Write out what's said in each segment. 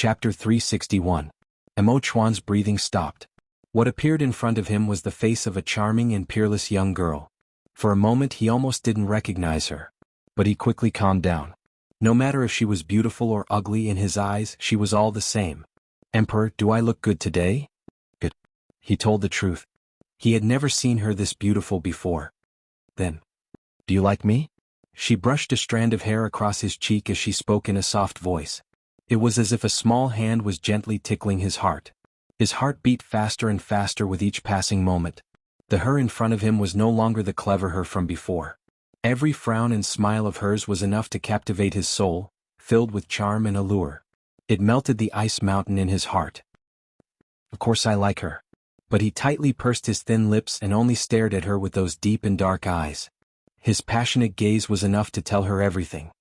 Chapter 361. Emo Chuan's breathing stopped. What appeared in front of him was the face of a charming and peerless young girl. For a moment he almost didn't recognize her. But he quickly calmed down. No matter if she was beautiful or ugly in his eyes, she was all the same. "Emperor, do I look good today?" "Good." He told the truth. He had never seen her this beautiful before. Then, "Do you like me?" She brushed a strand of hair across his cheek as she spoke in a soft voice. It was as if a small hand was gently tickling his heart. His heart beat faster and faster with each passing moment. The her in front of him was no longer the clever her from before. Every frown and smile of hers was enough to captivate his soul, filled with charm and allure. It melted the ice mountain in his heart. Of course I like her. But he tightly pursed his thin lips and only stared at her with those deep and dark eyes. His passionate gaze was enough to tell her everything.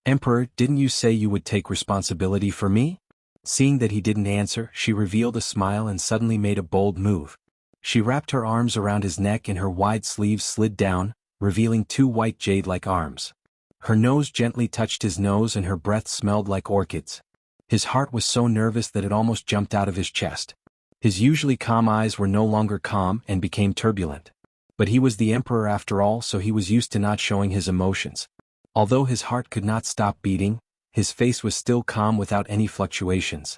"Emperor, didn't you say you would take responsibility for me?" Seeing that he didn't answer, she revealed a smile and suddenly made a bold move. She wrapped her arms around his neck and her wide sleeves slid down, revealing two white jade-like arms. Her nose gently touched his nose and her breath smelled like orchids. His heart was so nervous that it almost jumped out of his chest. His usually calm eyes were no longer calm and became turbulent. But he was the emperor after all, so he was used to not showing his emotions. Although his heart could not stop beating, his face was still calm without any fluctuations.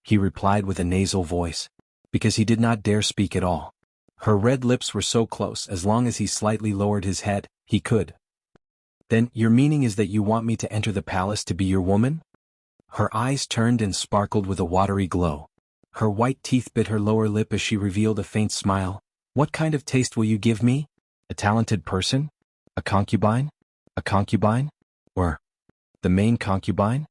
He replied with a nasal voice. Because he did not dare speak at all. Her red lips were so close, as long as he slightly lowered his head, he could. "Then, your meaning is that you want me to enter the palace to be your woman?" Her eyes turned and sparkled with a watery glow. Her white teeth bit her lower lip as she revealed a faint smile. "What kind of taste will you give me? A talented person? A concubine? A concubine? Or the main concubine?"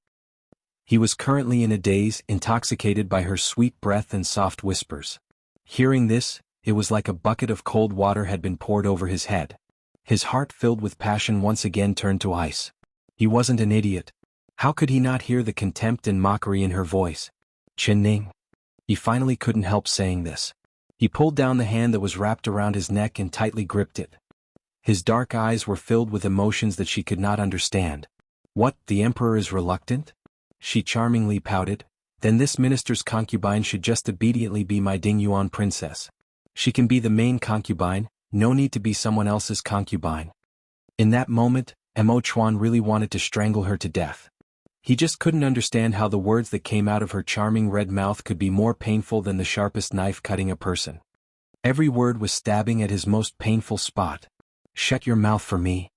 He was currently in a daze, intoxicated by her sweet breath and soft whispers. Hearing this, it was like a bucket of cold water had been poured over his head. His heart, filled with passion, once again turned to ice. He wasn't an idiot. How could he not hear the contempt and mockery in her voice? "Chen Ning." He finally couldn't help saying this. He pulled down the hand that was wrapped around his neck and tightly gripped it. His dark eyes were filled with emotions that she could not understand. "What, the emperor is reluctant?" She charmingly pouted. "Then this minister's concubine should just obediently be my Dingyuan princess. She can be the main concubine, no need to be someone else's concubine." In that moment, Emo Chuan really wanted to strangle her to death. He just couldn't understand how the words that came out of her charming red mouth could be more painful than the sharpest knife cutting a person. Every word was stabbing at his most painful spot. "Shut your mouth for me."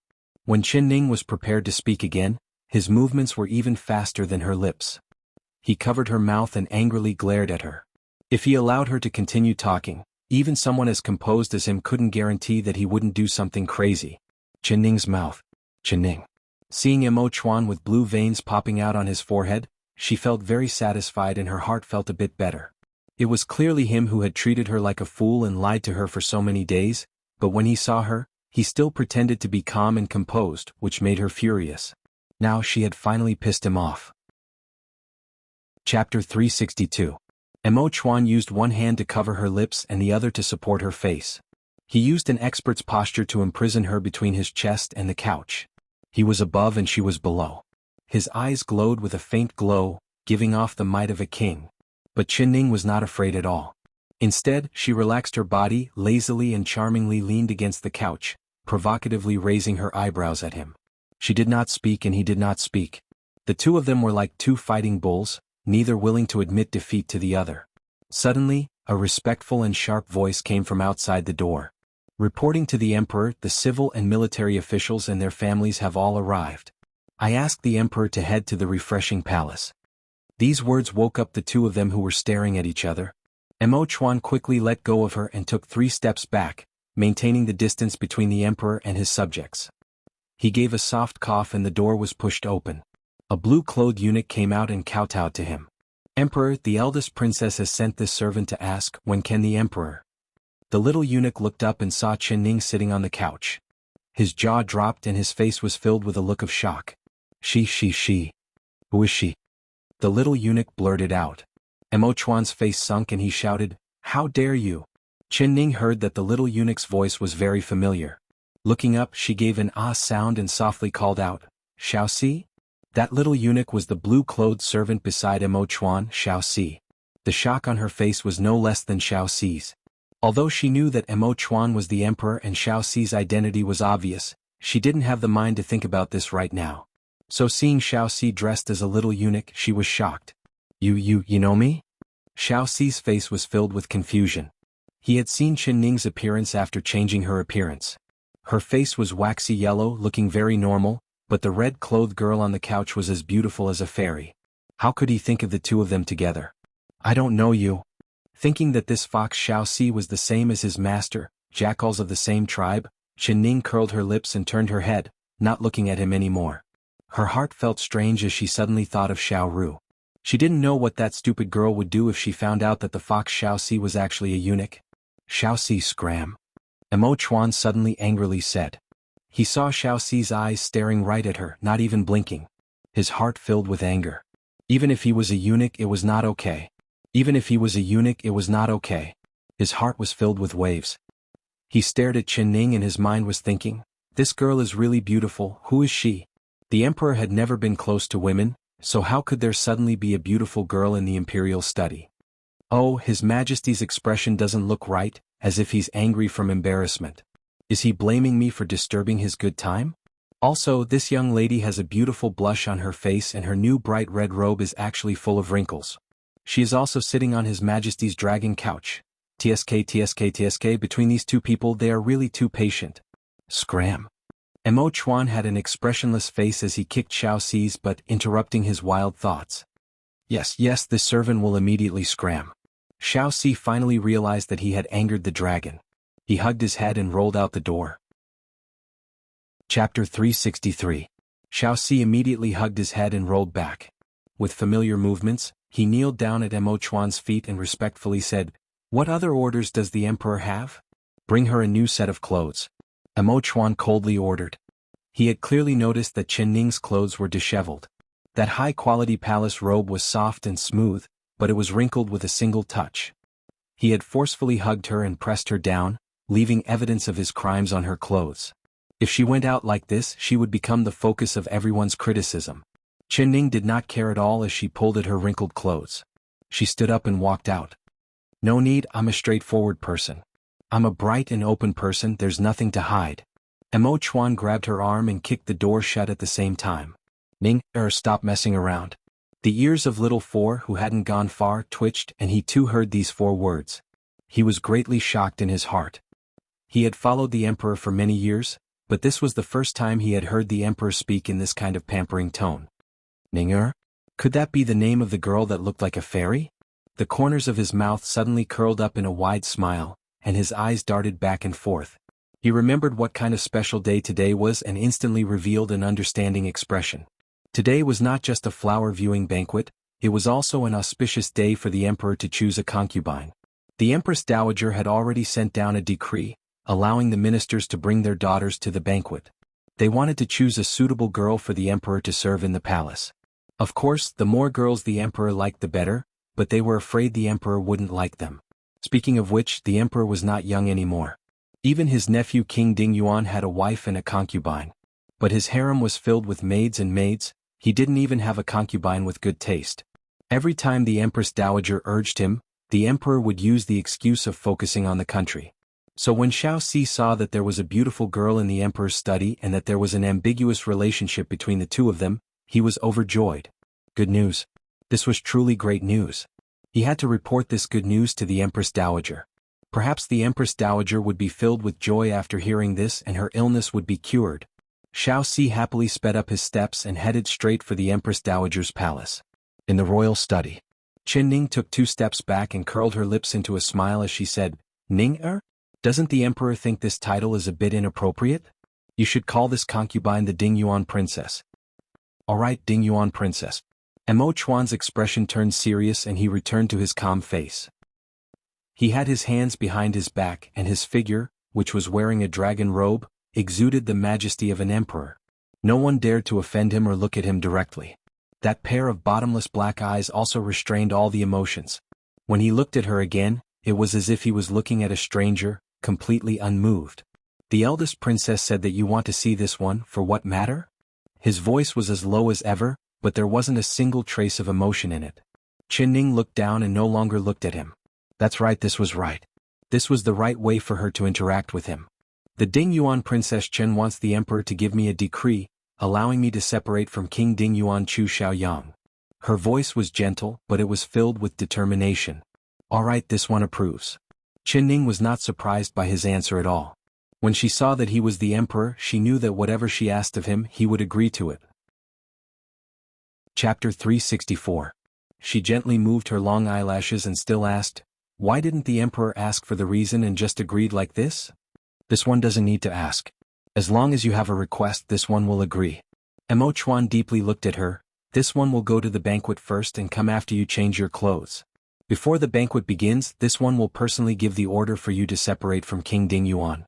When Chen Ning was prepared to speak again, his movements were even faster than her lips. He covered her mouth and angrily glared at her. If he allowed her to continue talking, even someone as composed as him couldn't guarantee that he wouldn't do something crazy. Chen Ning's mouth. Chen Ning. Seeing Emo Chuan with blue veins popping out on his forehead, she felt very satisfied and her heart felt a bit better. It was clearly him who had treated her like a fool and lied to her for so many days, but when he saw her, he still pretended to be calm and composed, which made her furious. Now she had finally pissed him off. Chapter 362. Emo Chuan used one hand to cover her lips and the other to support her face. He used an expert's posture to imprison her between his chest and the couch. He was above and she was below. His eyes glowed with a faint glow, giving off the might of a king. But Chen Ning was not afraid at all. Instead, she relaxed her body, lazily and charmingly leaned against the couch, provocatively raising her eyebrows at him. She did not speak and he did not speak. The two of them were like two fighting bulls, neither willing to admit defeat to the other. Suddenly, a respectful and sharp voice came from outside the door. "Reporting to the emperor, the civil and military officials and their families have all arrived. I asked the emperor to head to the refreshing palace." These words woke up the two of them who were staring at each other. Emo Chuan quickly let go of her and took 3 steps back, maintaining the distance between the emperor and his subjects. He gave a soft cough and the door was pushed open. A blue-clothed eunuch came out and kowtowed to him. "Emperor, the eldest princess has sent this servant to ask, when can the emperor?" The little eunuch looked up and saw Chen Ning sitting on the couch. His jaw dropped and his face was filled with a look of shock. She. Who is she?" The little eunuch blurted out. Emo Chuan's face sunk and he shouted, "How dare you?" Chen Ning heard that the little eunuch's voice was very familiar. Looking up, she gave an ah sound and softly called out, "Xiaoxi?" That little eunuch was the blue-clothed servant beside Mo Chuan, Xiao Si. The shock on her face was no less than Xiao Si's. Although she knew that Mo Chuan was the emperor and Xiao Si's identity was obvious, she didn't have the mind to think about this right now. So seeing Xiao Si dressed as a little eunuch, she was shocked. You know me? Xiao Si's face was filled with confusion. He had seen Chen Ning's appearance after changing her appearance. Her face was waxy yellow, looking very normal, but the red-clothed girl on the couch was as beautiful as a fairy. How could he think of the two of them together? I don't know you. Thinking that this fox Xiao Si was the same as his master, jackals of the same tribe, Chen Ning curled her lips and turned her head, not looking at him anymore. Her heart felt strange as she suddenly thought of Xiao Ru. She didn't know what that stupid girl would do if she found out that the fox Xiao Si was actually a eunuch. Xiao Si scram. Mo Chuan suddenly angrily said. He saw Xiao Si's eyes staring right at her, not even blinking. His heart filled with anger. Even if he was a eunuch, it was not okay. Even if he was a eunuch, it was not okay. His heart was filled with waves. He stared at Chen Ning and his mind was thinking, this girl is really beautiful, who is she? The emperor had never been close to women, so how could there suddenly be a beautiful girl in the imperial study? Oh, His Majesty's expression doesn't look right, as if he's angry from embarrassment. Is he blaming me for disturbing his good time? Also, this young lady has a beautiful blush on her face and her new bright red robe is actually full of wrinkles. She is also sitting on His Majesty's dragon couch. TSK, between these two people they are really too patient. Scram. Mo Chuan had an expressionless face as he kicked Xiao Si's butt, interrupting his wild thoughts. Yes, this servant will immediately scram. Xiao Si finally realized that he had angered the dragon. He hugged his head and rolled out the door. Chapter 363. Xiao Si immediately hugged his head and rolled back. With familiar movements, he kneeled down at Mo Chuan's feet and respectfully said, "What other orders does the emperor have?" "Bring her a new set of clothes," Mo Chuan coldly ordered. He had clearly noticed that Chen Ning's clothes were disheveled. That high-quality palace robe was soft and smooth, but it was wrinkled with a single touch. He had forcefully hugged her and pressed her down, leaving evidence of his crimes on her clothes. If she went out like this, she would become the focus of everyone's criticism. Chen Ning did not care at all as she pulled at her wrinkled clothes. She stood up and walked out. "No need, I'm a straightforward person. I'm a bright and open person, there's nothing to hide." Mo Chuan grabbed her arm and kicked the door shut at the same time. "Ning, stop messing around." The ears of little Four, who hadn't gone far, twitched and he too heard these 4 words. He was greatly shocked in his heart. He had followed the emperor for many years, but this was the first time he had heard the emperor speak in this kind of pampering tone. Ninger? Could that be the name of the girl that looked like a fairy? The corners of his mouth suddenly curled up in a wide smile, and his eyes darted back and forth. He remembered what kind of special day today was and instantly revealed an understanding expression. Today was not just a flower-viewing banquet, it was also an auspicious day for the emperor to choose a concubine. The Empress Dowager had already sent down a decree, allowing the ministers to bring their daughters to the banquet. They wanted to choose a suitable girl for the emperor to serve in the palace. Of course, the more girls the emperor liked the better, but they were afraid the emperor wouldn't like them. Speaking of which, the emperor was not young anymore. Even his nephew King Dingyuan had a wife and a concubine. But his harem was filled with maids and maids. He didn't even have a concubine with good taste. Every time the Empress Dowager urged him, the emperor would use the excuse of focusing on the country. So when Xiao Si saw that there was a beautiful girl in the emperor's study and that there was an ambiguous relationship between the two of them, he was overjoyed. Good news. This was truly great news. He had to report this good news to the Empress Dowager. Perhaps the Empress Dowager would be filled with joy after hearing this and her illness would be cured. Xiao Si happily sped up his steps and headed straight for the Empress Dowager's palace. In the royal study, Chen Ning took 2 steps back and curled her lips into a smile as she said, "Ning-er? Doesn't the emperor think this title is a bit inappropriate? You should call this concubine the Dingyuan Princess." "All right, Dingyuan Princess." Mo Chuan's expression turned serious and he returned to his calm face. He had his hands behind his back and his figure, which was wearing a dragon robe, exuded the majesty of an emperor. No one dared to offend him or look at him directly. That pair of bottomless black eyes also restrained all the emotions. When he looked at her again, it was as if he was looking at a stranger, completely unmoved. "The eldest princess said that you want to see this one, for what matter?" His voice was as low as ever, but there wasn't a single trace of emotion in it. Qin Ning looked down and no longer looked at him. That's right, this was right. This was the right way for her to interact with him. The Dingyuan Princess Chen wants the Emperor to give me a decree, allowing me to separate from King Dingyuan Chu Xiaoyang. Her voice was gentle, but it was filled with determination. All right, this one approves. Qin Ning was not surprised by his answer at all. When she saw that he was the Emperor, she knew that whatever she asked of him, he would agree to it. Chapter 364. She gently moved her long eyelashes and still asked, "Why didn't the Emperor ask for the reason and just agreed like this?" "This one doesn't need to ask. As long as you have a request, this one will agree." Mo Chuan deeply looked at her. "This one will go to the banquet first and come after you change your clothes. Before the banquet begins, this one will personally give the order for you to separate from King Dingyuan."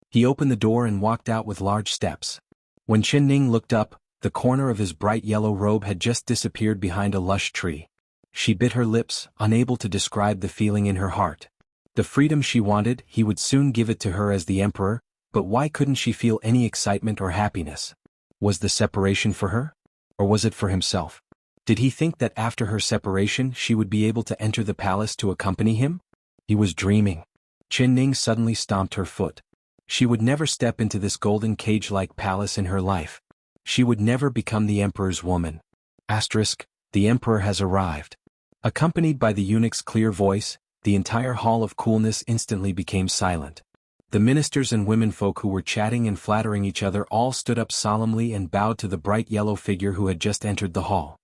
He opened the door and walked out with large steps. When Qin Ning looked up, the corner of his bright yellow robe had just disappeared behind a lush tree. She bit her lips, unable to describe the feeling in her heart. The freedom she wanted, he would soon give it to her as the Emperor, but why couldn't she feel any excitement or happiness? Was the separation for her? Or was it for himself? Did he think that after her separation she would be able to enter the palace to accompany him? He was dreaming. Qin Ning suddenly stomped her foot. She would never step into this golden cage-like palace in her life. She would never become the Emperor's woman. The Emperor has arrived. Accompanied by the eunuch's clear voice, the entire hall of coolness instantly became silent. The ministers and womenfolk who were chatting and flattering each other all stood up solemnly and bowed to the bright yellow figure who had just entered the hall.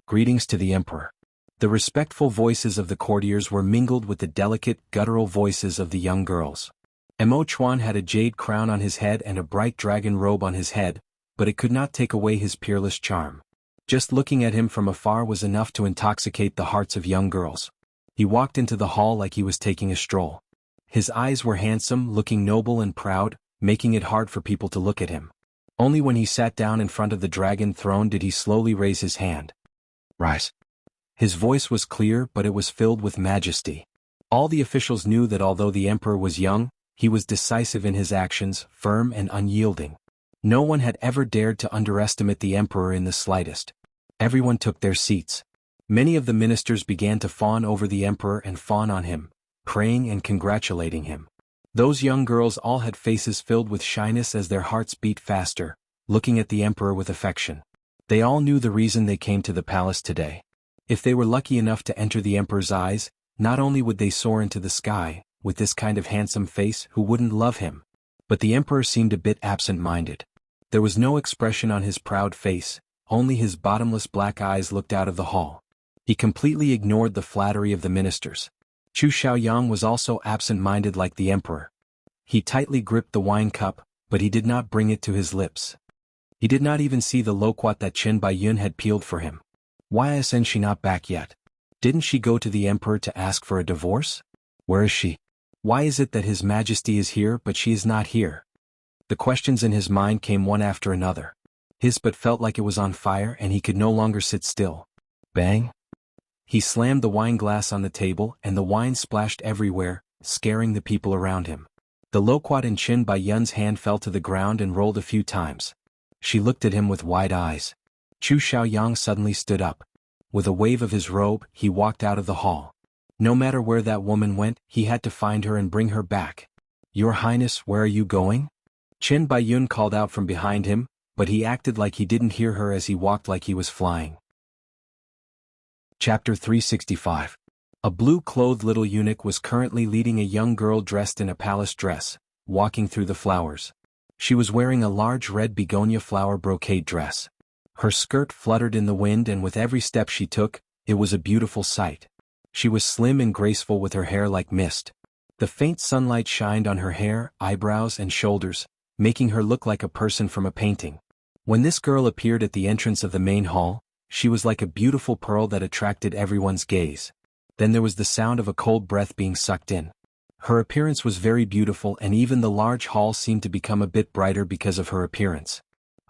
Greetings to the Emperor. The respectful voices of the courtiers were mingled with the delicate, guttural voices of the young girls. Mo Chuan had a jade crown on his head and a bright dragon robe on his head, but it could not take away his peerless charm. Just looking at him from afar was enough to intoxicate the hearts of young girls. He walked into the hall like he was taking a stroll. His eyes were handsome, looking noble and proud, making it hard for people to look at him. Only when he sat down in front of the dragon throne did he slowly raise his hand. "Rise." His voice was clear, but it was filled with majesty. All the officials knew that although the Emperor was young, he was decisive in his actions, firm and unyielding. No one had ever dared to underestimate the Emperor in the slightest. Everyone took their seats. Many of the ministers began to fawn over the Emperor and fawn on him, praying and congratulating him. Those young girls all had faces filled with shyness as their hearts beat faster, looking at the Emperor with affection. They all knew the reason they came to the palace today. If they were lucky enough to enter the Emperor's eyes, not only would they soar into the sky, with this kind of handsome face, who wouldn't love him? But the Emperor seemed a bit absent-minded. There was no expression on his proud face, only his bottomless black eyes looked out of the hall. He completely ignored the flattery of the ministers. Chu Xiaoyang was also absent-minded like the Emperor. He tightly gripped the wine cup, but he did not bring it to his lips. He did not even see the loquat that Chen Baiyun had peeled for him. Why isn't she not back yet? Didn't she go to the Emperor to ask for a divorce? Where is she? Why is it that His Majesty is here but she is not here? The questions in his mind came one after another. His butt felt like it was on fire and he could no longer sit still. Bang! He slammed the wine glass on the table and the wine splashed everywhere, scaring the people around him. The loquat in Chen Baiyun's hand fell to the ground and rolled a few times. She looked at him with wide eyes. Chu Xiaoyang suddenly stood up. With a wave of his robe, he walked out of the hall. No matter where that woman went, he had to find her and bring her back. "Your Highness, where are you going?" Chen Baiyun called out from behind him, but he acted like he didn't hear her as he walked like he was flying. Chapter 365. A blue-clothed little eunuch was currently leading a young girl dressed in a palace dress, walking through the flowers. She was wearing a large red begonia flower brocade dress. Her skirt fluttered in the wind and with every step she took, it was a beautiful sight. She was slim and graceful with her hair like mist. The faint sunlight shined on her hair, eyebrows and shoulders, making her look like a person from a painting. When this girl appeared at the entrance of the main hall, she was like a beautiful pearl that attracted everyone's gaze. Then there was the sound of a cold breath being sucked in. Her appearance was very beautiful and even the large hall seemed to become a bit brighter because of her appearance.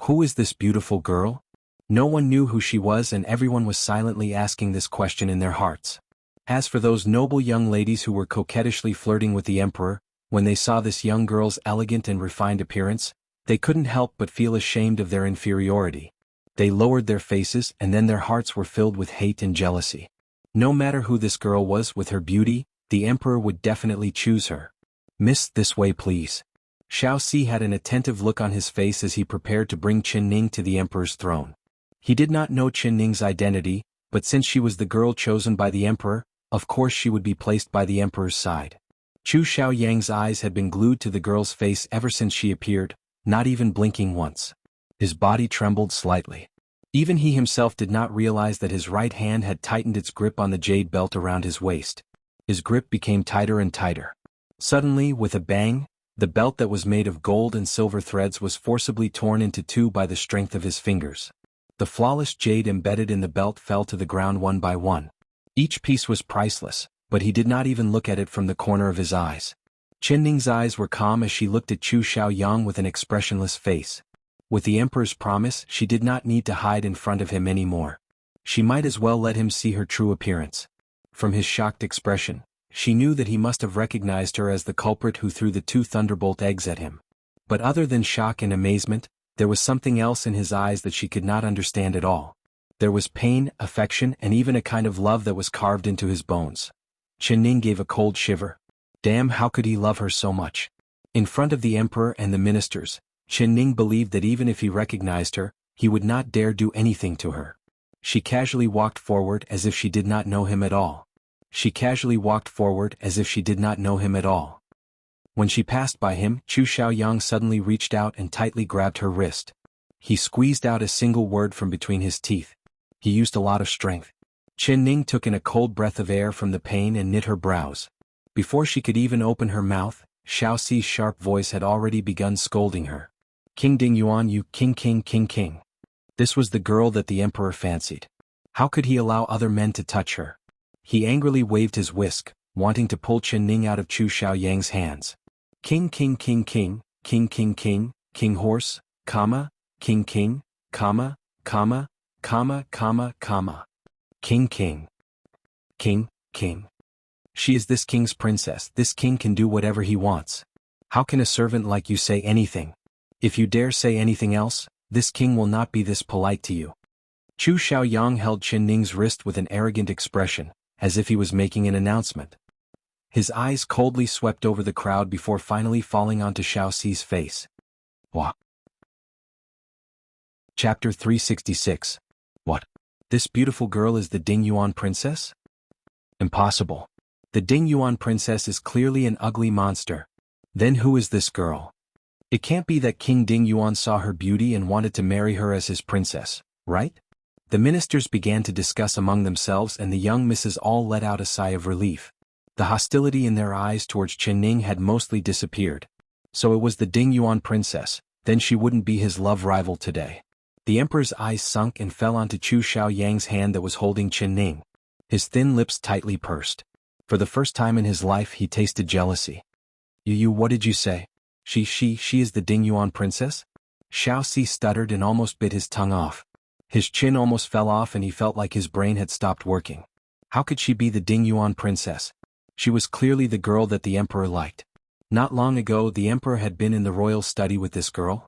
Who is this beautiful girl? No one knew who she was and everyone was silently asking this question in their hearts. As for those noble young ladies who were coquettishly flirting with the Emperor, when they saw this young girl's elegant and refined appearance, they couldn't help but feel ashamed of their inferiority. They lowered their faces and then their hearts were filled with hate and jealousy. No matter who this girl was with her beauty, the emperor would definitely choose her. Miss, this way please. Xiao Si had an attentive look on his face as he prepared to bring Qin Ning to the emperor's throne. He did not know Qin Ning's identity, but since she was the girl chosen by the emperor, of course she would be placed by the emperor's side. Chu Xiaoyang's eyes had been glued to the girl's face ever since she appeared, not even blinking once. His body trembled slightly. Even he himself did not realize that his right hand had tightened its grip on the jade belt around his waist. His grip became tighter and tighter. Suddenly, with a bang, the belt that was made of gold and silver threads was forcibly torn into two by the strength of his fingers. The flawless jade embedded in the belt fell to the ground one by one. Each piece was priceless, but he did not even look at it from the corner of his eyes. Qin Ning's eyes were calm as she looked at Chu Xiaoyang with an expressionless face. With the emperor's promise, she did not need to hide in front of him anymore. She might as well let him see her true appearance. From his shocked expression, she knew that he must have recognized her as the culprit who threw the 2 thunderbolt eggs at him. But other than shock and amazement, there was something else in his eyes that she could not understand at all. There was pain, affection, and even a kind of love that was carved into his bones. Qin Ning gave a cold shiver. Damn, how could he love her so much? In front of the emperor and the ministers, Qin Ning believed that even if he recognized her, he would not dare do anything to her. She casually walked forward as if she did not know him at all. She casually walked forward as if she did not know him at all. When she passed by him, Chu Xiaoyang suddenly reached out and tightly grabbed her wrist. He squeezed out a single word from between his teeth. He used a lot of strength. Qin Ning took in a cold breath of air from the pain and knit her brows. Before she could even open her mouth, Xiao Si's sharp voice had already begun scolding her. King Ding Yuan, you king. This was the girl that the emperor fancied. How could he allow other men to touch her? He angrily waved his whisk, wanting to pull Qin Ning out of Chu Xiaoyang's hands. King horse, comma, king, comma, comma, comma, comma, comma. King. She is this king's princess. This king can do whatever he wants. How can a servant like you say anything? If you dare say anything else, this king will not be this polite to you. Chu Xiaoyang held Qin Ning's wrist with an arrogant expression, as if he was making an announcement. His eyes coldly swept over the crowd before finally falling onto Xiao Si's face. What? Chapter 366. What? This beautiful girl is the Ding Yuan princess? Impossible. The Ding Yuan princess is clearly an ugly monster. Then who is this girl? It can't be that King Ding Yuan saw her beauty and wanted to marry her as his princess, right? The ministers began to discuss among themselves and the young misses all let out a sigh of relief. The hostility in their eyes towards Qin Ning had mostly disappeared. So it was the Ding Yuan princess, then she wouldn't be his love rival today. The emperor's eyes sunk and fell onto Chu Xiaoyang's hand that was holding Qin Ning. His thin lips tightly pursed. For the first time in his life he tasted jealousy. You what did you say? She is the Ding Yuan princess? Xiao Si stuttered and almost bit his tongue off. His chin almost fell off and he felt like his brain had stopped working. How could she be the Ding Yuan princess? She was clearly the girl that the emperor liked. Not long ago the emperor had been in the royal study with this girl.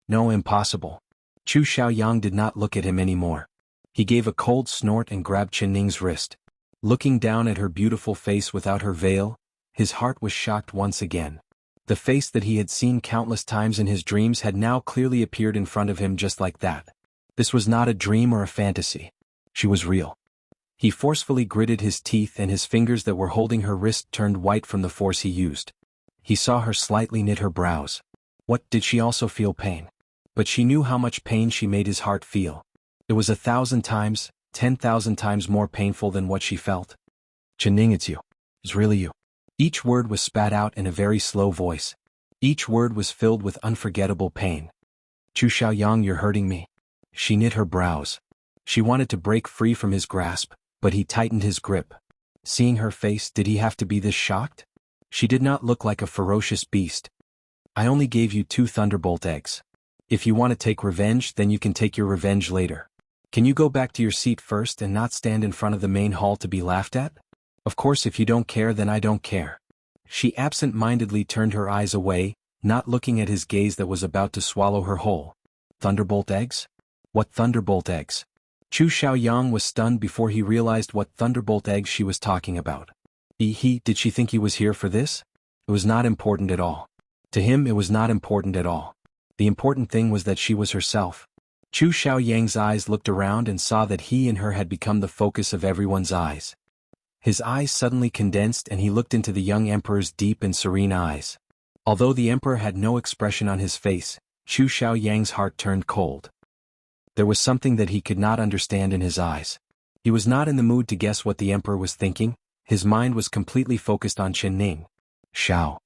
No, impossible. Chu Xiaoyang did not look at him anymore. He gave a cold snort and grabbed Qin Ning's wrist. Looking down at her beautiful face without her veil, his heart was shocked once again. The face that he had seen countless times in his dreams had now clearly appeared in front of him just like that. This was not a dream or a fantasy. She was real. He forcefully gritted his teeth and his fingers that were holding her wrist turned white from the force he used. He saw her slightly knit her brows. What, did she also feel pain? But she knew how much pain she made his heart feel. It was 1,000 times, 10,000 times more painful than what she felt. Qin Ning, it's you. It's really you. Each word was spat out in a very slow voice. Each word was filled with unforgettable pain. Chu Xiaoyang, you're hurting me. She knit her brows. She wanted to break free from his grasp, but he tightened his grip. Seeing her face, did he have to be this shocked? She did not look like a ferocious beast. I only gave you 2 thunderbolt eggs. If you want to take revenge, then you can take your revenge later. Can you go back to your seat first and not stand in front of the main hall to be laughed at? Of course, if you don't care, then I don't care. She absent-mindedly turned her eyes away, not looking at his gaze that was about to swallow her whole. Thunderbolt eggs? What thunderbolt eggs? Chu Xiaoyang was stunned before he realized what thunderbolt eggs she was talking about. Did she think he was here for this? It was not important at all. To him it was not important at all. The important thing was that she was herself. Chu Xiaoyang's eyes looked around and saw that he and her had become the focus of everyone's eyes. His eyes suddenly condensed and he looked into the young emperor's deep and serene eyes. Although the emperor had no expression on his face, Chu Xiaoyang's heart turned cold. There was something that he could not understand in his eyes. He was not in the mood to guess what the emperor was thinking. His mind was completely focused on Chen Ning. Xiao.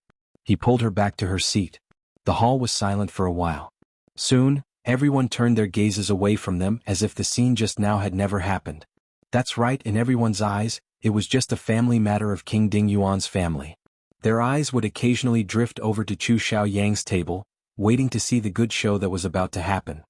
He pulled her back to her seat. The hall was silent for a while. Soon, everyone turned their gazes away from them as if the scene just now had never happened. That's right, in everyone's eyes, it was just a family matter of King Ding Yuan's family. Their eyes would occasionally drift over to Chu Xiaoyang's table, waiting to see the good show that was about to happen.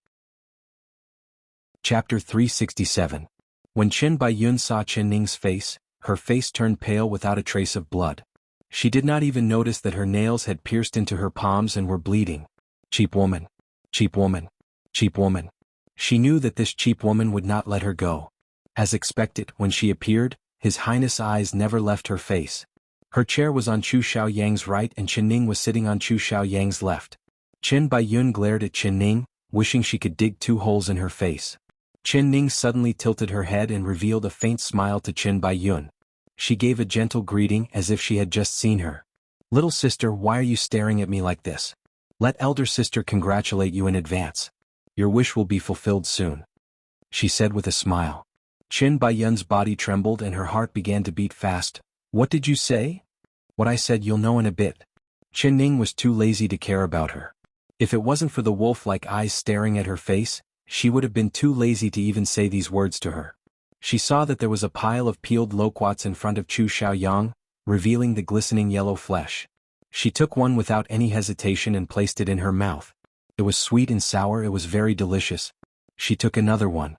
Chapter 367. When Chen Baiyun saw Chen Ning's face, her face turned pale without a trace of blood. She did not even notice that her nails had pierced into her palms and were bleeding. Cheap woman. Cheap woman. Cheap woman. She knew that this cheap woman would not let her go. As expected, when she appeared, His Highness' eyes never left her face. Her chair was on Chu Xiaoyang's right and Chen Ning was sitting on Chu Xiaoyang's left. Chen Baiyun glared at Chen Ning, wishing she could dig 2 holes in her face. Chen Ning suddenly tilted her head and revealed a faint smile to Chen Baiyun. She gave a gentle greeting as if she had just seen her. Little sister, why are you staring at me like this? Let elder sister congratulate you in advance. Your wish will be fulfilled soon, she said with a smile. Chen Baiyun's body trembled and her heart began to beat fast. What did you say? What I said you'll know in a bit. Chen Ning was too lazy to care about her. If it wasn't for the wolf-like eyes staring at her face, she would have been too lazy to even say these words to her. She saw that there was a pile of peeled loquats in front of Chu Xiaoyang, revealing the glistening yellow flesh. She took one without any hesitation and placed it in her mouth. It was sweet and sour, it was very delicious. She took another one.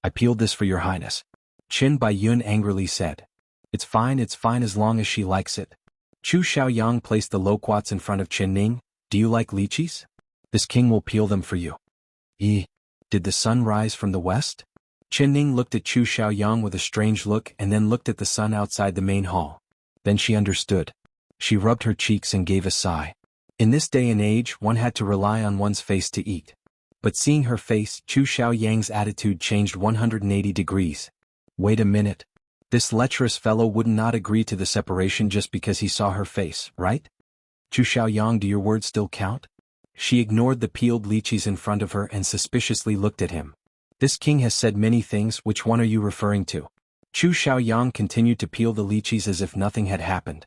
I peeled this for your highness. Chen Baiyun angrily said. It's fine as long as she likes it. Chu Xiaoyang placed the loquats in front of Chen Ning. Do you like lychees? This king will peel them for you. Did the sun rise from the west? Chen Ning looked at Chu Xiaoyang with a strange look and then looked at the sun outside the main hall. Then she understood. She rubbed her cheeks and gave a sigh. In this day and age, one had to rely on one's face to eat. But seeing her face, Chu Xiaoyang's attitude changed 180 degrees. Wait a minute. This lecherous fellow would not agree to the separation just because he saw her face, right? Chu Xiaoyang, do your words still count? She ignored the peeled lychees in front of her and suspiciously looked at him. This king has said many things, which one are you referring to? Chu Xiaoyang continued to peel the lychees as if nothing had happened.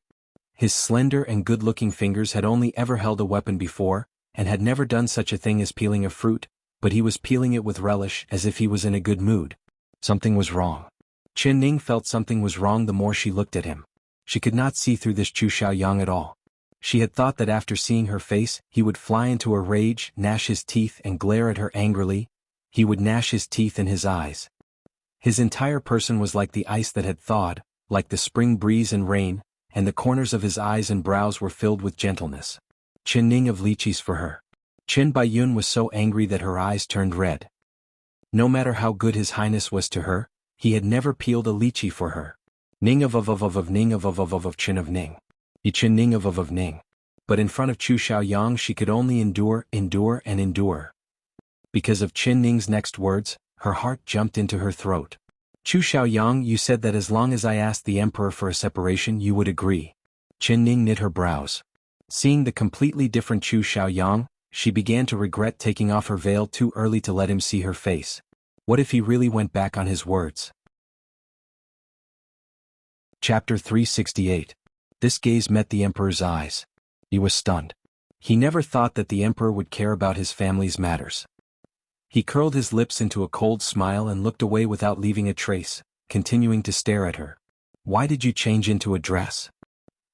His slender and good-looking fingers had only ever held a weapon before, and had never done such a thing as peeling a fruit, but he was peeling it with relish as if he was in a good mood. Something was wrong. Chen Ning felt something was wrong the more she looked at him. She could not see through this Chu Xiaoyang at all. She had thought that after seeing her face, he would fly into a rage, gnash his teeth and glare at her angrily. He would gnash his teeth in his eyes. His entire person was like the ice that had thawed, like the spring breeze and rain, and the corners of his eyes and brows were filled with gentleness. Chen Ning of lychees for her. Chen Baiyun was so angry that her eyes turned red. No matter how good His Highness was to her, he had never peeled a lychee for her. Ning of Ning of Chen of Ning. Chen Ning of Ning. But in front of Chu Xiaoyang she could only endure. Because of Chen Ning's next words, her heart jumped into her throat. Chu Xiaoyang, you said that as long as I asked the emperor for a separation you would agree. Chen Ning knit her brows. Seeing the completely different Chu Xiaoyang, she began to regret taking off her veil too early to let him see her face. What if he really went back on his words? Chapter 368. This gaze met the emperor's eyes. He was stunned. He never thought that the emperor would care about his family's matters. He curled his lips into a cold smile and looked away without leaving a trace, continuing to stare at her. Why did you change into a dress?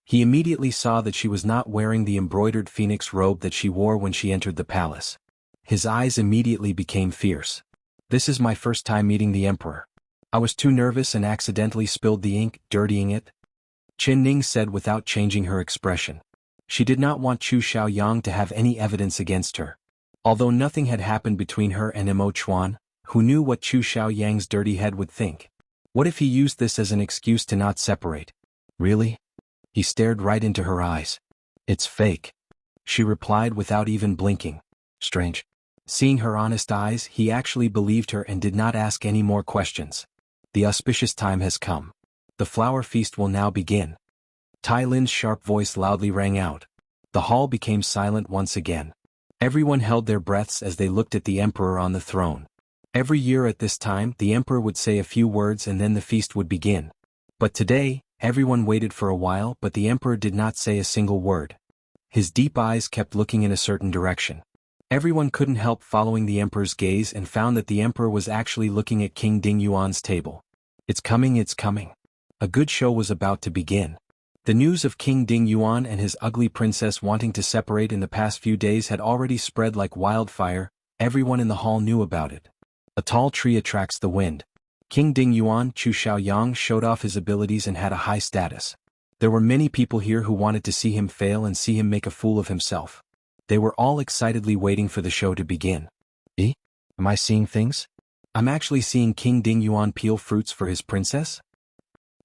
He immediately saw that she was not wearing the embroidered phoenix robe that she wore when she entered the palace. His eyes immediately became fierce. This is my first time meeting the emperor. I was too nervous and accidentally spilled the ink, dirtying it. Chen Ning said without changing her expression. She did not want Chu Xiaoyang to have any evidence against her. Although nothing had happened between her and Mo Chuan, Who knew what Chu Xiaoyang's dirty head would think? What if he used this as an excuse to not separate? Really? He stared right into her eyes. It's fake, she replied without even blinking. Strange. Seeing her honest eyes, he actually believed her and did not ask any more questions. The auspicious time has come. The flower feast will now begin. Tai Lin's sharp voice loudly rang out. The hall became silent once again. Everyone held their breaths as they looked at the emperor on the throne. Every year at this time, the emperor would say a few words and then the feast would begin. But today, everyone waited for a while, but the emperor did not say a single word. His deep eyes kept looking in a certain direction. Everyone couldn't help following the emperor's gaze and found that the emperor was actually looking at King Ding Yuan's table. It's coming, it's coming. A good show was about to begin. The news of King Ding Yuan and his ugly princess wanting to separate in the past few days had already spread like wildfire. Everyone in the hall knew about it. A tall tree attracts the wind. King Ding Yuan, Chu Xiaoyang, showed off his abilities and had a high status. There were many people here who wanted to see him fail and see him make a fool of himself. They were all excitedly waiting for the show to begin. Am I seeing things? I'm actually seeing King Ding Yuan peel fruits for his princess?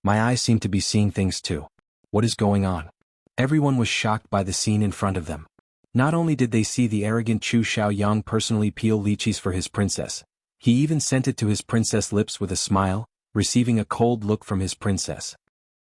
My eyes seem to be seeing things too. What is going on? Everyone was shocked by the scene in front of them. Not only did they see the arrogant Chu Xiaoyang personally peel lychees for his princess, he even sent it to his princess' lips with a smile, receiving a cold look from his princess.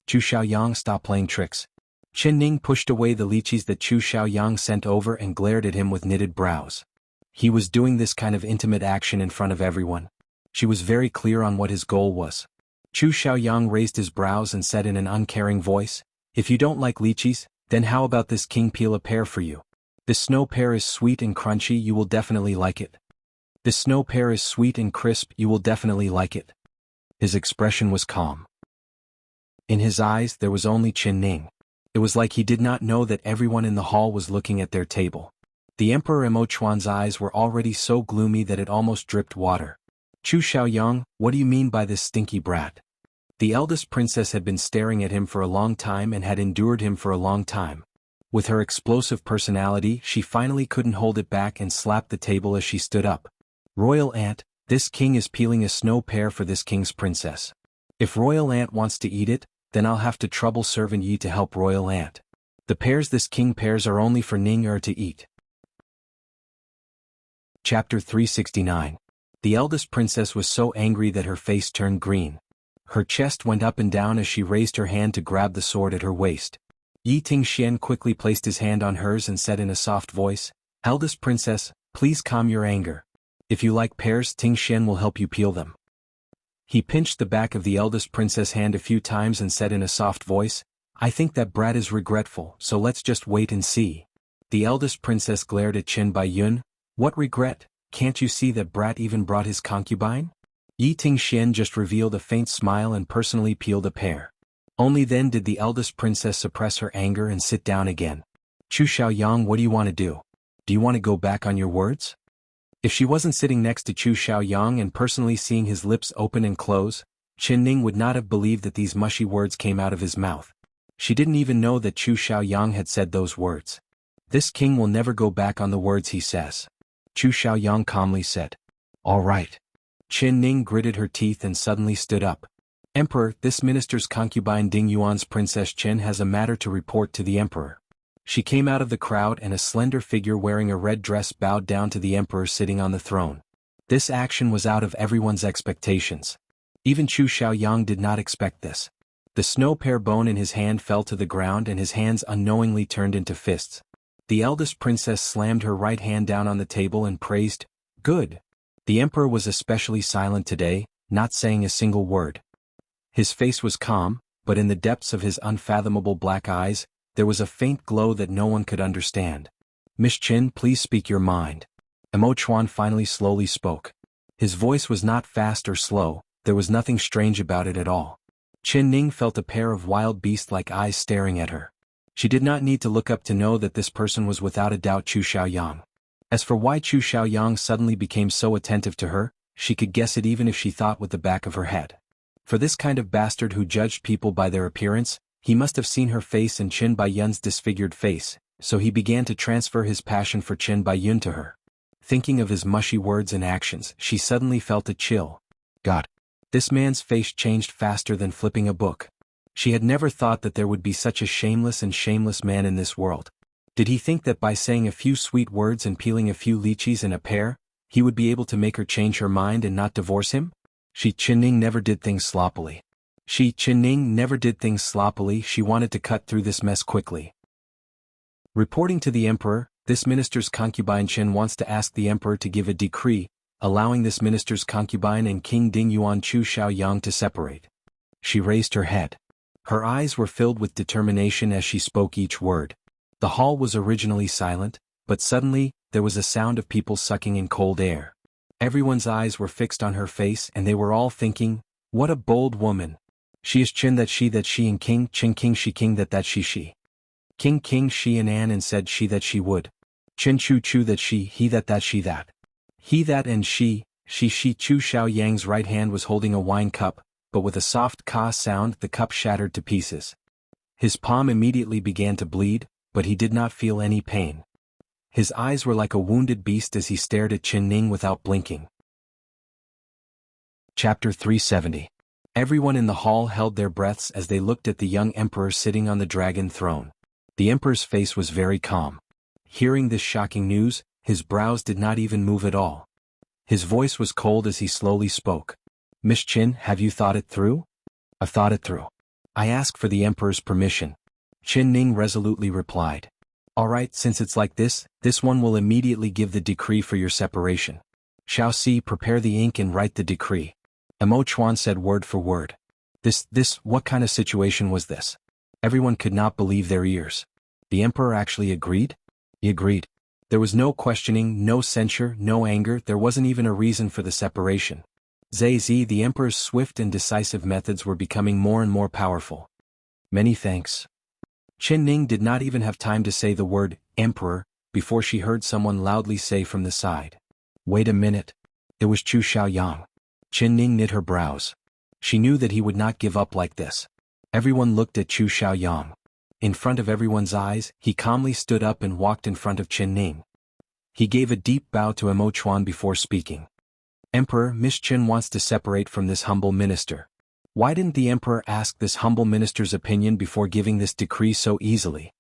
Chu Xiaoyang, stop playing tricks. Chen Ning pushed away the lychees that Chu Xiaoyang sent over and glared at him with knitted brows. He was doing this kind of intimate action in front of everyone. She was very clear on what his goal was. Chu Xiaoyang raised his brows and said in an uncaring voice, "If you don't like lychees, then how about this king peel a pear for you? This snow pear is sweet and crunchy, you will definitely like it. This snow pear is sweet and crisp, you will definitely like it." His expression was calm. In his eyes there was only Chen Ning. It was like he did not know that everyone in the hall was looking at their table. The Emperor Mo Chuan's eyes were already so gloomy that it almost dripped water. "Chu Xiaoyang, what do you mean by this stinky brat?" The eldest princess had been staring at him for a long time and had endured him for a long time. With her explosive personality, she finally couldn't hold it back and slapped the table as she stood up. "Royal Aunt, this king is peeling a snow pear for this king's princess. If Royal Aunt wants to eat it, then I'll have to trouble Servant Yi to help Royal Aunt. The pears this king pears are only for Ning Er to eat." Chapter 369. The eldest princess was so angry that her face turned green. Her chest went up and down as she raised her hand to grab the sword at her waist. Yi Tingxian quickly placed his hand on hers and said in a soft voice, "Eldest princess, please calm your anger. If you like pears, Tingxian will help you peel them." He pinched the back of the eldest princess' hand a few times and said in a soft voice, "I think that brat is regretful, so let's just wait and see." The eldest princess glared at Qin Baiyun. "What regret? Can't you see that brat even brought his concubine?" Yi Tingxian just revealed a faint smile and personally peeled a pear. Only then did the eldest princess suppress her anger and sit down again. "Chu Xiaoyang, what do you want to do? Do you want to go back on your words?" If she wasn't sitting next to Chu Xiaoyang and personally seeing his lips open and close, Chen Ning would not have believed that these mushy words came out of his mouth. She didn't even know that Chu Xiaoyang had said those words. "This king will never go back on the words he says." Chu Xiaoyang calmly said. "All right." Chen Ning gritted her teeth and suddenly stood up. "Emperor, this minister's concubine Ding Yuan's Princess Chen has a matter to report to the emperor." She came out of the crowd and a slender figure wearing a red dress bowed down to the emperor sitting on the throne. This action was out of everyone's expectations. Even Chu Xiaoyang did not expect this. The snow pear bone in his hand fell to the ground and his hands unknowingly turned into fists. The eldest princess slammed her right hand down on the table and praised, "Good." The emperor was especially silent today, not saying a single word. His face was calm, but in the depths of his unfathomable black eyes, there was a faint glow that no one could understand. "Miss Qin, please speak your mind." Mo Chuan finally slowly spoke. His voice was not fast or slow, there was nothing strange about it at all. Chen Ning felt a pair of wild beast-like eyes staring at her. She did not need to look up to know that this person was without a doubt Chu Xiaoyang. As for why Chu Xiaoyang suddenly became so attentive to her, she could guess it even if she thought with the back of her head. For this kind of bastard who judged people by their appearance, he must have seen her face and Qin Baiyun's disfigured face, so he began to transfer his passion for Qin Baiyun to her. Thinking of his mushy words and actions, she suddenly felt a chill. God. This man's face changed faster than flipping a book. She had never thought that there would be such a shameless man in this world. Did he think that by saying a few sweet words and peeling a few lychees and a pear, he would be able to make her change her mind and not divorce him? Qinning never did things sloppily. She wanted to cut through this mess quickly. Reporting to the emperor, this minister's concubine Qin wants to ask the emperor to give a decree, allowing this minister's concubine and King Dingyuan Chu Xiaoyang to separate. She raised her head. Her eyes were filled with determination as she spoke each word. The hall was originally silent, but suddenly, there was a sound of people sucking in cold air. Everyone's eyes were fixed on her face and they were all thinking, what a bold woman. She is Qin that she and King she King that she. King she and said she that she would. Qin Chu that she he that she that. He that and she Chu Xiaoyang's right hand was holding a wine cup, but with a soft ka sound the cup shattered to pieces. His palm immediately began to bleed, but he did not feel any pain. His eyes were like a wounded beast as he stared at Qinning without blinking. Chapter 370. Everyone in the hall held their breaths as they looked at the young emperor sitting on the dragon throne. The emperor's face was very calm. Hearing this shocking news, his brows did not even move at all. His voice was cold as he slowly spoke. Miss Qin, have you thought it through? I've thought it through. I ask for the emperor's permission. Qinning resolutely replied. All right, since it's like this one will immediately give the decree for your separation. Xiao Si, prepare the ink and write the decree. Mo Chuan said word for word. What kind of situation was this? Everyone could not believe their ears. The emperor actually agreed? He agreed. There was no questioning, no censure, no anger, there wasn't even a reason for the separation. Zaizi, the emperor's swift and decisive methods were becoming more and more powerful. Many thanks. Qinning did not even have time to say the word, emperor, before she heard someone loudly say from the side. Wait a minute. It was Chu Xiaoyang. Qinning knit her brows. She knew that he would not give up like this. Everyone looked at Chu Xiaoyang. In front of everyone's eyes, he calmly stood up and walked in front of Qinning. He gave a deep bow to Mo Chuan before speaking. Emperor, Miss Qin wants to separate from this humble minister. Why didn't the emperor ask this humble minister's opinion before giving this decree so easily?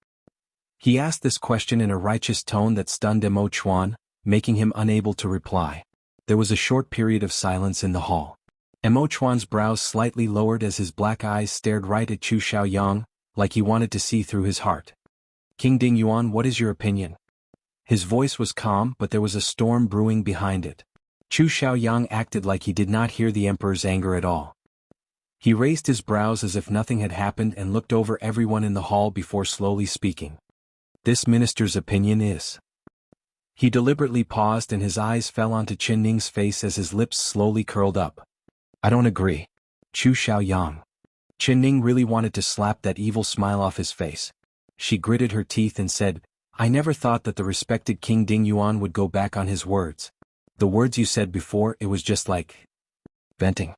He asked this question in a righteous tone that stunned Mo Chuan, making him unable to reply. There was a short period of silence in the hall. Mo Chuan's brows slightly lowered as his black eyes stared right at Chu Xiaoyang, like he wanted to see through his heart. King Dingyuan, what is your opinion? His voice was calm, but there was a storm brewing behind it. Chu Xiaoyang acted like he did not hear the emperor's anger at all. He raised his brows as if nothing had happened and looked over everyone in the hall before slowly speaking. This minister's opinion is. He deliberately paused and his eyes fell onto Qinning's face as his lips slowly curled up. I don't agree. Chu Xiaoyang. Qinning really wanted to slap that evil smile off his face. She gritted her teeth and said, I never thought that the respected King Dingyuan would go back on his words. The words you said before, it was just like venting.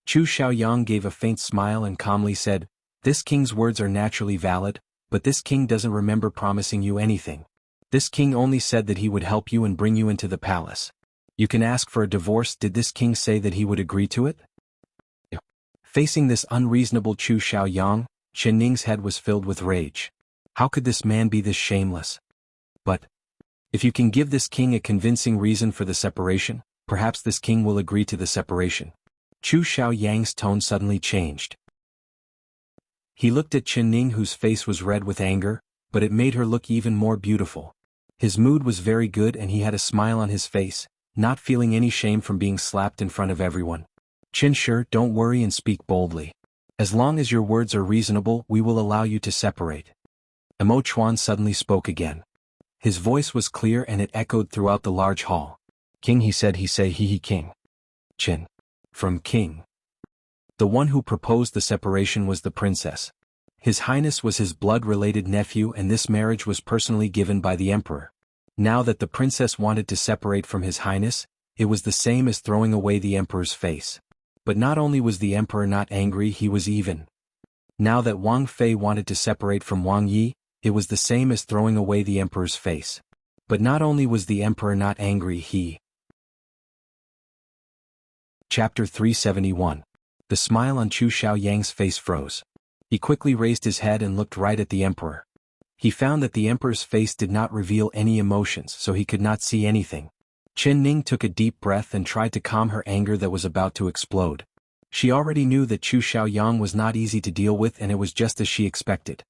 Chu Xiaoyang gave a faint smile and calmly said, this king's words are naturally valid, but this king doesn't remember promising you anything. This king only said that he would help you and bring you into the palace. You can ask for a divorce. Did this king say that he would agree to it? Facing this unreasonable Chu Xiaoyang, Qinning's head was filled with rage. How could this man be this shameless? But if you can give this king a convincing reason for the separation, perhaps this king will agree to the separation. Chu Xiaoyang's tone suddenly changed. He looked at Qinning, whose face was red with anger, but it made her look even more beautiful. His mood was very good and he had a smile on his face, not feeling any shame from being slapped in front of everyone. Qin, sure, don't worry and speak boldly. As long as your words are reasonable, we will allow you to separate. Mo Chuan suddenly spoke again. His voice was clear and it echoed throughout the large hall. King, he said, he king. Qin. From king. The one who proposed the separation was the princess. His Highness was his blood-related nephew and this marriage was personally given by the emperor. Now that the princess wanted to separate from his Highness, it was the same as throwing away the emperor's face. But not only was the emperor not angry, he was even. Now that Wang Fei wanted to separate from Wang Yi, it was the same as throwing away the emperor's face. But not only was the emperor not angry, Chapter 371. The smile on Chu Xiaoyang's face froze. He quickly raised his head and looked right at the emperor. He found that the emperor's face did not reveal any emotions, so he could not see anything. Qin Ning took a deep breath and tried to calm her anger that was about to explode. She already knew that Chu Xiaoyang was not easy to deal with, and it was just as she expected.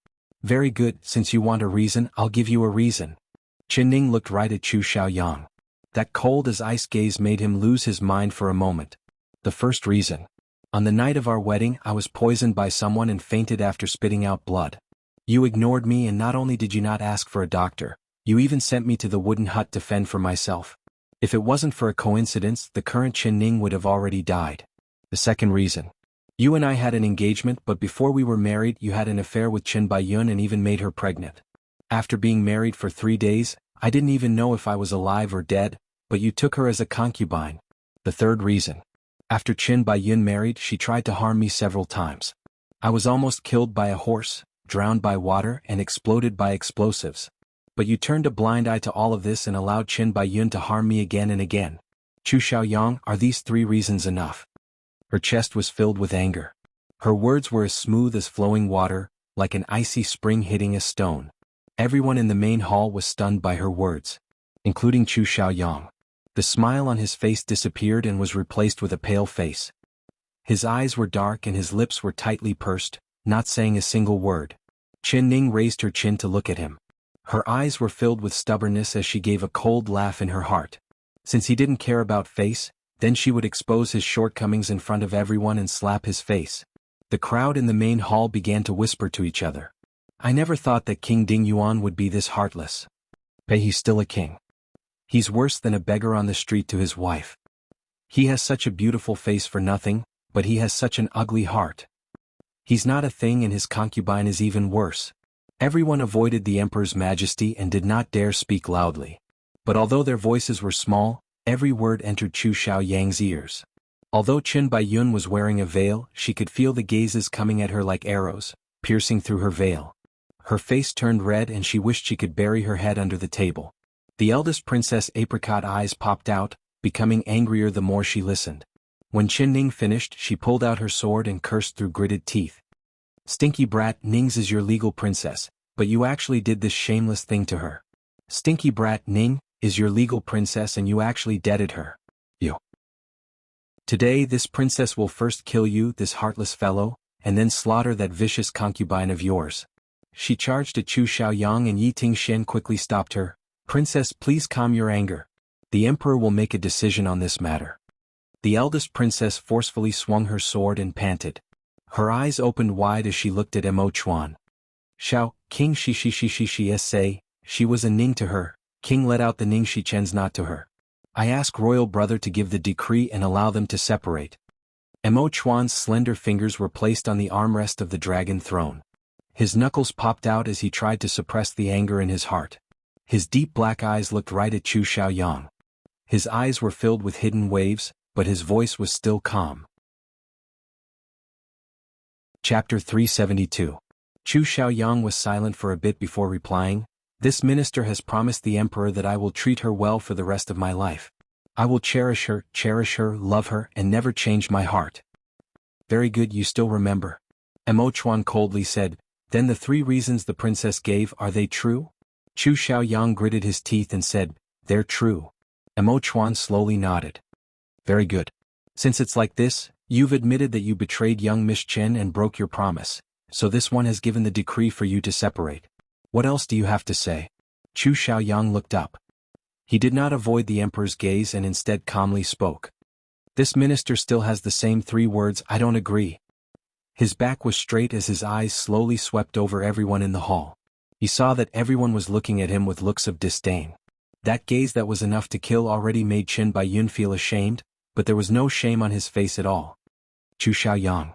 Very good, since you want a reason, I'll give you a reason. Qin Ning looked right at Chu Xiaoyang. That cold as ice gaze made him lose his mind for a moment. The first reason. On the night of our wedding, I was poisoned by someone and fainted after spitting out blood. You ignored me, and not only did you not ask for a doctor, you even sent me to the wooden hut to fend for myself. If it wasn't for a coincidence, the current Qin Ning would have already died. The second reason. You and I had an engagement, but before we were married you had an affair with Qin Baiyun and even made her pregnant. After being married for 3 days, I didn't even know if I was alive or dead, but you took her as a concubine. The third reason. After Qin Baiyun married, she tried to harm me several times. I was almost killed by a horse, drowned by water, and exploded by explosives. But you turned a blind eye to all of this and allowed Qin Baiyun to harm me again and again. Chu Xiaoyang, are these 3 reasons enough? Her chest was filled with anger. Her words were as smooth as flowing water, like an icy spring hitting a stone. Everyone in the main hall was stunned by her words, including Chu Xiaoyang. The smile on his face disappeared and was replaced with a pale face. His eyes were dark and his lips were tightly pursed, not saying a single word. Qin Ning raised her chin to look at him. Her eyes were filled with stubbornness as she gave a cold laugh in her heart. Since he didn't care about face, then she would expose his shortcomings in front of everyone and slap his face. The crowd in the main hall began to whisper to each other. I never thought that King Ding Yuan would be this heartless. But he's still a king. He's worse than a beggar on the street to his wife. He has such a beautiful face for nothing, but he has such an ugly heart. He's not a thing, and his concubine is even worse. Everyone avoided the emperor's majesty and did not dare speak loudly. But although their voices were small, every word entered Chu Xiaoyang's ears. Although Qin Baiyun was wearing a veil, she could feel the gazes coming at her like arrows, piercing through her veil. Her face turned red and she wished she could bury her head under the table. The eldest princess' apricot eyes popped out, becoming angrier the more she listened. When Qin Ning finished, she pulled out her sword and cursed through gritted teeth. Stinky brat, Ning's is your legal princess, but you actually did this shameless thing to her. Stinky brat, Ning is your legal princess and you actually deaded her. You. Today this princess will first kill you, this heartless fellow, and then slaughter that vicious concubine of yours. She charged at Chu Xiaoyang and Yi Tingxian quickly stopped her. Princess, please calm your anger. The emperor will make a decision on this matter. The eldest princess forcefully swung her sword and panted. Her eyes opened wide as she looked at Mo Chuan. Xiao, King she say, she was a Ning to her. King let out the Ning she chens not to her. I ask royal brother to give the decree and allow them to separate. Mo Chuan's slender fingers were placed on the armrest of the dragon throne. His knuckles popped out as he tried to suppress the anger in his heart. His deep black eyes looked right at Chu Xiaoyang. His eyes were filled with hidden waves, but his voice was still calm. Chapter 372. Chu Xiaoyang was silent for a bit before replying. This minister has promised the emperor that I will treat her well for the rest of my life. I will cherish her, love her, and never change my heart. Very good, you still remember. Mo Chuan coldly said, then the 3 reasons the princess gave, are they true? Chu Xiaoyang gritted his teeth and said, they're true. Mo Chuan slowly nodded. Very good. Since it's like this, you've admitted that you betrayed young Miss Chen and broke your promise, so this one has given the decree for you to separate. What else do you have to say? Chu Xiaoyang looked up. He did not avoid the emperor's gaze and instead calmly spoke. This minister still has the same 3 words, I don't agree. His back was straight as his eyes slowly swept over everyone in the hall. He saw that everyone was looking at him with looks of disdain. That gaze that was enough to kill already made Qin Baiyun feel ashamed, but there was no shame on his face at all. Chu Xiaoyang.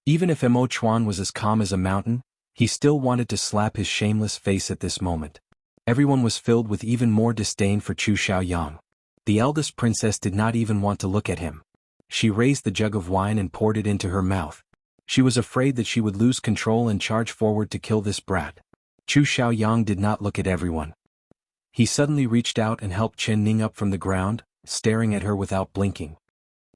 Even if Mo Chuan was as calm as a mountain, he still wanted to slap his shameless face at this moment. Everyone was filled with even more disdain for Chu Xiaoyang. The eldest princess did not even want to look at him. She raised the jug of wine and poured it into her mouth. She was afraid that she would lose control and charge forward to kill this brat. Chu Xiaoyang did not look at everyone. He suddenly reached out and helped Chen Ning up from the ground, staring at her without blinking.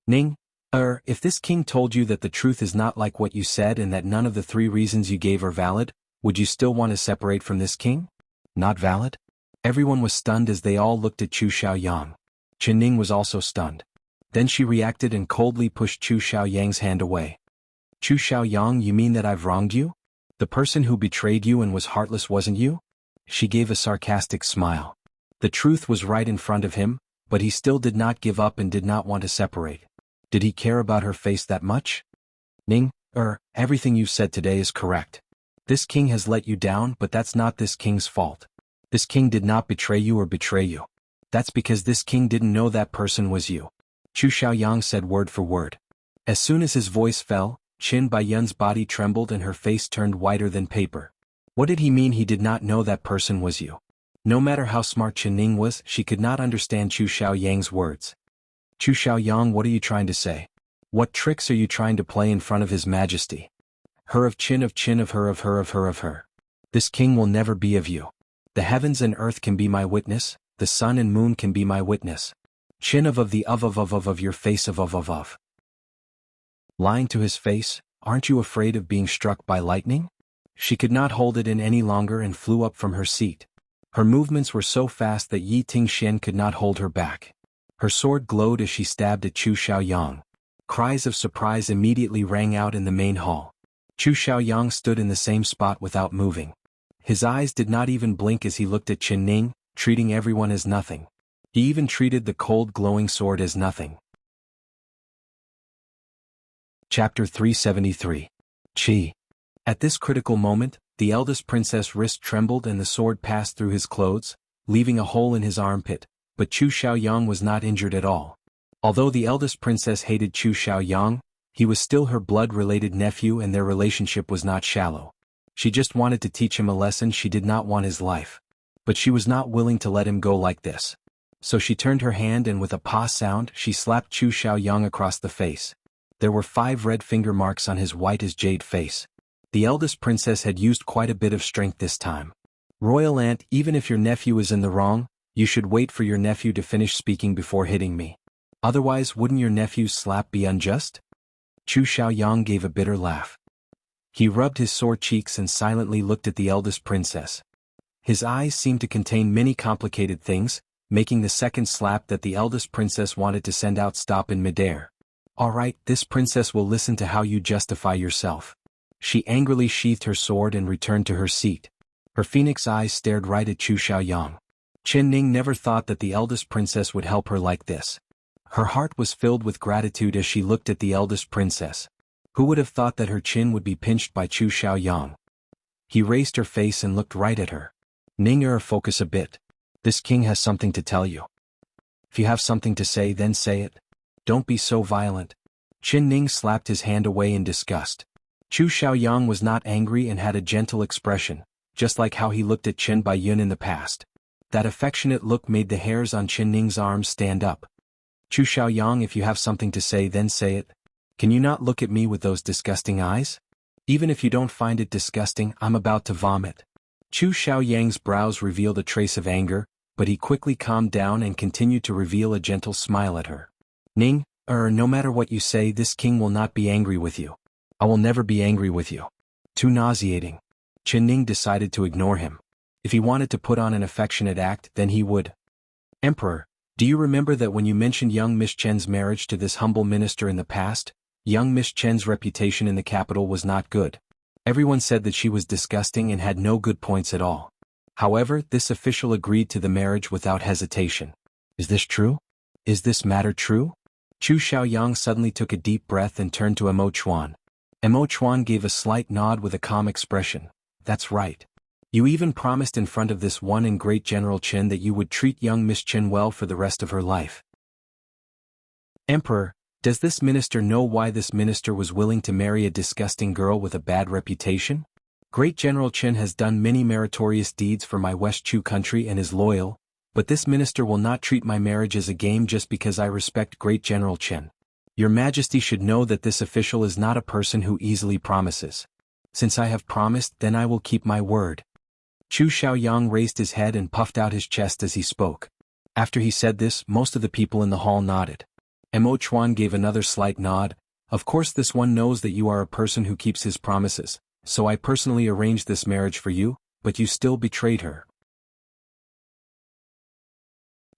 Ning, if this king told you that the truth is not like what you said and that none of the 3 reasons you gave are valid, would you still want to separate from this king? Not valid? Everyone was stunned as they all looked at Chu Xiaoyang. Chen Ning was also stunned. Then she reacted and coldly pushed Chu Xiaoyang's hand away. Chu Xiaoyang, you mean that I've wronged you? The person who betrayed you and was heartless wasn't you? She gave a sarcastic smile. The truth was right in front of him, but he still did not give up and did not want to separate. Did he care about her face that much? Ning, everything you've said today is correct. This king has let you down, but that's not this king's fault. This king did not betray you or betray you. That's because this king didn't know that person was you. Chu Xiaoyang said word for word. As soon as his voice fell, Qin Baiyun's body trembled and her face turned whiter than paper. What did he mean he did not know that person was you? No matter how smart Chen Ning was, she could not understand Chu Xiaoyang's words. Chu Xiaoyang, what are you trying to say? What tricks are you trying to play in front of His Majesty? Her of Qin of her of her of her of her. This king will never be of you. The heavens and earth can be my witness, the sun and moon can be my witness. Qin of the of your face of. Lying to his face, aren't you afraid of being struck by lightning? She could not hold it in any longer and flew up from her seat. Her movements were so fast that Yi Tingxian could not hold her back. Her sword glowed as she stabbed at Chu Xiaoyang. Cries of surprise immediately rang out in the main hall. Chu Xiaoyang stood in the same spot without moving. His eyes did not even blink as he looked at Chen Ning, treating everyone as nothing. He even treated the cold glowing sword as nothing. Chapter 373. Qi. At this critical moment, the eldest princess' wrist trembled and the sword passed through his clothes, leaving a hole in his armpit, but Chu Xiaoyang was not injured at all. Although the eldest princess hated Chu Xiaoyang, he was still her blood-related nephew and their relationship was not shallow. She just wanted to teach him a lesson. She did not want his life. But she was not willing to let him go like this. So she turned her hand and with a pa sound, she slapped Chu Xiaoyang across the face. There were 5 red finger marks on his white as jade face. The eldest princess had used quite a bit of strength this time. Royal aunt, even if your nephew is in the wrong, you should wait for your nephew to finish speaking before hitting me. Otherwise, wouldn't your nephew's slap be unjust? Chu Xiaoyang gave a bitter laugh. He rubbed his sore cheeks and silently looked at the eldest princess. His eyes seemed to contain many complicated things, making the second slap that the eldest princess wanted to send out stop in midair. Alright, this princess will listen to how you justify yourself. She angrily sheathed her sword and returned to her seat. Her phoenix eyes stared right at Chu Xiaoyang. Chen Ning never thought that the eldest princess would help her like this. Her heart was filled with gratitude as she looked at the eldest princess. Who would have thought that her chin would be pinched by Chu Xiaoyang? He raised her face and looked right at her. Ning, focus a bit. This king has something to tell you. If you have something to say, then say it. Don't be so violent. Chen Ning slapped his hand away in disgust. Chu Xiaoyang was not angry and had a gentle expression, just like how he looked at Chen Baiyun in the past. That affectionate look made the hairs on Chen Ning's arms stand up. Chu Xiaoyang, if you have something to say, then say it. Can you not look at me with those disgusting eyes? Even if you don't find it disgusting, I'm about to vomit. Chu Xiaoyang's brows revealed a trace of anger, but he quickly calmed down and continued to reveal a gentle smile at her. Ning, no matter what you say, this king will not be angry with you. I will never be angry with you. Too nauseating. Chen Ning decided to ignore him. If he wanted to put on an affectionate act, then he would. Emperor, do you remember that when you mentioned young Miss Chen's marriage to this humble minister in the past, young Miss Chen's reputation in the capital was not good. Everyone said that she was disgusting and had no good points at all. However, this official agreed to the marriage without hesitation. Is this true? Is this matter true? Chu Xiaoyang suddenly took a deep breath and turned to Mo Chuan. Mo Chuan gave a slight nod with a calm expression. That's right. You even promised in front of this one and great General Chen that you would treat young Miss Chen well for the rest of her life. Emperor, does this minister know why this minister was willing to marry a disgusting girl with a bad reputation? Great General Chen has done many meritorious deeds for my West Chu country and is loyal, but this minister will not treat my marriage as a game just because I respect Great General Chen. Your Majesty should know that this official is not a person who easily promises. Since I have promised, then I will keep my word. Chu Xiaoyang raised his head and puffed out his chest as he spoke. After he said this, most of the people in the hall nodded. Mo Chuan gave another slight nod. Of course, this one knows that you are a person who keeps his promises, so I personally arranged this marriage for you, but you still betrayed her.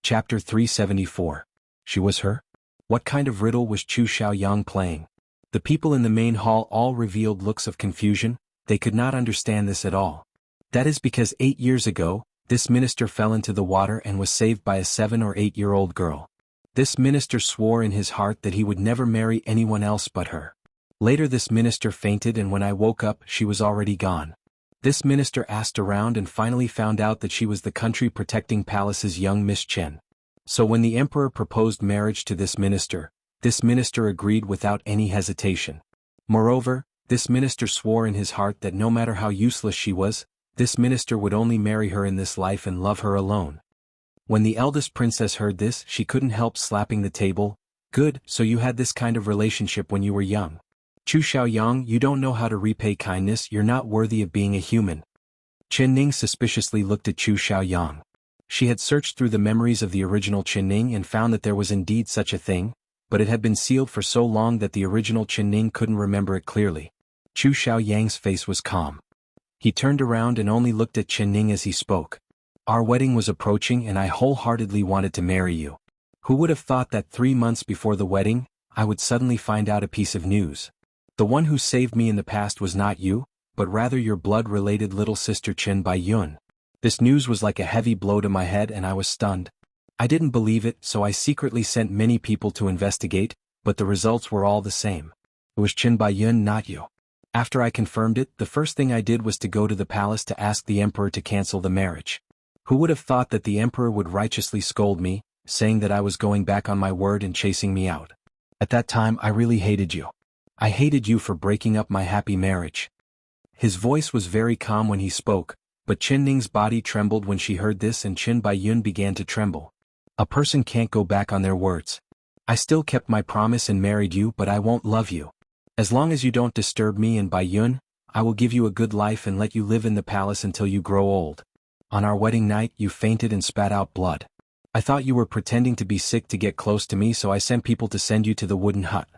Chapter 374. She was her? What kind of riddle was Chu Xiaoyang playing? The people in the main hall all revealed looks of confusion. They could not understand this at all. That is because 8 years ago, this minister fell into the water and was saved by a 7 or 8-year-old girl. This minister swore in his heart that he would never marry anyone else but her. Later this minister fainted, and when I woke up she was already gone. This minister asked around and finally found out that she was the country protecting palace's young Miss Chen. So when the emperor proposed marriage to this minister agreed without any hesitation. Moreover, this minister swore in his heart that no matter how useless she was, this minister would only marry her in this life and love her alone. When the eldest princess heard this, she couldn't help slapping the table. Good, so you had this kind of relationship when you were young. Chu Xiaoyang, you don't know how to repay kindness, you're not worthy of being a human. Chen Ning suspiciously looked at Chu Xiaoyang. She had searched through the memories of the original Chen Ning and found that there was indeed such a thing, but it had been sealed for so long that the original Chen Ning couldn't remember it clearly. Chu Xiaoyang's face was calm. He turned around and only looked at Chen Ning as he spoke. Our wedding was approaching and I wholeheartedly wanted to marry you. Who would have thought that 3 months before the wedding, I would suddenly find out a piece of news? The one who saved me in the past was not you, but rather your blood-related little sister Chen Baiyun. This news was like a heavy blow to my head and I was stunned. I didn't believe it, so I secretly sent many people to investigate, but the results were all the same. It was Chen Baiyun, not you. After I confirmed it, the first thing I did was to go to the palace to ask the emperor to cancel the marriage. Who would have thought that the emperor would righteously scold me, saying that I was going back on my word and chasing me out? At that time I really hated you. I hated you for breaking up my happy marriage. His voice was very calm when he spoke, but Chen Ning's body trembled when she heard this and Chen Baiyun began to tremble. A person can't go back on their words. I still kept my promise and married you, but I won't love you. As long as you don't disturb me and Baiyun, I will give you a good life and let you live in the palace until you grow old. On our wedding night you fainted and spat out blood. I thought you were pretending to be sick to get close to me, so I sent people to send you to the wooden hut.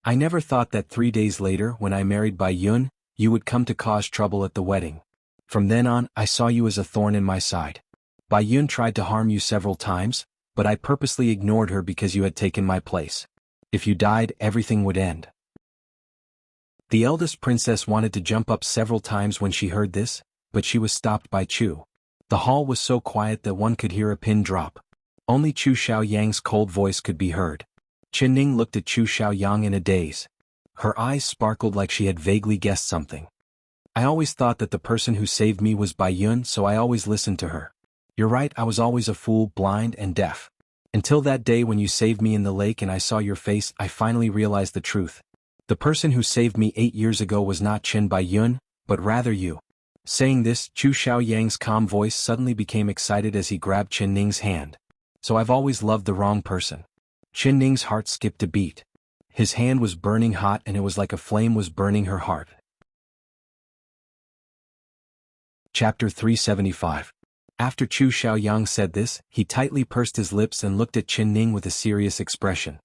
I never thought that 3 days later, when I married Baiyun, you would come to cause trouble at the wedding. From then on, I saw you as a thorn in my side. Baiyun tried to harm you several times, but I purposely ignored her because you had taken my place. If you died, everything would end. The eldest princess wanted to jump up several times when she heard this, but she was stopped by Chu. The hall was so quiet that one could hear a pin drop. Only Chu Xiaoyang's cold voice could be heard. Chen Ning looked at Chu Xiaoyang in a daze. Her eyes sparkled like she had vaguely guessed something. I always thought that the person who saved me was Baiyun, so I always listened to her. You're right, I was always a fool, blind and deaf. Until that day when you saved me in the lake and I saw your face, I finally realized the truth. The person who saved me 8 years ago was not Chen Baiyun, but rather you. Saying this, Chu Xiaoyang's calm voice suddenly became excited as he grabbed Chen Ning's hand. So I've always loved the wrong person. Chen Ning's heart skipped a beat. His hand was burning hot and it was like a flame was burning her heart. Chapter 375. After Chu Xiaoyang said this, he tightly pursed his lips and looked at Chen Ning with a serious expression.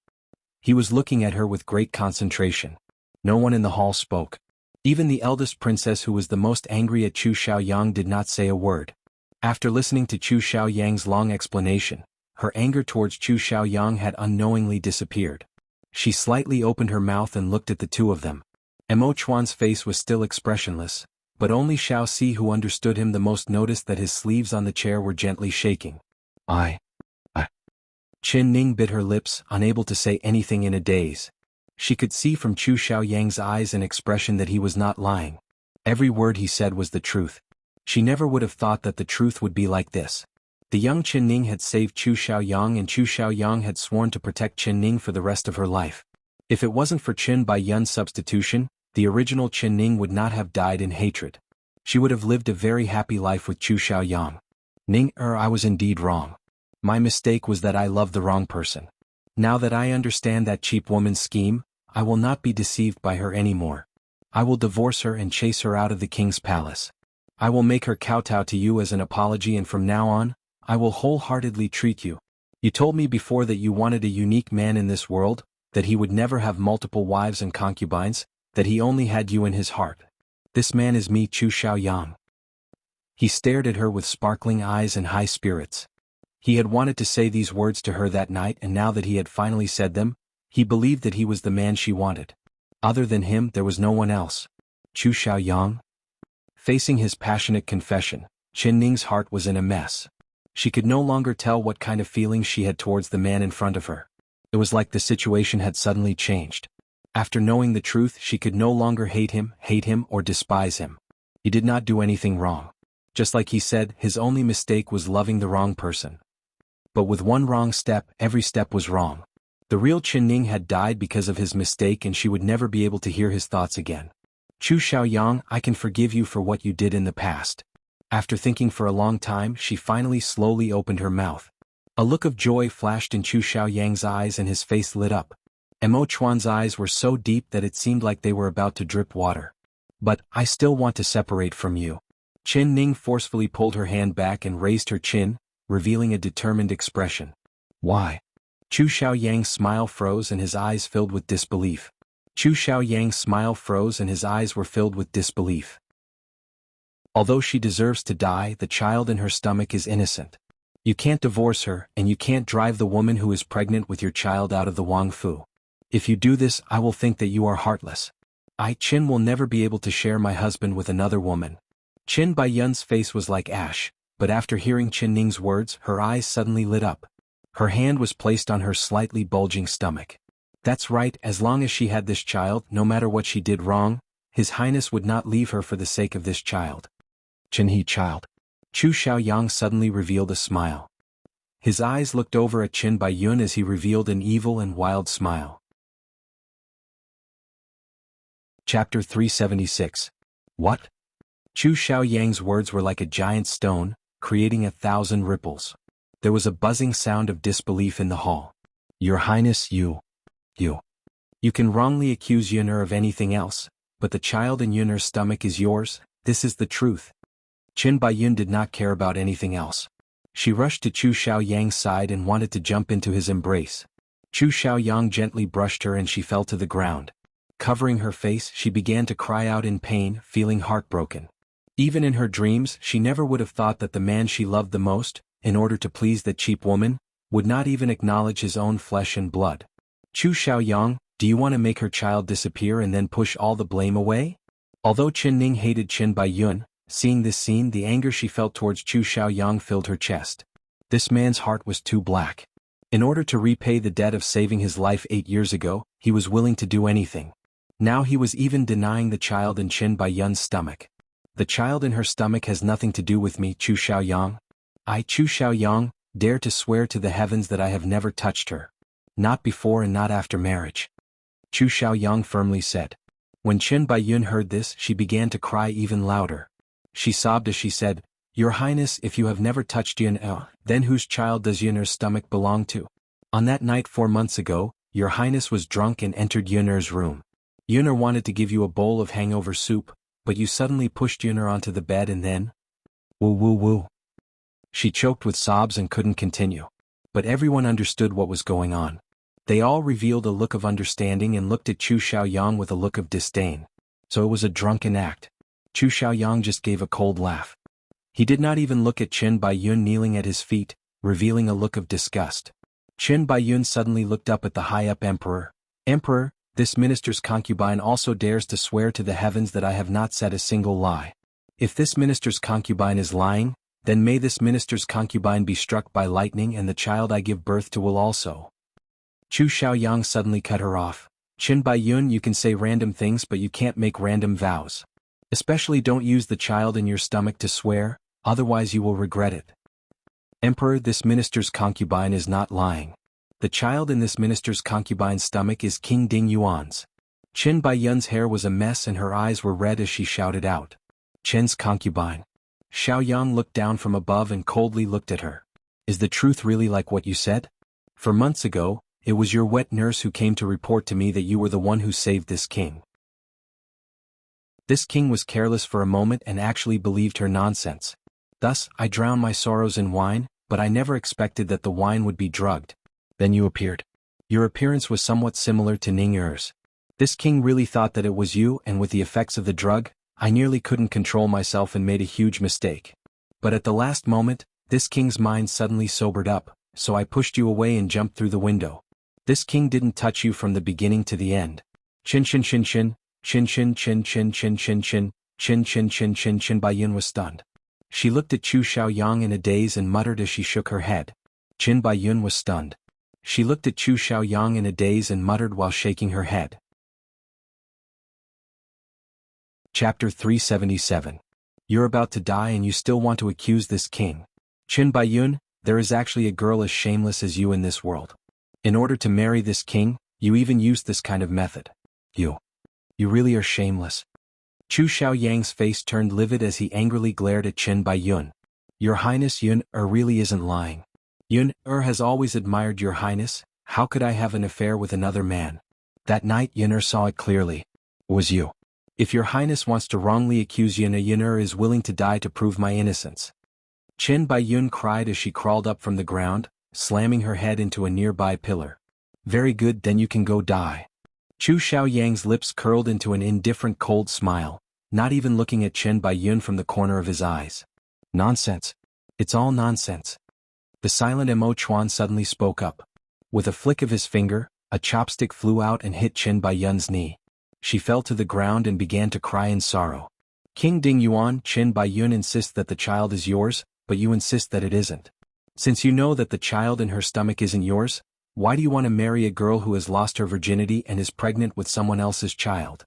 He was looking at her with great concentration. No one in the hall spoke. Even the eldest princess, who was the most angry at Chu Xiaoyang, did not say a word. After listening to Chu Xiaoyang's long explanation, her anger towards Chu Xiaoyang had unknowingly disappeared. She slightly opened her mouth and looked at the two of them. Mo Chuan's face was still expressionless, but only Xiao Si, who understood him the most, noticed that his sleeves on the chair were gently shaking. I. Chen Ning bit her lips, unable to say anything in a daze. She could see from Chu Xiaoyang's eyes and expression that he was not lying. Every word he said was the truth. She never would have thought that the truth would be like this. The young Chen Ning had saved Chu Xiaoyang, and Chu Xiaoyang had sworn to protect Chen Ning for the rest of her life. If it wasn't for Chen Baiyun's substitution, the original Chen Ning would not have died in hatred. She would have lived a very happy life with Chu Xiaoyang. I was indeed wrong. My mistake was that I loved the wrong person. Now that I understand that cheap woman's scheme, I will not be deceived by her anymore. I will divorce her and chase her out of the king's palace. I will make her kowtow to you as an apology, and from now on, I will wholeheartedly treat you. You told me before that you wanted a unique man in this world, that he would never have multiple wives and concubines, that he only had you in his heart. This man is me, Chu Xiaoyang. He stared at her with sparkling eyes and high spirits. He had wanted to say these words to her that night, and now that he had finally said them, he believed that he was the man she wanted. Other than him, there was no one else. Chu Xiaoyang? Facing his passionate confession, Qin Ning's heart was in a mess. She could no longer tell what kind of feelings she had towards the man in front of her. It was like the situation had suddenly changed. After knowing the truth, she could no longer hate him, or despise him. He did not do anything wrong. Just like he said, his only mistake was loving the wrong person. But with one wrong step, every step was wrong. The real Qin Ning had died because of his mistake, and she would never be able to hear his thoughts again. Chu Xiaoyang, I can forgive you for what you did in the past. After thinking for a long time, she finally slowly opened her mouth. A look of joy flashed in Chu Xiaoyang's eyes and his face lit up. Mo Chuan's eyes were so deep that it seemed like they were about to drip water. But, I still want to separate from you. Qin Ning forcefully pulled her hand back and raised her chin, revealing a determined expression. Why? Chu Xiaoyang's smile froze and his eyes filled with disbelief. Chu Xiaoyang's smile froze and his eyes were filled with disbelief. Although she deserves to die, the child in her stomach is innocent. You can't divorce her, and you can't drive the woman who is pregnant with your child out of the Wang Fu. If you do this, I will think that you are heartless. I, Qin, will never be able to share my husband with another woman. Qin Baiyun's face was like ash, but after hearing Qin Ning's words, her eyes suddenly lit up. Her hand was placed on her slightly bulging stomach. That's right, as long as she had this child, no matter what she did wrong, His Highness would not leave her for the sake of this child. Qin He child. Chu Xiaoyang suddenly revealed a smile. His eyes looked over at Qin Baiyun as he revealed an evil and wild smile. Chapter 376. What? Chu Xiaoyang's words were like a giant stone, creating 1,000 ripples. There was a buzzing sound of disbelief in the hall. Your Highness, you can wrongly accuse Yun'er of anything else, but the child in Yun'er's stomach is yours, this is the truth. Qin Baiyun did not care about anything else. She rushed to Chu Xiaoyang's side and wanted to jump into his embrace. Chu Xiaoyang gently brushed her and she fell to the ground. Covering her face, she began to cry out in pain, feeling heartbroken. Even in her dreams, she never would have thought that the man she loved the most, in order to please that cheap woman, would not even acknowledge his own flesh and blood. Chu Xiaoyang, do you want to make her child disappear and then push all the blame away? Although Qin Ning hated Qin Baiyun, seeing this scene, the anger she felt towards Chu Xiaoyang filled her chest. This man's heart was too black. In order to repay the debt of saving his life 8 years ago, he was willing to do anything. Now he was even denying the child in Qin Baiyun's stomach. The child in her stomach has nothing to do with me, Chu Xiaoyang. I, Chu Xiaoyang, dare to swear to the heavens that I have never touched her. Not before and not after marriage. Chu Xiaoyang firmly said. When Qin Baiyun heard this, she began to cry even louder. She sobbed as she said, Your Highness, if you have never touched Yun'er, then whose child does Yun'er's stomach belong to? On that night 4 months ago, Your Highness was drunk and entered Yun'er's room. Yun'er wanted to give you a bowl of hangover soup, but you suddenly pushed Yun'er onto the bed and then… Woo woo woo. She choked with sobs and couldn't continue. But everyone understood what was going on. They all revealed a look of understanding and looked at Chu Xiaoyang with a look of disdain. So it was a drunken act. Chu Xiaoyang just gave a cold laugh. He did not even look at Qin Baiyun kneeling at his feet, revealing a look of disgust. Qin Baiyun suddenly looked up at the high-up emperor. Emperor, this minister's concubine also dares to swear to the heavens that I have not said a single lie. If this minister's concubine is lying, then may this minister's concubine be struck by lightning and the child I give birth to will also. Chu Xiaoyang suddenly cut her off. Qin Baiyun, you can say random things but you can't make random vows. Especially don't use the child in your stomach to swear, otherwise you will regret it. Emperor, this minister's concubine is not lying. The child in this minister's concubine's stomach is King Ding Yuan's. Qin Baiyun's hair was a mess and her eyes were red as she shouted out. Qin's concubine. Xiaoyang looked down from above and coldly looked at her. Is the truth really like what you said? For months ago, it was your wet nurse who came to report to me that you were the one who saved this king. This king was careless for a moment and actually believed her nonsense. Thus, I drowned my sorrows in wine, but I never expected that the wine would be drugged. Then you appeared. Your appearance was somewhat similar to Ning Er's. This king really thought that it was you, and with the effects of the drug, I nearly couldn't control myself and made a huge mistake. But at the last moment, this king's mind suddenly sobered up, so I pushed you away and jumped through the window. This king didn't touch you from the beginning to the end. Chin chin chin chin, chin chin chin chin chin chin chin, chin chin chin chin chin. Baiyun was stunned. She looked at Chu Xiaoyang in a daze and muttered as she shook her head. Qin Baiyun was stunned. She looked at Chu Xiaoyang in a daze and muttered while shaking her head. Chapter 377. You're about to die and you still want to accuse this king. Qin Baiyun, there is actually a girl as shameless as you in this world. In order to marry this king, you even used this kind of method. You really are shameless. Chu Xiaoyang's face turned livid as he angrily glared at Qin Baiyun. Your Highness Yun really isn't lying. Yun has always admired your Highness. How could I have an affair with another man? That night Yun saw it clearly. It was you. If your Highness wants to wrongly accuse Yun is willing to die to prove my innocence. Qin Baiyun cried as she crawled up from the ground, slamming her head into a nearby pillar. Very good, then you can go die. Chu Xiaoyang's lips curled into an indifferent cold smile, not even looking at Qin Baiyun from the corner of his eyes. Nonsense. It's all nonsense. The silent Mo Chuan suddenly spoke up. With a flick of his finger, a chopstick flew out and hit Qin Baiyun's knee. She fell to the ground and began to cry in sorrow. King Ding Yuan, Qin Baiyun insists that the child is yours, but you insist that it isn't. Since you know that the child in her stomach isn't yours, why do you want to marry a girl who has lost her virginity and is pregnant with someone else's child?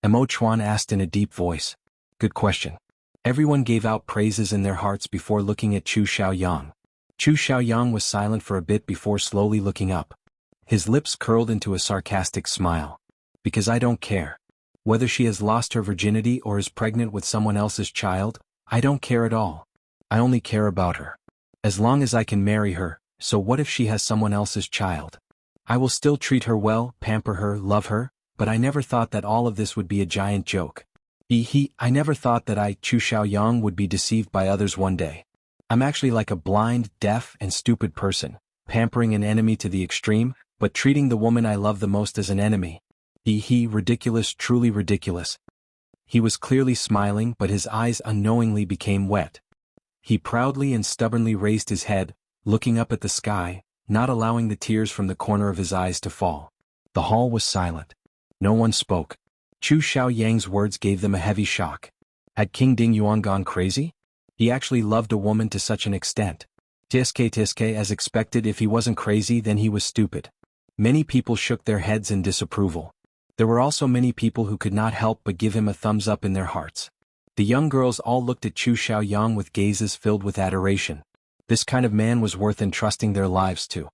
Mo Chuan asked in a deep voice. Good question. Everyone gave out praises in their hearts before looking at Chu Xiaoyang. Chu Xiaoyang was silent for a bit before slowly looking up. His lips curled into a sarcastic smile. Because I don't care. Whether she has lost her virginity or is pregnant with someone else's child, I don't care at all. I only care about her. As long as I can marry her, so what if she has someone else's child? I will still treat her well, pamper her, love her, but I never thought that all of this would be a giant joke. I never thought that I, Chu Xiaoyang, would be deceived by others one day. I'm actually like a blind, deaf, and stupid person, pampering an enemy to the extreme, but treating the woman I love the most as an enemy. Ridiculous, truly ridiculous. He was clearly smiling, but his eyes unknowingly became wet. He proudly and stubbornly raised his head, looking up at the sky, not allowing the tears from the corner of his eyes to fall. The hall was silent. No one spoke. Chu Xiaoyang's words gave them a heavy shock. Had King Ding Yuan gone crazy? He actually loved a woman to such an extent. Tiske, as expected, if he wasn't crazy then he was stupid. Many people shook their heads in disapproval. There were also many people who could not help but give him a thumbs up in their hearts. The young girls all looked at Chu Xiaoyang with gazes filled with adoration. This kind of man was worth entrusting their lives to.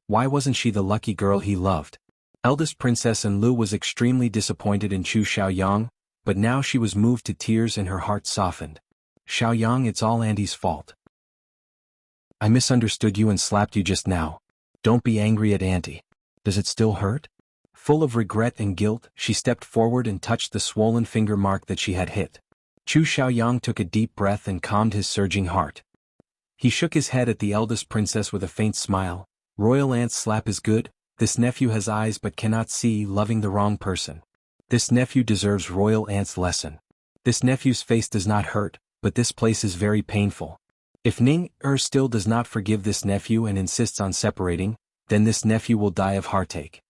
Why wasn't she the lucky girl he loved? Eldest Princess Enlu was extremely disappointed in Chu Xiaoyang, but now she was moved to tears and her heart softened. Xiaoyang, it's all Auntie's fault. I misunderstood you and slapped you just now. Don't be angry at Auntie. Does it still hurt? Full of regret and guilt, she stepped forward and touched the swollen finger mark that she had hit. Chu Xiaoyang took a deep breath and calmed his surging heart. He shook his head at the eldest princess with a faint smile. Royal aunt's slap is good. This nephew has eyes but cannot see, loving the wrong person. This nephew deserves royal aunt's lesson. This nephew's face does not hurt, but this place is very painful. If Ning still does not forgive this nephew and insists on separating, then this nephew will die of heartache.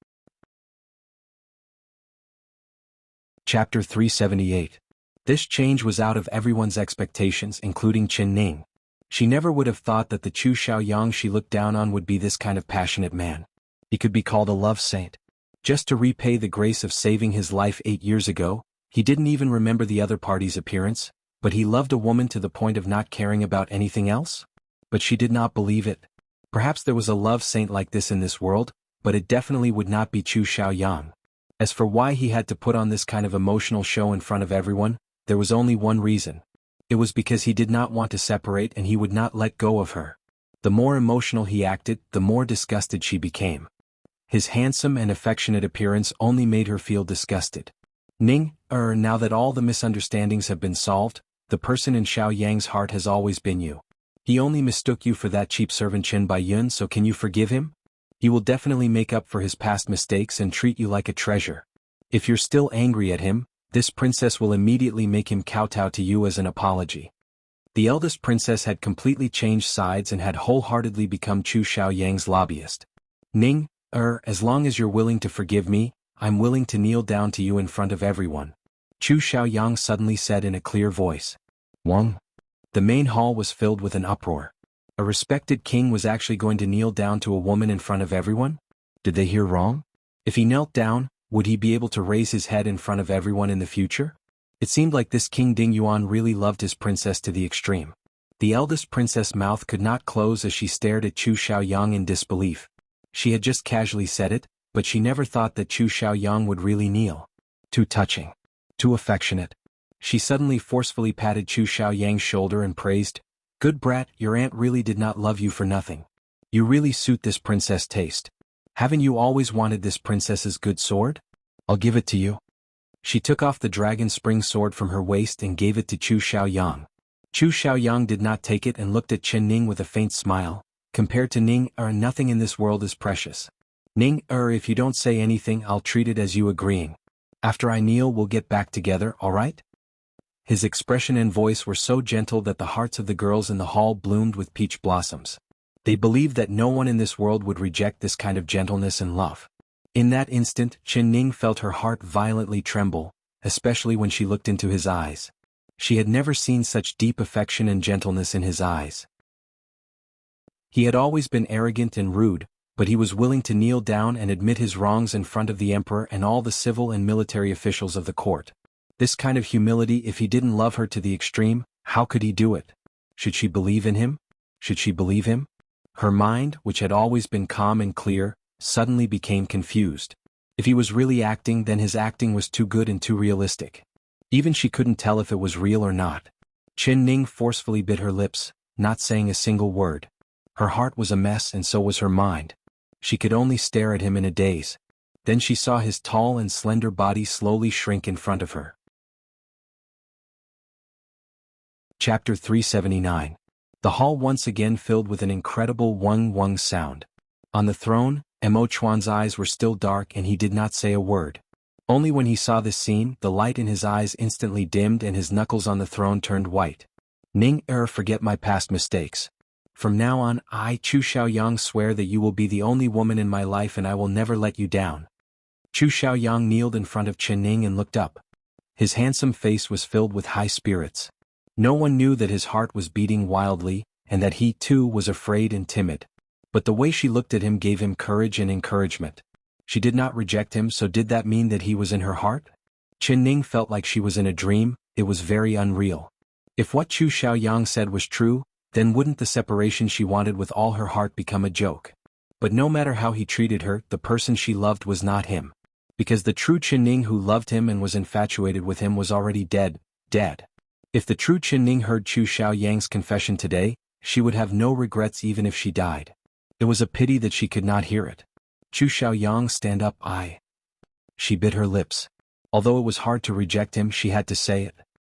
Chapter 378. This change was out of everyone's expectations, including Qin Ning. She never would have thought that the Chu Xiaoyang she looked down on would be this kind of passionate man. He could be called a love saint. Just to repay the grace of saving his life 8 years ago, he didn't even remember the other party's appearance, but he loved a woman to the point of not caring about anything else? But she did not believe it. Perhaps there was a love saint like this in this world, but it definitely would not be Chu Xiaoyang. As for why he had to put on this kind of emotional show in front of everyone, there was only one reason. It was because he did not want to separate and he would not let go of her. The more emotional he acted, the more disgusted she became. His handsome and affectionate appearance only made her feel disgusted. Ning, now that all the misunderstandings have been solved, the person in Xiao Yang's heart has always been you. He only mistook you for that cheap servant Chen Baiyun, so can you forgive him? He will definitely make up for his past mistakes and treat you like a treasure. If you're still angry at him, this princess will immediately make him kowtow to you as an apology. The eldest princess had completely changed sides and had wholeheartedly become Chu Xiaoyang's lobbyist. Ning, as long as you're willing to forgive me, I'm willing to kneel down to you in front of everyone. Chu Xiaoyang suddenly said in a clear voice. Wang. The main hall was filled with an uproar. A respected king was actually going to kneel down to a woman in front of everyone? Did they hear wrong? If he knelt down, would he be able to raise his head in front of everyone in the future? It seemed like this King Ding Yuan really loved his princess to the extreme. The eldest princess' mouth could not close as she stared at Chu Xiaoyang in disbelief. She had just casually said it, but she never thought that Chu Xiaoyang would really kneel. Too touching. Too affectionate. She suddenly forcefully patted Chu Xiaoyang's shoulder and praised, "Good brat, your aunt really did not love you for nothing. You really suit this princess' taste. Haven't you always wanted this princess's good sword? I'll give it to you." She took off the dragon spring sword from her waist and gave it to Chu Xiaoyang. Chu Xiaoyang did not take it and looked at Chen Ning with a faint smile. Compared to Ning, nothing in this world is precious. Ning, if you don't say anything, I'll treat it as you agreeing. After I kneel, we'll get back together, alright? His expression and voice were so gentle that the hearts of the girls in the hall bloomed with peach blossoms. They believed that no one in this world would reject this kind of gentleness and love. In that instant, Chen Ning felt her heart violently tremble, especially when she looked into his eyes. She had never seen such deep affection and gentleness in his eyes. He had always been arrogant and rude, but he was willing to kneel down and admit his wrongs in front of the emperor and all the civil and military officials of the court. This kind of humility, if he didn't love her to the extreme, how could he do it? Should she believe in him? Should she believe him? Her mind, which had always been calm and clear, suddenly became confused. If he was really acting, then his acting was too good and too realistic. Even she couldn't tell if it was real or not. Chen Ning forcefully bit her lips, not saying a single word. Her heart was a mess and so was her mind. She could only stare at him in a daze. Then she saw his tall and slender body slowly shrink in front of her. Chapter 379. The hall once again filled with an incredible wung-wung sound. On the throne, Mo Chuan's eyes were still dark and he did not say a word. Only when he saw this scene, the light in his eyes instantly dimmed and his knuckles on the throne turned white. Ning, forget my past mistakes. From now on, I, Chu Xiaoyang, swear that you will be the only woman in my life and I will never let you down. Chu Xiaoyang kneeled in front of Chen Ning and looked up. His handsome face was filled with high spirits. No one knew that his heart was beating wildly, and that he too was afraid and timid. But the way she looked at him gave him courage and encouragement. She did not reject him, so did that mean that he was in her heart? Chen Ning felt like she was in a dream. It was very unreal. If what Chu Xiaoyang said was true, then wouldn't the separation she wanted with all her heart become a joke? But no matter how he treated her, the person she loved was not him. Because the true Chen Ning who loved him and was infatuated with him was already dead. If the true Chen Ning heard Chu Xiaoyang's confession today, she would have no regrets even if she died. It was a pity that she could not hear it. Chu Xiaoyang, stand up, She bit her lips. Although it was hard to reject him, she had to say it.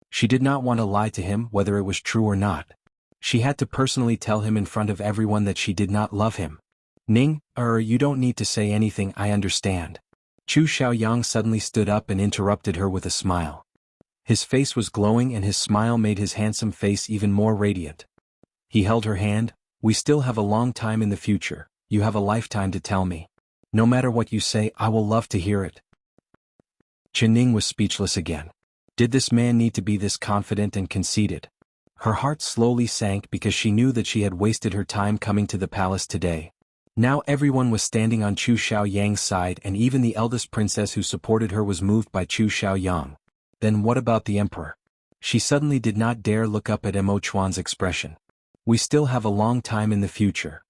She did not want to lie to him, whether it was true or not. She had to personally tell him in front of everyone that she did not love him. Ning, you don't need to say anything, I understand. Chu Xiaoyang suddenly stood up and interrupted her with a smile. His face was glowing and his smile made his handsome face even more radiant. He held her hand. We still have a long time in the future. You have a lifetime to tell me. No matter what you say, I will love to hear it. Chen Ning was speechless again. Did this man need to be this confident and conceited? Her heart slowly sank because she knew that she had wasted her time coming to the palace today. Now everyone was standing on Chu Xiaoyang's side and even the eldest princess who supported her was moved by Chu Xiaoyang. Then what about the emperor? She suddenly did not dare look up at Mo Chuan's expression. We still have a long time in the future.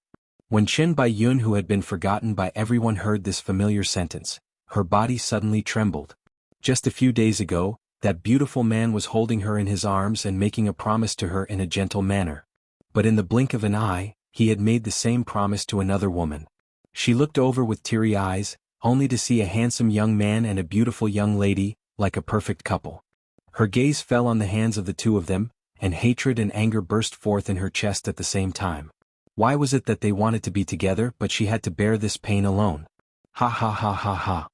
When Chen Baiyun, who had been forgotten by everyone, heard this familiar sentence, her body suddenly trembled. Just a few days ago, that beautiful man was holding her in his arms and making a promise to her in a gentle manner. But in the blink of an eye, he had made the same promise to another woman. She looked over with teary eyes, only to see a handsome young man and a beautiful young lady, like a perfect couple. Her gaze fell on the hands of the two of them, and hatred and anger burst forth in her chest at the same time. Why was it that they wanted to be together but she had to bear this pain alone? Ha ha ha ha ha.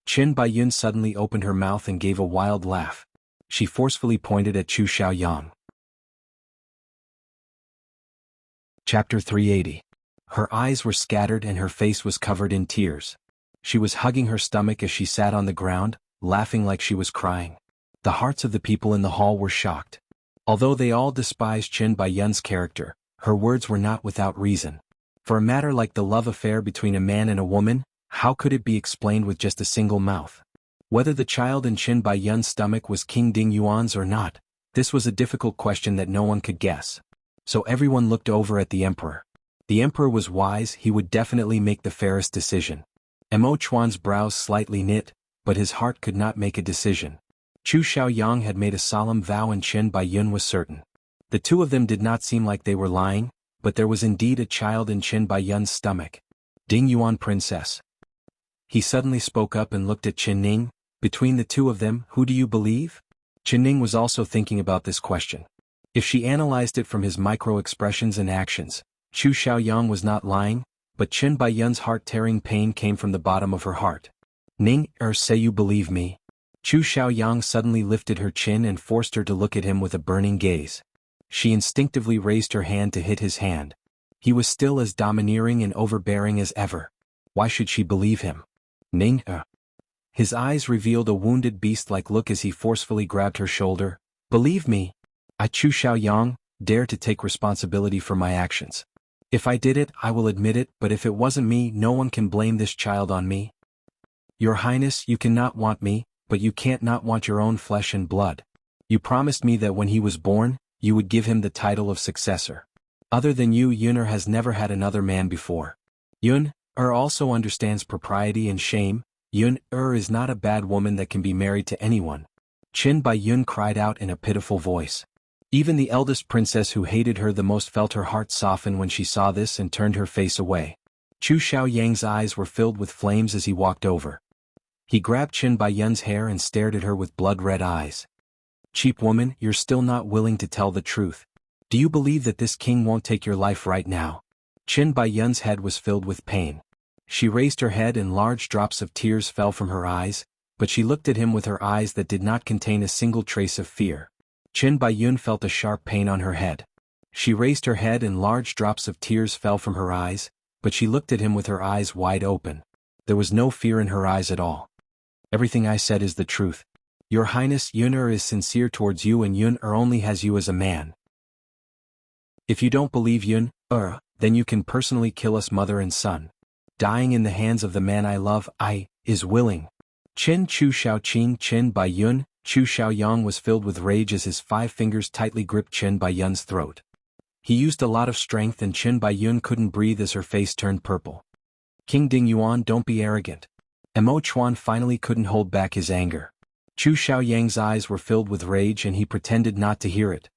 Qin Baiyun suddenly opened her mouth and gave a wild laugh. She forcefully pointed at Chu Xiaoyang. Chapter 380. Her eyes were scattered and her face was covered in tears. She was hugging her stomach as she sat on the ground, laughing like she was crying. The hearts of the people in the hall were shocked. Although they all despised Qin Baiyun's character, her words were not without reason. For a matter like the love affair between a man and a woman, how could it be explained with just a single mouth? Whether the child in Qin Baiyun's stomach was King Ding Yuan's or not, this was a difficult question that no one could guess. So everyone looked over at the emperor. The emperor was wise, he would definitely make the fairest decision. Mo Chuan's brows slightly knit, but his heart could not make a decision. Chu Xiaoyang had made a solemn vow and Qin Baiyun was certain. The two of them did not seem like they were lying, but there was indeed a child in Qin Baiyun's stomach. Ding Yuan princess. He suddenly spoke up and looked at Qin Ning. Between the two of them, who do you believe? Qin Ning was also thinking about this question. If she analyzed it from his micro-expressions and actions, Chu Xiaoyang was not lying, but Qin Baiyun's heart-tearing pain came from the bottom of her heart. Ning, say you believe me. Chu Xiaoyang suddenly lifted her chin and forced her to look at him with a burning gaze. She instinctively raised her hand to hit his hand. He was still as domineering and overbearing as ever. Why should she believe him? Ning, His eyes revealed a wounded beast-like look as he forcefully grabbed her shoulder. Believe me. I, Chu Xiaoyang, dare to take responsibility for my actions. If I did it, I will admit it, but if it wasn't me, no one can blame this child on me. Your Highness, you cannot want me, but you can't not want your own flesh and blood. You promised me that when he was born, you would give him the title of successor. Other than you, Yun has never had another man before. Yun also understands propriety and shame. Yun is not a bad woman that can be married to anyone. Qin Baiyun cried out in a pitiful voice. Even the eldest princess who hated her the most felt her heart soften when she saw this and turned her face away. Chu Xiaoyang's eyes were filled with flames as he walked over. He grabbed Qin Baiyun's hair and stared at her with blood-red eyes. Cheap woman, you're still not willing to tell the truth. Do you believe that this king won't take your life right now? Qin Baiyun's head was filled with pain. She raised her head and large drops of tears fell from her eyes, but she looked at him with her eyes that did not contain a single trace of fear. Qin Baiyun felt a sharp pain on her head. She raised her head and large drops of tears fell from her eyes, but she looked at him with her eyes wide open. There was no fear in her eyes at all. Everything I said is the truth. Your Highness, Yun is sincere towards you and Yun only has you as a man. If you don't believe Yun then you can personally kill us mother and son. Dying in the hands of the man I love, is willing. Qin Chu Xiaoqing Qin Baiyun. Chu Xiaoyang was filled with rage as his 5 fingers tightly gripped Qin Baiyun's throat. He used a lot of strength and Qin Baiyun couldn't breathe as her face turned purple. King Ding Yuan, don't be arrogant. Mo Chuan finally couldn't hold back his anger. Chu Xiaoyang's eyes were filled with rage and he pretended not to hear it.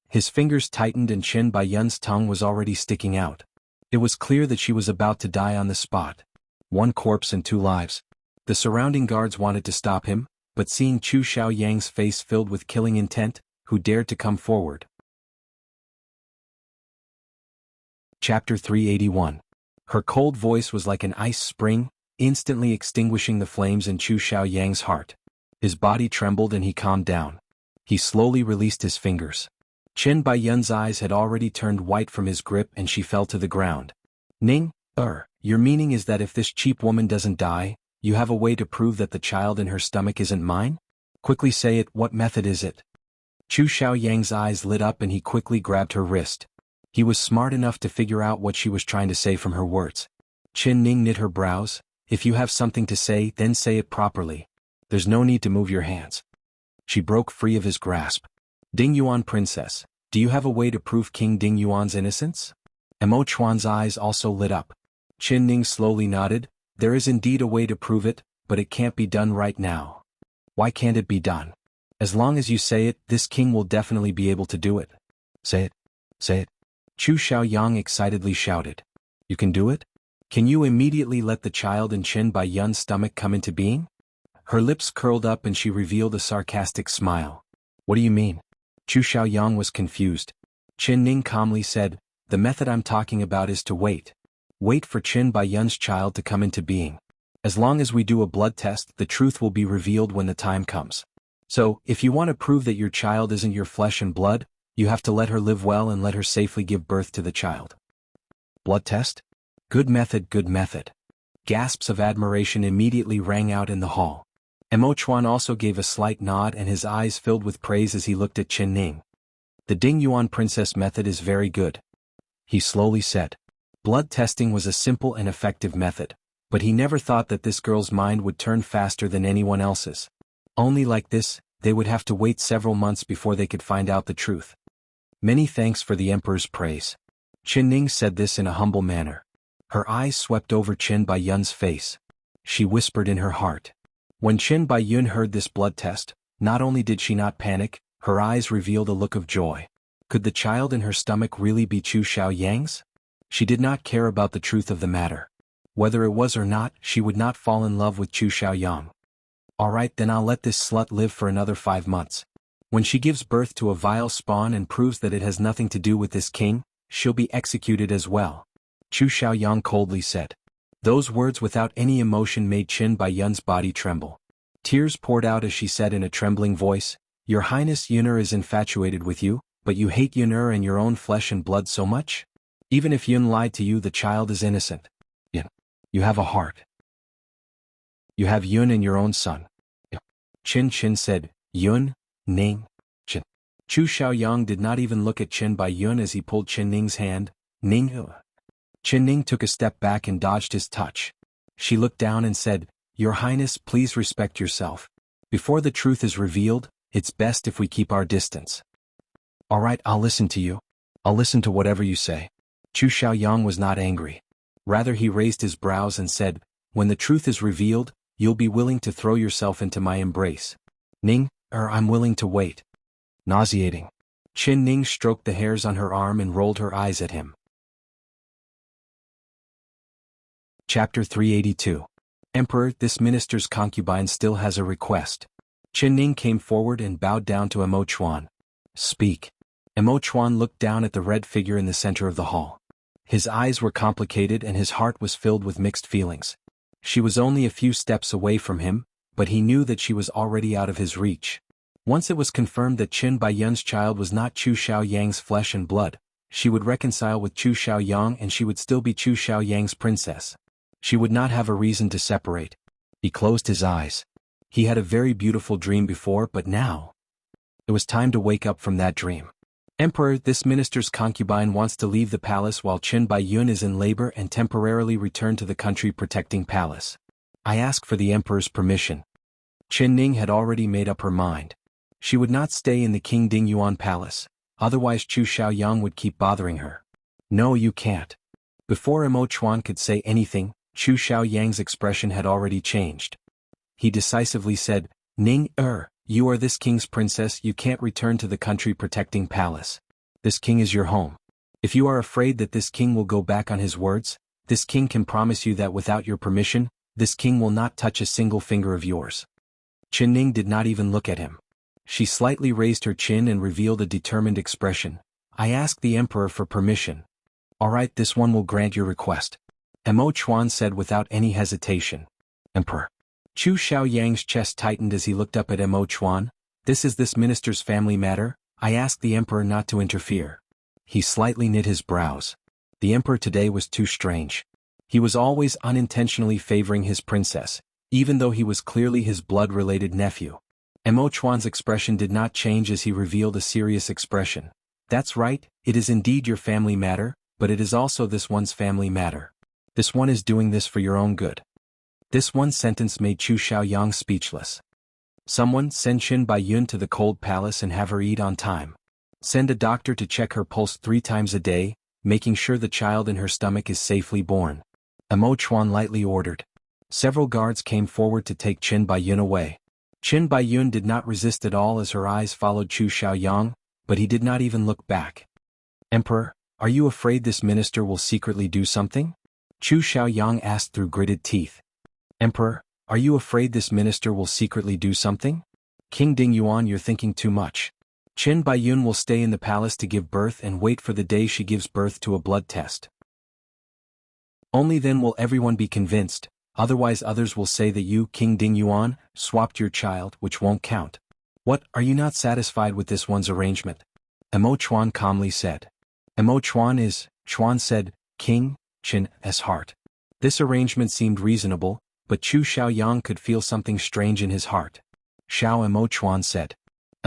His fingers tightened and Qin Baiyun's tongue was already sticking out. It was clear that she was about to die on the spot. 1 corpse and 2 lives. The surrounding guards wanted to stop him, but seeing Chu Xiaoyang's face filled with killing intent, who dared to come forward? Chapter 381. Her cold voice was like an ice spring, instantly extinguishing the flames in Chu Xiaoyang's heart. His body trembled and he calmed down. He slowly released his fingers. Qin Baiyun's eyes had already turned white from his grip and she fell to the ground. Ning, your meaning is that if this cheap woman doesn't die, you have a way to prove that the child in her stomach isn't mine? Quickly say it, what method is it? Chu Xiaoyang's eyes lit up and he quickly grabbed her wrist. He was smart enough to figure out what she was trying to say from her words. Qin Ning knit her brows. If you have something to say, then say it properly. There's no need to move your hands. She broke free of his grasp. Ding Yuan princess, do you have a way to prove King Ding Yuan's innocence? Mo Chuan's eyes also lit up. Qin Ning slowly nodded. There is indeed a way to prove it, but it can't be done right now. Why can't it be done? As long as you say it, this king will definitely be able to do it. Say it. Say it. Chu Xiaoyang excitedly shouted. You can do it? Can you immediately let the child in Qin Baiyun's stomach come into being? Her lips curled up and she revealed a sarcastic smile. What do you mean? Chu Xiaoyang was confused. Qin Ning calmly said, the method I'm talking about is to wait. Wait for Qin Baiyun's child to come into being. As long as we do a blood test, the truth will be revealed when the time comes. So, if you want to prove that your child isn't your flesh and blood, you have to let her live well and let her safely give birth to the child. Blood test? Good method, good method. Gasps of admiration immediately rang out in the hall. Mo Chuan also gave a slight nod and his eyes filled with praise as he looked at Qin Ning. The Ding Yuan princess method is very good, he slowly said. Blood testing was a simple and effective method, but he never thought that this girl's mind would turn faster than anyone else's. Only like this, they would have to wait several months before they could find out the truth. Many thanks for the emperor's praise. Qin Ning said this in a humble manner. Her eyes swept over Qin Baiyun's face. She whispered in her heart. When Qin Baiyun heard this blood test, not only did she not panic, her eyes revealed a look of joy. Could the child in her stomach really be Chu Xiaoyang's? She did not care about the truth of the matter. Whether it was or not, she would not fall in love with Chu Xiaoyang. Alright, then I'll let this slut live for another 5 months. When she gives birth to a vile spawn and proves that it has nothing to do with this king, she'll be executed as well. Chu Xiaoyang coldly said. Those words without any emotion made Qin Baiyun's body tremble. Tears poured out as she said in a trembling voice, Your Highness Yun'er is infatuated with you, but you hate Yun'er and your own flesh and blood so much? Even if Yun lied to you, the child is innocent. Yun, you have a heart. You have Yun and your own son. Qin said, Yun, Ning, Qin. Chu Xiaoyang did not even look at Qin Baiyun as he pulled Qin Ning's hand. Ning. Qin Ning took a step back and dodged his touch. She looked down and said, Your Highness, please respect yourself. Before the truth is revealed, it's best if we keep our distance. Alright, I'll listen to you. I'll listen to whatever you say. Chu Xiaoyang was not angry. Rather he raised his brows and said, When the truth is revealed, you'll be willing to throw yourself into my embrace. Ning, I'm willing to wait. Nauseating. Qin Ning stroked the hairs on her arm and rolled her eyes at him. Chapter 382. Emperor, this minister's concubine still has a request. Qin Ning came forward and bowed down to Mo Chuan. Speak. Mo Chuan looked down at the red figure in the center of the hall. His eyes were complicated and his heart was filled with mixed feelings. She was only a few steps away from him, but he knew that she was already out of his reach. Once it was confirmed that Qin Baiyun's child was not Chu Xiaoyang's flesh and blood, she would reconcile with Chu Xiaoyang and she would still be Chu Xiaoyang's princess. She would not have a reason to separate. He closed his eyes. He had a very beautiful dream before, but now it was time to wake up from that dream. Emperor, this minister's concubine wants to leave the palace while Qin Baiyun is in labor and temporarily return to the country protecting palace. I ask for the emperor's permission. Qin Ning had already made up her mind. She would not stay in the King Ding Yuan palace, otherwise Chu Xiaoyang would keep bothering her. No, you can't. Before Mo Chuan could say anything, Chu Xiaoyang's expression had already changed. He decisively said, Ning, you are this king's princess, you can't return to the country protecting palace. This king is your home. If you are afraid that this king will go back on his words, this king can promise you that without your permission, this king will not touch a single finger of yours. Qin Ning did not even look at him. She slightly raised her chin and revealed a determined expression. I ask the emperor for permission. Alright, this one will grant your request. Mo Chuan said without any hesitation. Emperor. Chu Xiaoyang's chest tightened as he looked up at Mo Chuan. This is this minister's family matter, I ask the emperor not to interfere. He slightly knit his brows. The emperor today was too strange. He was always unintentionally favoring his princess, even though he was clearly his blood-related nephew. Mo Chuan's expression did not change as he revealed a serious expression. That's right, it is indeed your family matter, but it is also this one's family matter. This one is doing this for your own good. This one sentence made Chu Xiaoyang speechless. Someone send Qin Baiyun to the cold palace and have her eat on time. Send a doctor to check her pulse 3 times a day, making sure the child in her stomach is safely born. Mo Chuan lightly ordered. Several guards came forward to take Qin Baiyun away. Qin Baiyun did not resist at all as her eyes followed Chu Xiaoyang, but he did not even look back. Emperor, are you afraid this minister will secretly do something? Chu Xiaoyang asked through gritted teeth. Emperor, Are you afraid this minister will secretly do something? King Dingyuan, you're thinking too much. Qin Baiyun will stay in the palace to give birth and wait for the day she gives birth to a blood test. Only then will everyone be convinced, otherwise others will say that you, King Dingyuan, swapped your child, which won't count. What, are you not satisfied with this one's arrangement? Emo Chuan calmly said. Emo Chuan is, Chuan said, King Qin's heart. This arrangement seemed reasonable, but Chu Xiaoyang could feel something strange in his heart. Xiao Emo Chuan said.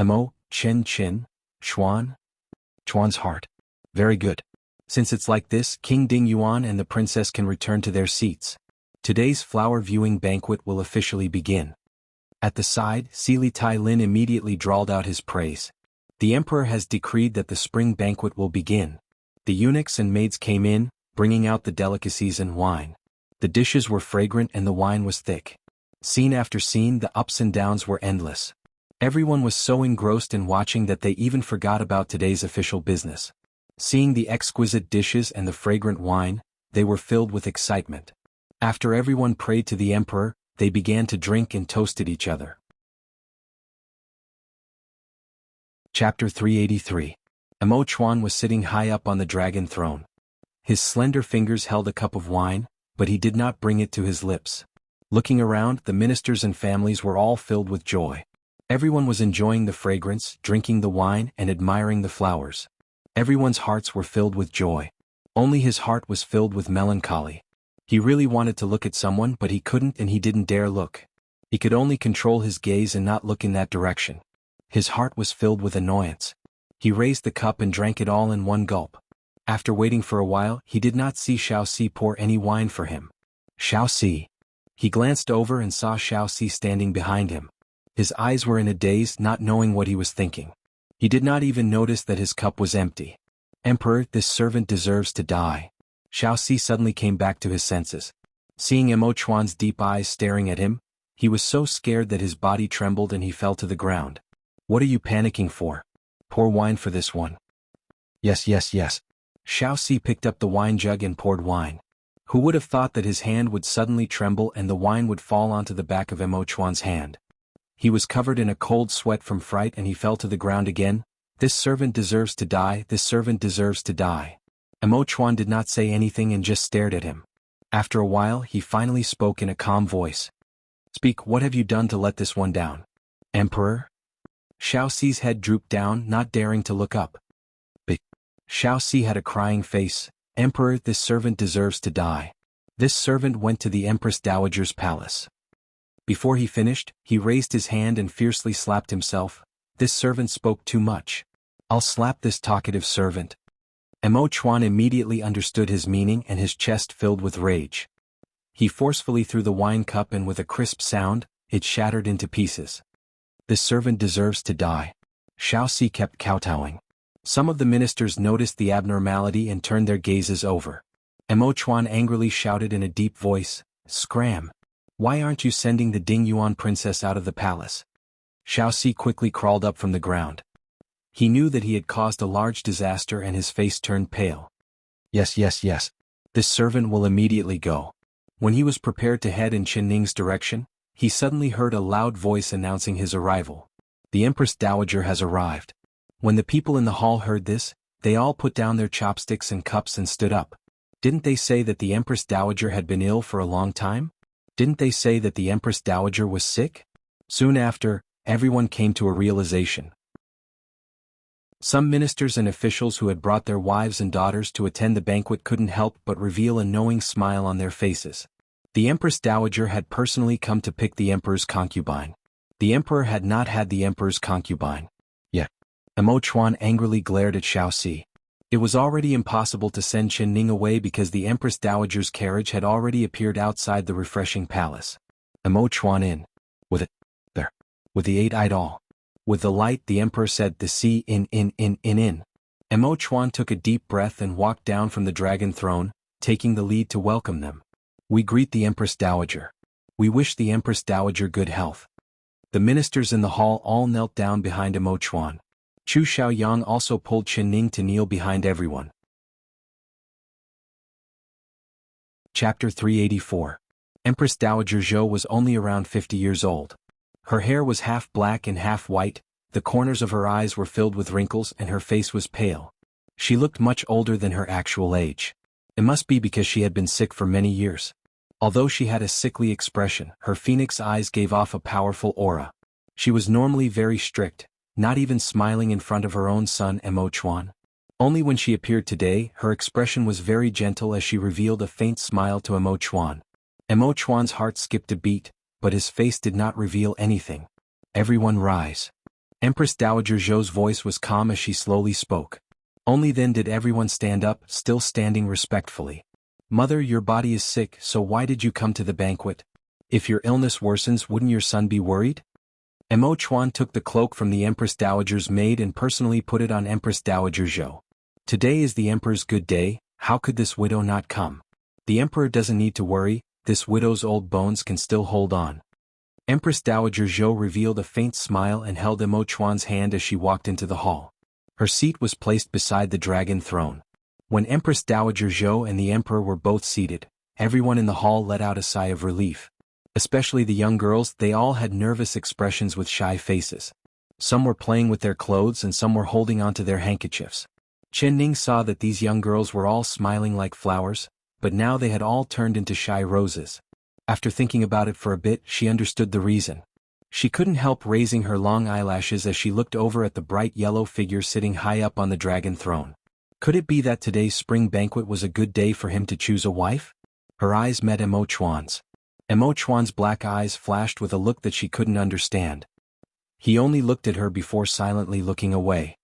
Emo, Qin, Chuan's heart. Very good. Since it's like this, King Dingyuan and the princess can return to their seats. Today's flower viewing banquet will officially begin. At the side, Seely Tai Lin immediately drawled out his praise. The emperor has decreed that the spring banquet will begin. The eunuchs and maids came in, bringing out the delicacies and wine. The dishes were fragrant and the wine was thick. Scene after scene, the ups and downs were endless. Everyone was so engrossed in watching that they even forgot about today's official business. Seeing the exquisite dishes and the fragrant wine, they were filled with excitement. After everyone prayed to the emperor, they began to drink and toasted each other. Chapter 383. Emo Chuan was sitting high up on the dragon throne. His slender fingers held a cup of wine, but he did not bring it to his lips. Looking around, the ministers and families were all filled with joy. Everyone was enjoying the fragrance, drinking the wine, and admiring the flowers. Everyone's hearts were filled with joy. Only his heart was filled with melancholy. He really wanted to look at someone, but he couldn't and he didn't dare look. He could only control his gaze and not look in that direction. His heart was filled with annoyance. He raised the cup and drank it all in one gulp. After waiting for a while, he did not see Xiao Si pour any wine for him. Xiao Si. He glanced over and saw Xiao Si standing behind him. His eyes were in a daze, not knowing what he was thinking. He did not even notice that his cup was empty. Emperor, this servant deserves to die. Xiao Si suddenly came back to his senses. Seeing Emo Chuan's deep eyes staring at him, he was so scared that his body trembled and he fell to the ground. What are you panicking for? Pour wine for this one. Yes. Xiao Si picked up the wine jug and poured wine. Who would have thought that his hand would suddenly tremble and the wine would fall onto the back of Emo Chuan's hand? He was covered in a cold sweat from fright and he fell to the ground again. This servant deserves to die, this servant deserves to die. Emo Chuan did not say anything and just stared at him. After a while, he finally spoke in a calm voice. Speak, what have you done to let this one down? Emperor? Xiao Si's head drooped down, not daring to look up. But Xiao Si had a crying face. Emperor, this servant deserves to die. This servant went to the Empress Dowager's palace. Before he finished, he raised his hand and fiercely slapped himself. This servant spoke too much. I'll slap this talkative servant. Emo Chuan immediately understood his meaning and his chest filled with rage. He forcefully threw the wine cup and with a crisp sound, it shattered into pieces. This servant deserves to die. Xiao Si kept kowtowing. Some of the ministers noticed the abnormality and turned their gazes over. Emo Chuan angrily shouted in a deep voice, Scram! Why aren't you sending the Dingyuan princess out of the palace? Xiao Si quickly crawled up from the ground. He knew that he had caused a large disaster and his face turned pale. Yes. This servant will immediately go. When he was prepared to head in Chen Ning's direction, he suddenly heard a loud voice announcing his arrival. The Empress Dowager has arrived. When the people in the hall heard this, they all put down their chopsticks and cups and stood up. Didn't they say that the Empress Dowager had been ill for a long time? Didn't they say that the Empress Dowager was sick? Soon after, everyone came to a realization. Some ministers and officials who had brought their wives and daughters to attend the banquet couldn't help but reveal a knowing smile on their faces. The Empress Dowager had personally come to pick the emperor's concubine. The emperor had not had the emperor's concubine yet. Emo Chuan angrily glared at Xiao Si. It was already impossible to send Chen Ning away because the Empress Dowager's carriage had already appeared outside the refreshing palace. Emo Chuan in. With it. There. With the eight-eyed all. With the light, the emperor said, the sea in. Emo Chuan took a deep breath and walked down from the dragon throne, taking the lead to welcome them. We greet the Empress Dowager. We wish the Empress Dowager good health. The ministers in the hall all knelt down behind Emo Chuan. Chu Xiaoyang also pulled Chen Ning to kneel behind everyone. Chapter 384. Empress Dowager Zhou was only around 50 years old. Her hair was half black and half white, the corners of her eyes were filled with wrinkles and her face was pale. She looked much older than her actual age. It must be because she had been sick for many years. Although she had a sickly expression, her phoenix eyes gave off a powerful aura. She was normally very strict, not even smiling in front of her own son Mo Chuan. Only when she appeared today, her expression was very gentle as she revealed a faint smile to Mo Chuan. Mo Chuan's heart skipped a beat, but his face did not reveal anything. Everyone rise. Empress Dowager Zhou's voice was calm as she slowly spoke. Only then did everyone stand up, still standing respectfully. Mother, your body is sick, so why did you come to the banquet? If your illness worsens, wouldn't your son be worried? Mo Chuan took the cloak from the Empress Dowager's maid and personally put it on Empress Dowager Zhou. Today is the Emperor's good day, how could this widow not come? The Emperor doesn't need to worry, this widow's old bones can still hold on. Empress Dowager Zhou revealed a faint smile and held Mo Chuan's hand as she walked into the hall. Her seat was placed beside the dragon throne. When Empress Dowager Zhou and the Emperor were both seated, everyone in the hall let out a sigh of relief. Especially the young girls, they all had nervous expressions with shy faces. Some were playing with their clothes and some were holding onto their handkerchiefs. Chen Ning saw that these young girls were all smiling like flowers, but now they had all turned into shy roses. After thinking about it for a bit, she understood the reason. She couldn't help raising her long eyelashes as she looked over at the bright yellow figure sitting high up on the dragon throne. Could it be that today's spring banquet was a good day for him to choose a wife? Her eyes met Mo Chuan's. Mo Chuan's black eyes flashed with a look that she couldn't understand. He only looked at her before silently looking away.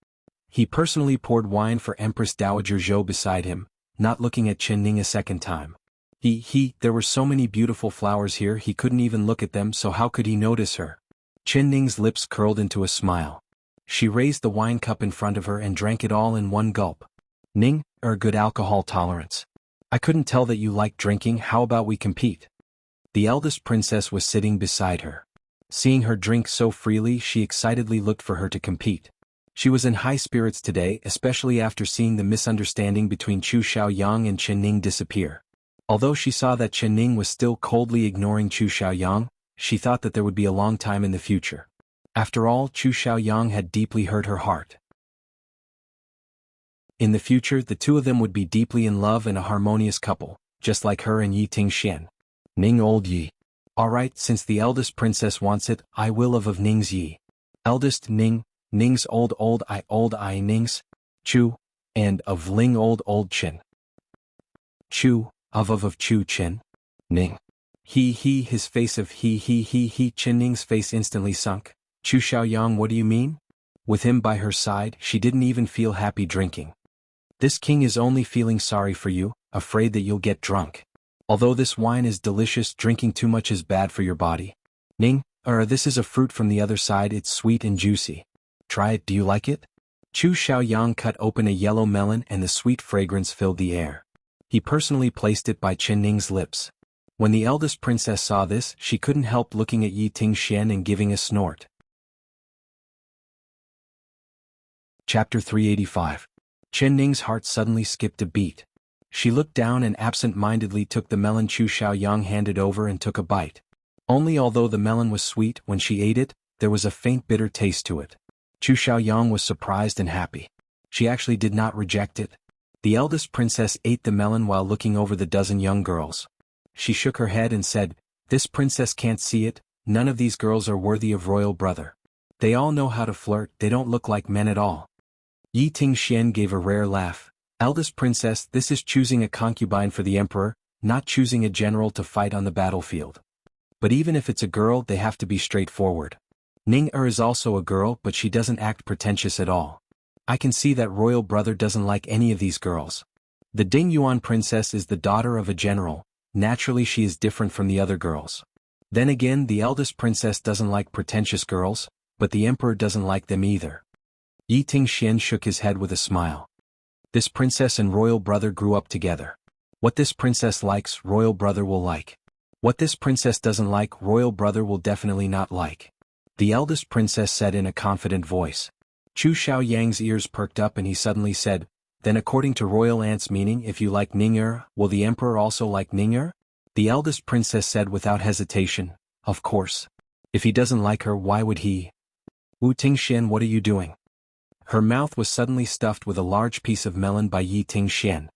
He personally poured wine for Empress Dowager Zhou beside him, not looking at Chen Ning a second time. There were so many beautiful flowers here he couldn't even look at them, so how could he notice her? Chen Ning's lips curled into a smile. She raised the wine cup in front of her and drank it all in one gulp. Ning, good alcohol tolerance. I couldn't tell that you liked drinking, how about we compete? The eldest princess was sitting beside her. Seeing her drink so freely, she excitedly looked for her to compete. She was in high spirits today, especially after seeing the misunderstanding between Chu Xiaoyang and Chen Ning disappear. Although she saw that Chen Ning was still coldly ignoring Chu Xiaoyang, she thought that there would be a long time in the future. After all, Chu Xiaoyang had deeply hurt her heart. In the future, the two of them would be deeply in love and a harmonious couple, just like her and Yi Tingxian. Ning old Yi. Alright, since the eldest princess wants it, I will of Ning's Yi. Eldest Ning, Ning's old I Ning's, Chu, and of Ling old Chen. Chu, of Chu Chen. Ning. His face of Chen Ning's face instantly sunk. Chu Xiaoyang, what do you mean? With him by her side, she didn't even feel happy drinking. This king is only feeling sorry for you, afraid that you'll get drunk. Although this wine is delicious, drinking too much is bad for your body. Ning, this is a fruit from the other side, it's sweet and juicy. Try it, do you like it? Chu Xiaoyang cut open a yellow melon and the sweet fragrance filled the air. He personally placed it by Chen Ning's lips. When the eldest princess saw this, she couldn't help looking at Yi Tingxian and giving a snort. Chapter 385. Chen Ning's heart suddenly skipped a beat. She looked down and absent-mindedly took the melon Chu Xiaoyang handed over and took a bite. Only although the melon was sweet, when she ate it, there was a faint bitter taste to it. Chu Xiaoyang was surprised and happy. She actually did not reject it. The eldest princess ate the melon while looking over the dozen young girls. She shook her head and said, "This princess can't see it, none of these girls are worthy of royal brother. They all know how to flirt, they don't look like men at all." Yi Tingxian gave a rare laugh. "Eldest princess, this is choosing a concubine for the emperor, not choosing a general to fight on the battlefield. But even if it's a girl, they have to be straightforward. Ning is also a girl, but she doesn't act pretentious at all. I can see that royal brother doesn't like any of these girls. The Ding Yuan princess is the daughter of a general, naturally she is different from the other girls. Then again, the eldest princess doesn't like pretentious girls, but the emperor doesn't like them either." Yi Tingxian shook his head with a smile. This princess and royal brother grew up together. What this princess likes, royal brother will like. What this princess doesn't like, royal brother will definitely not like. The eldest princess said in a confident voice. Chu Xiaoyang's ears perked up and he suddenly said, "Then according to royal aunt's meaning, if you like Ning, will the emperor also like Ning? The eldest princess said without hesitation, "Of course. If he doesn't like her, why would he?" "Wu Tingxian, what are you doing?" Her mouth was suddenly stuffed with a large piece of melon by Yi Tingxian.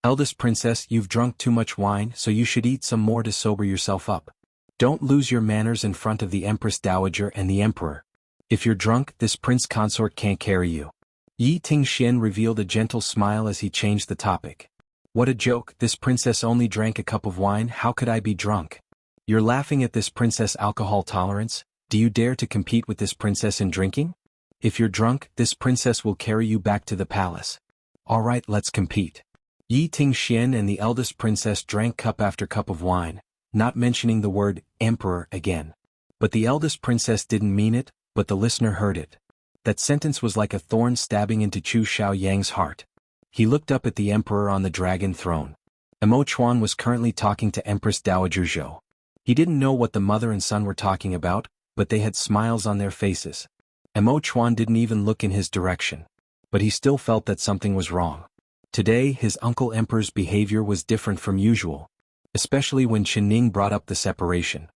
"Eldest princess, you've drunk too much wine, so you should eat some more to sober yourself up. Don't lose your manners in front of the Empress Dowager and the Emperor. If you're drunk, this prince consort can't carry you." Yi Tingxian revealed a gentle smile as he changed the topic. "What a joke, this princess only drank a cup of wine, how could I be drunk? You're laughing at this princess' alcohol tolerance? Do you dare to compete with this princess in drinking? If you're drunk, this princess will carry you back to the palace. All right, let's compete." Yi Tingxian and the eldest princess drank cup after cup of wine, not mentioning the word emperor again. But the eldest princess didn't mean it, but the listener heard it. That sentence was like a thorn stabbing into Chu Xiaoyang's heart. He looked up at the emperor on the dragon throne. Emo Chuan was currently talking to Empress Dowager Zhou. He didn't know what the mother and son were talking about, but they had smiles on their faces. Emo Chuan didn't even look in his direction. But he still felt that something was wrong. Today his uncle Emperor's behavior was different from usual, especially when Qinning brought up the separation.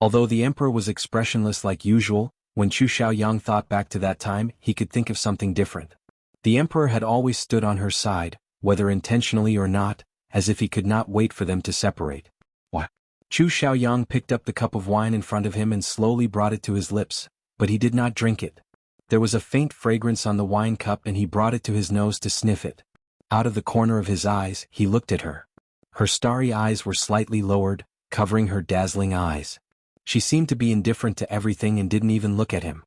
Although the emperor was expressionless like usual, when Chu Xiaoyang thought back to that time, he could think of something different. The emperor had always stood on her side, whether intentionally or not, as if he could not wait for them to separate. What? Chu Xiaoyang picked up the cup of wine in front of him and slowly brought it to his lips, but he did not drink it. There was a faint fragrance on the wine cup and he brought it to his nose to sniff it. Out of the corner of his eyes, he looked at her. Her starry eyes were slightly lowered, covering her dazzling eyes. She seemed to be indifferent to everything and didn't even look at him.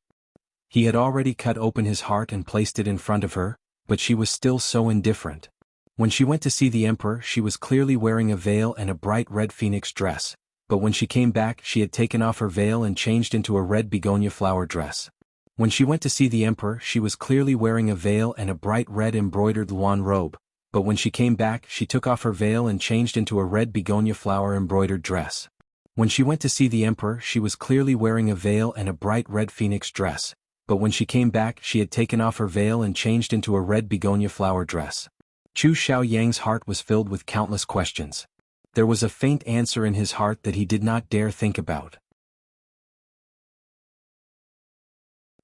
He had already cut open his heart and placed it in front of her, but she was still so indifferent. When she went to see the emperor, she was clearly wearing a veil and a bright red phoenix dress, but when she came back, she had taken off her veil and changed into a red begonia flower dress. When she went to see the emperor, she was clearly wearing a veil and a bright red embroidered lawn robe, but when she came back, she took off her veil and changed into a red begonia flower embroidered dress. When she went to see the emperor, she was clearly wearing a veil and a bright red phoenix dress, but when she came back, she had taken off her veil and changed into a red begonia flower dress. Chu Xiaoyang's heart was filled with countless questions. There was a faint answer in his heart that he did not dare think about.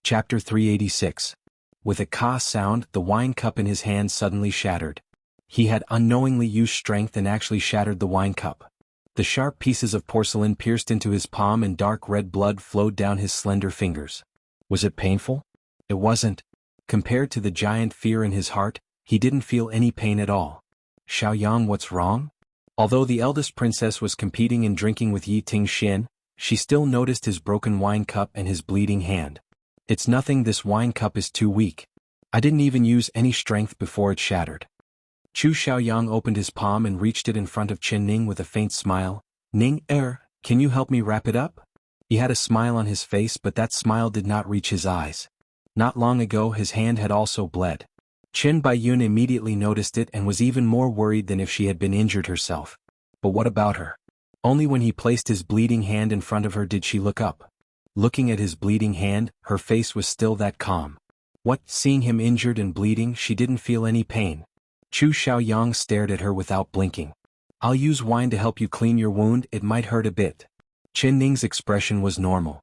Chapter 386. With a ka sound, the wine cup in his hand suddenly shattered. He had unknowingly used strength and actually shattered the wine cup. The sharp pieces of porcelain pierced into his palm and dark red blood flowed down his slender fingers. Was it painful? It wasn't. Compared to the giant fear in his heart, he didn't feel any pain at all. "Xiaoyang, what's wrong?" Although the eldest princess was competing in drinking with Yi Tingxian, she still noticed his broken wine cup and his bleeding hand. "It's nothing, this wine cup is too weak. I didn't even use any strength before it shattered." Chu Xiaoyang opened his palm and reached it in front of Qinning with a faint smile. "Ning, can you help me wrap it up?" He had a smile on his face, but that smile did not reach his eyes. Not long ago his hand had also bled. Qin Baiyun immediately noticed it and was even more worried than if she had been injured herself. But what about her? Only when he placed his bleeding hand in front of her did she look up. Looking at his bleeding hand, her face was still that calm. What, seeing him injured and bleeding, she didn't feel any pain. Chu Xiaoyang stared at her without blinking. "I'll use wine to help you clean your wound, it might hurt a bit." Qin Ning's expression was normal.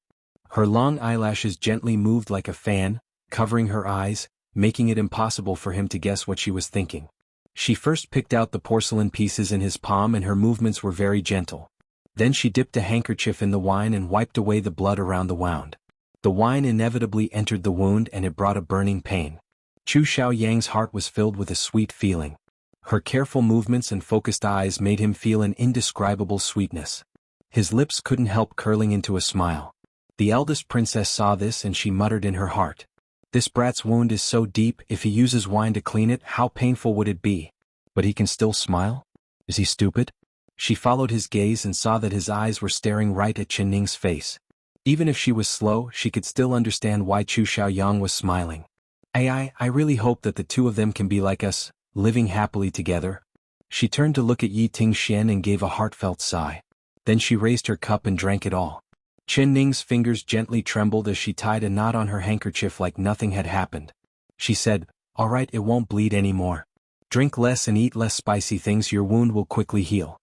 Her long eyelashes gently moved like a fan, covering her eyes, making it impossible for him to guess what she was thinking. She first picked out the porcelain pieces in his palm and her movements were very gentle. Then she dipped a handkerchief in the wine and wiped away the blood around the wound. The wine inevitably entered the wound and it brought a burning pain. Chu Xiaoyang's heart was filled with a sweet feeling. Her careful movements and focused eyes made him feel an indescribable sweetness. His lips couldn't help curling into a smile. The eldest princess saw this and she muttered in her heart. "This brat's wound is so deep, if he uses wine to clean it, how painful would it be? But he can still smile? Is he stupid?" She followed his gaze and saw that his eyes were staring right at Qin Ning's face. Even if she was slow, she could still understand why Chu Xiaoyang was smiling. I really hope that the two of them can be like us, living happily together." She turned to look at Yi Tingxian and gave a heartfelt sigh. Then she raised her cup and drank it all. Qin Ning's fingers gently trembled as she tied a knot on her handkerchief like nothing had happened. She said, "All right, it won't bleed anymore. Drink less and eat less spicy things, your wound will quickly heal."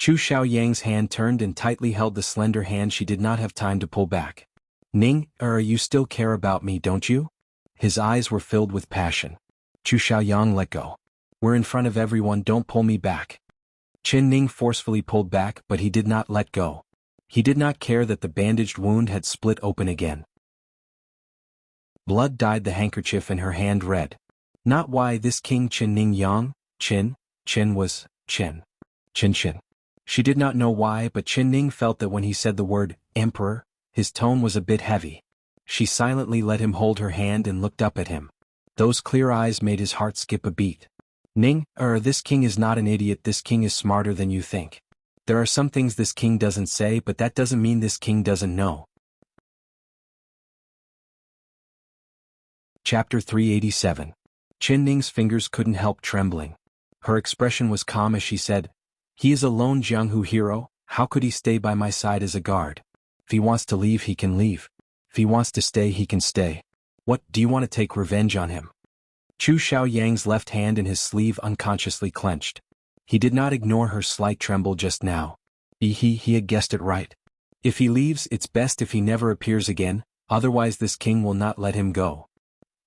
Chu Xiaoyang's hand turned and tightly held the slender hand she did not have time to pull back. Ning, you still care about me, don't you? His eyes were filled with passion. Chu Xiaoyang let go. We're in front of everyone, don't pull me back. Qin Ning forcefully pulled back, but he did not let go. He did not care that the bandaged wound had split open again. Blood dyed the handkerchief and her hand red. Not why this king Qin Ning Yang, Qin was, Qin. She did not know why, but Qin Ning felt that when he said the word, emperor, his tone was a bit heavy. She silently let him hold her hand and looked up at him. Those clear eyes made his heart skip a beat. Ning, this king is not an idiot, this king is smarter than you think. There are some things this king doesn't say, but that doesn't mean this king doesn't know. Chapter 387. Qin Ning's fingers couldn't help trembling. Her expression was calm as she said, "He is a lone Jianghu hero, how could he stay by my side as a guard? If he wants to leave, he can leave. If he wants to stay, he can stay. What, do you want to take revenge on him?" Chu Xiaoyang's left hand in his sleeve unconsciously clenched. He did not ignore her slight tremble just now. He had guessed it right. If he leaves, it's best if he never appears again, otherwise this king will not let him go.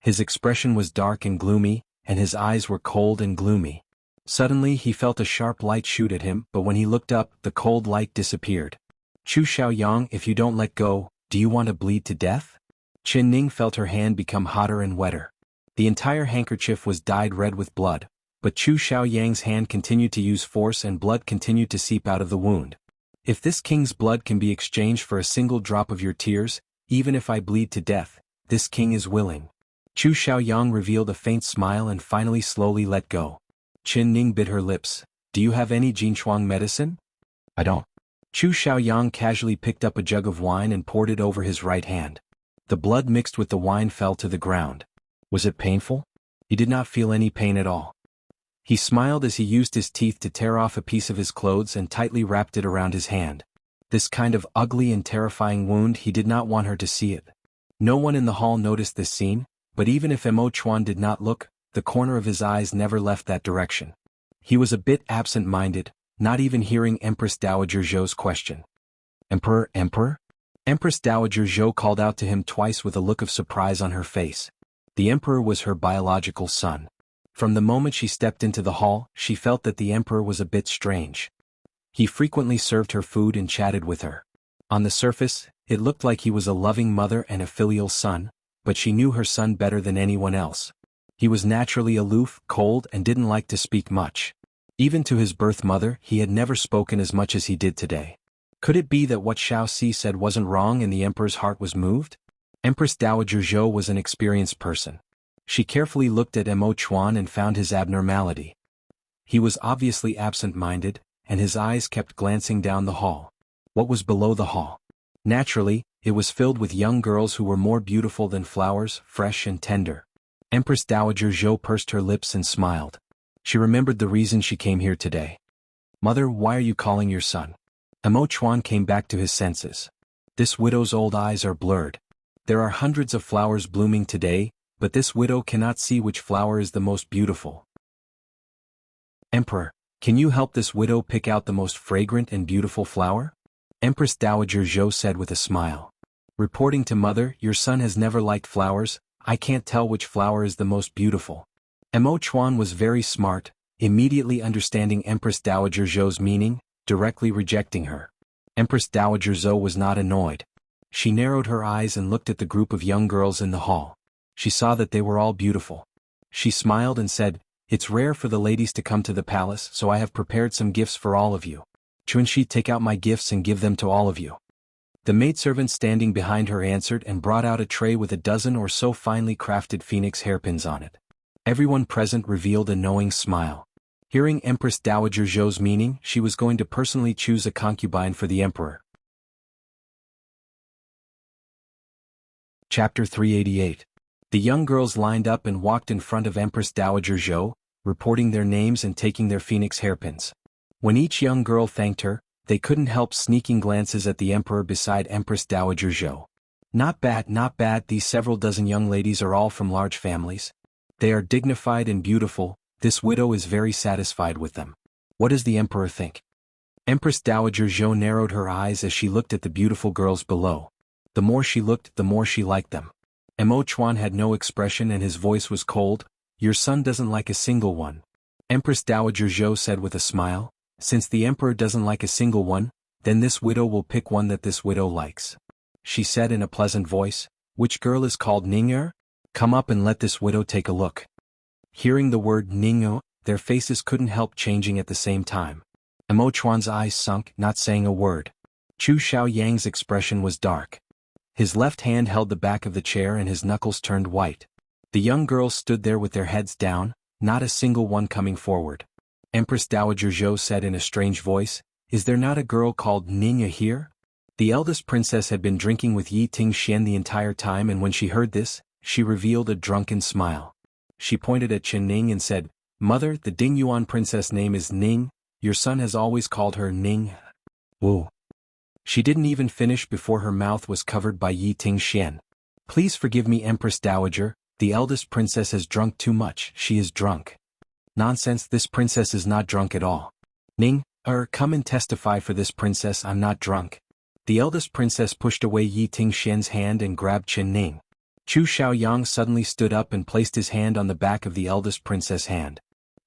His expression was dark and gloomy, and his eyes were cold and gloomy. Suddenly he felt a sharp light shoot at him, but when he looked up, the cold light disappeared. "Chu Xiaoyang, if you don't let go, do you want to bleed to death?" Qin Ning felt her hand become hotter and wetter. The entire handkerchief was dyed red with blood, but Chu Xiaoyang's hand continued to use force and blood continued to seep out of the wound. "If this king's blood can be exchanged for a single drop of your tears, even if I bleed to death, this king is willing." Chu Xiaoyang revealed a faint smile and finally slowly let go. Qin Ning bit her lips. "Do you have any Jinchuang medicine?" "I don't." Chu Xiaoyang casually picked up a jug of wine and poured it over his right hand. The blood mixed with the wine fell to the ground. Was it painful? He did not feel any pain at all. He smiled as he used his teeth to tear off a piece of his clothes and tightly wrapped it around his hand. This kind of ugly and terrifying wound, he did not want her to see it. No one in the hall noticed this scene, but even if Mo Chuan did not look, the corner of his eyes never left that direction. He was a bit absent-minded, not even hearing Empress Dowager Zhou's question. "Emperor, Emperor?" Empress Dowager Zhou called out to him twice with a look of surprise on her face. The emperor was her biological son. From the moment she stepped into the hall, she felt that the emperor was a bit strange. He frequently served her food and chatted with her. On the surface, it looked like he was a loving mother and a filial son, but she knew her son better than anyone else. He was naturally aloof, cold, and didn't like to speak much. Even to his birth mother, he had never spoken as much as he did today. Could it be that what Xiao Si said wasn't wrong and the emperor's heart was moved? Empress Dowager Zhou was an experienced person. She carefully looked at Mo Chuan and found his abnormality. He was obviously absent-minded, and his eyes kept glancing down the hall. What was below the hall? Naturally, it was filled with young girls who were more beautiful than flowers, fresh and tender. Empress Dowager Zhou pursed her lips and smiled. She remembered the reason she came here today. "Mother, why are you calling your son?" Mo Chuan came back to his senses. This widow's old eyes are blurred. There are hundreds of flowers blooming today, but this widow cannot see which flower is the most beautiful. "Emperor, can you help this widow pick out the most fragrant and beautiful flower?" Empress Dowager Zhou said with a smile. "Reporting to mother, your son has never liked flowers, I can't tell which flower is the most beautiful." Mo Chuan was very smart, immediately understanding Empress Dowager Zhou's meaning, directly rejecting her. Empress Dowager Zhou was not annoyed. She narrowed her eyes and looked at the group of young girls in the hall. She saw that they were all beautiful. She smiled and said, "It's rare for the ladies to come to the palace, so I have prepared some gifts for all of you. Chunshi, take out my gifts and give them to all of you." The maidservant standing behind her answered and brought out a tray with a dozen or so finely crafted phoenix hairpins on it. Everyone present revealed a knowing smile. Hearing Empress Dowager Zhou's meaning, she was going to personally choose a concubine for the emperor. Chapter 388. The young girls lined up and walked in front of Empress Dowager Zhou, reporting their names and taking their phoenix hairpins. When each young girl thanked her, they couldn't help sneaking glances at the emperor beside Empress Dowager Zhou. Not bad, not bad, these several dozen young ladies are all from large families. They are dignified and beautiful, this widow is very satisfied with them. What does the emperor think? Empress Dowager Zhou narrowed her eyes as she looked at the beautiful girls below. The more she looked, the more she liked them. Mo Chuan had no expression and his voice was cold. Your son doesn't like a single one. Empress Dowager Zhou said with a smile. Since the emperor doesn't like a single one, then this widow will pick one that this widow likes. She said in a pleasant voice, which girl is called Ning'er? Come up and let this widow take a look. Hearing the word Ning'er, their faces couldn't help changing at the same time. Mo Chuan's eyes sunk, not saying a word. Chu Xiaoyang's expression was dark. His left hand held the back of the chair and his knuckles turned white. The young girls stood there with their heads down, not a single one coming forward. Empress Dowager Zhou said in a strange voice, Is there not a girl called Ning'er here? The eldest princess had been drinking with Yi Tingxian the entire time, and when she heard this, she revealed a drunken smile. She pointed at Chen Ning and said, Mother, the Dingyuan princess name is Ning. Your son has always called her Ning. Whoa. She didn't even finish before her mouth was covered by Yi Tingxian. Please forgive me, Empress Dowager, the eldest princess has drunk too much, she is drunk. Nonsense, this princess is not drunk at all. Ning, come and testify for this princess, I'm not drunk. The eldest princess pushed away Yi Tingxian's hand and grabbed Chen Ning. Chu Xiaoyang suddenly stood up and placed his hand on the back of the eldest princess' hand.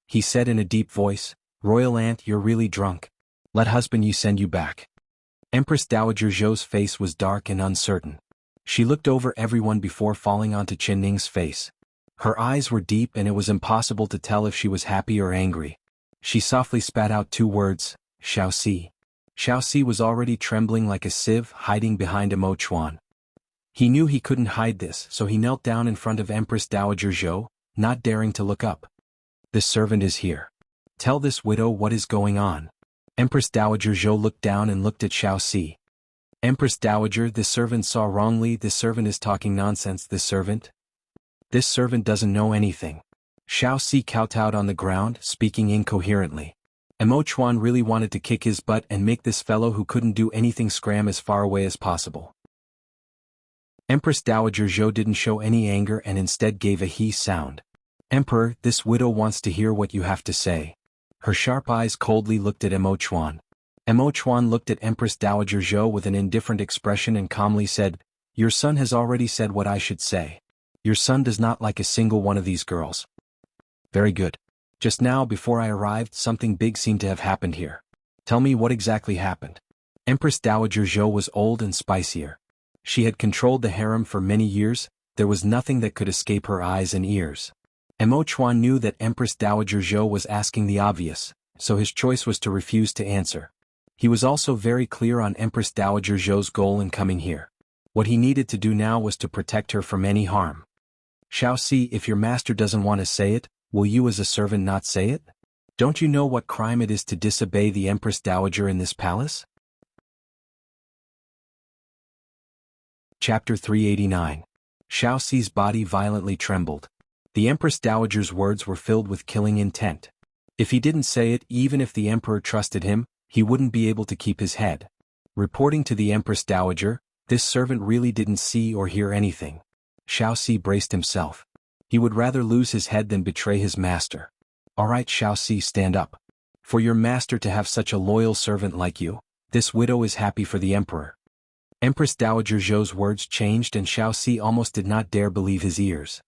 He said in a deep voice, Royal aunt, you're really drunk. Let husband you send you back. Empress Dowager Zhou's face was dark and uncertain. She looked over everyone before falling onto Chen Ning's face. Her eyes were deep and it was impossible to tell if she was happy or angry. She softly spat out two words, Xiaoxi. Xiaoxi was already trembling like a sieve, hiding behind Mo Chuan. He knew he couldn't hide this, so he knelt down in front of Empress Dowager Zhou, not daring to look up. This servant is here. Tell this widow what is going on. Empress Dowager Zhou looked down and looked at Xiaoxi. Empress Dowager, this servant saw wrongly, this servant is talking nonsense, this servant doesn't know anything. Xiaoxi kowtowed on the ground, speaking incoherently. Mo Chuan really wanted to kick his butt and make this fellow who couldn't do anything scram as far away as possible. Empress Dowager Zhou didn't show any anger and instead gave a he sound. Emperor, this widow wants to hear what you have to say. Her sharp eyes coldly looked at Mo Chuan. Mo Chuan looked at Empress Dowager Zhou with an indifferent expression and calmly said, Your son has already said what I should say. Your son does not like a single one of these girls. Very good. Just now before I arrived, something big seemed to have happened here. Tell me what exactly happened. Empress Dowager Zhou was old and spicier. She had controlled the harem for many years, there was nothing that could escape her eyes and ears. Mo Chuan knew that Empress Dowager Zhou was asking the obvious, so his choice was to refuse to answer. He was also very clear on Empress Dowager Zhou's goal in coming here. What he needed to do now was to protect her from any harm. Xiaoxi, if your master doesn't want to say it, will you as a servant not say it? Don't you know what crime it is to disobey the Empress Dowager in this palace? Chapter 389. Xiaoxi's body violently trembled. The Empress Dowager's words were filled with killing intent. If he didn't say it, even if the emperor trusted him, he wouldn't be able to keep his head. Reporting to the Empress Dowager, this servant really didn't see or hear anything. Xiaoxi braced himself. He would rather lose his head than betray his master. All right, Xiaoxi, stand up. For your master to have such a loyal servant like you, this widow is happy for the emperor. Empress Dowager Zhou's words changed and Xiaoxi almost did not dare believe his ears.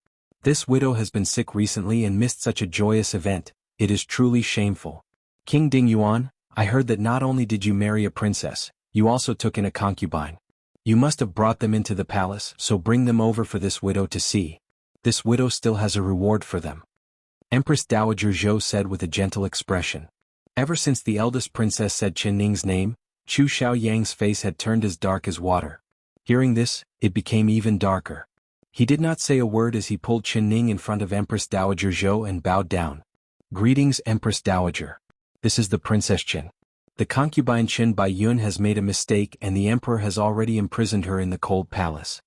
This widow has been sick recently and missed such a joyous event, it is truly shameful. King Dingyuan, I heard that not only did you marry a princess, you also took in a concubine. You must have brought them into the palace, so bring them over for this widow to see. This widow still has a reward for them. Empress Dowager Zhou said with a gentle expression. Ever since the eldest princess said Chen Ning's name, Chu Xiaoyang's face had turned as dark as water. Hearing this, it became even darker. He did not say a word as he pulled Chen Ning in front of Empress Dowager Zhou and bowed down. Greetings, Empress Dowager. This is the Princess Chen. The concubine Chen Baiyun has made a mistake and the emperor has already imprisoned her in the cold palace.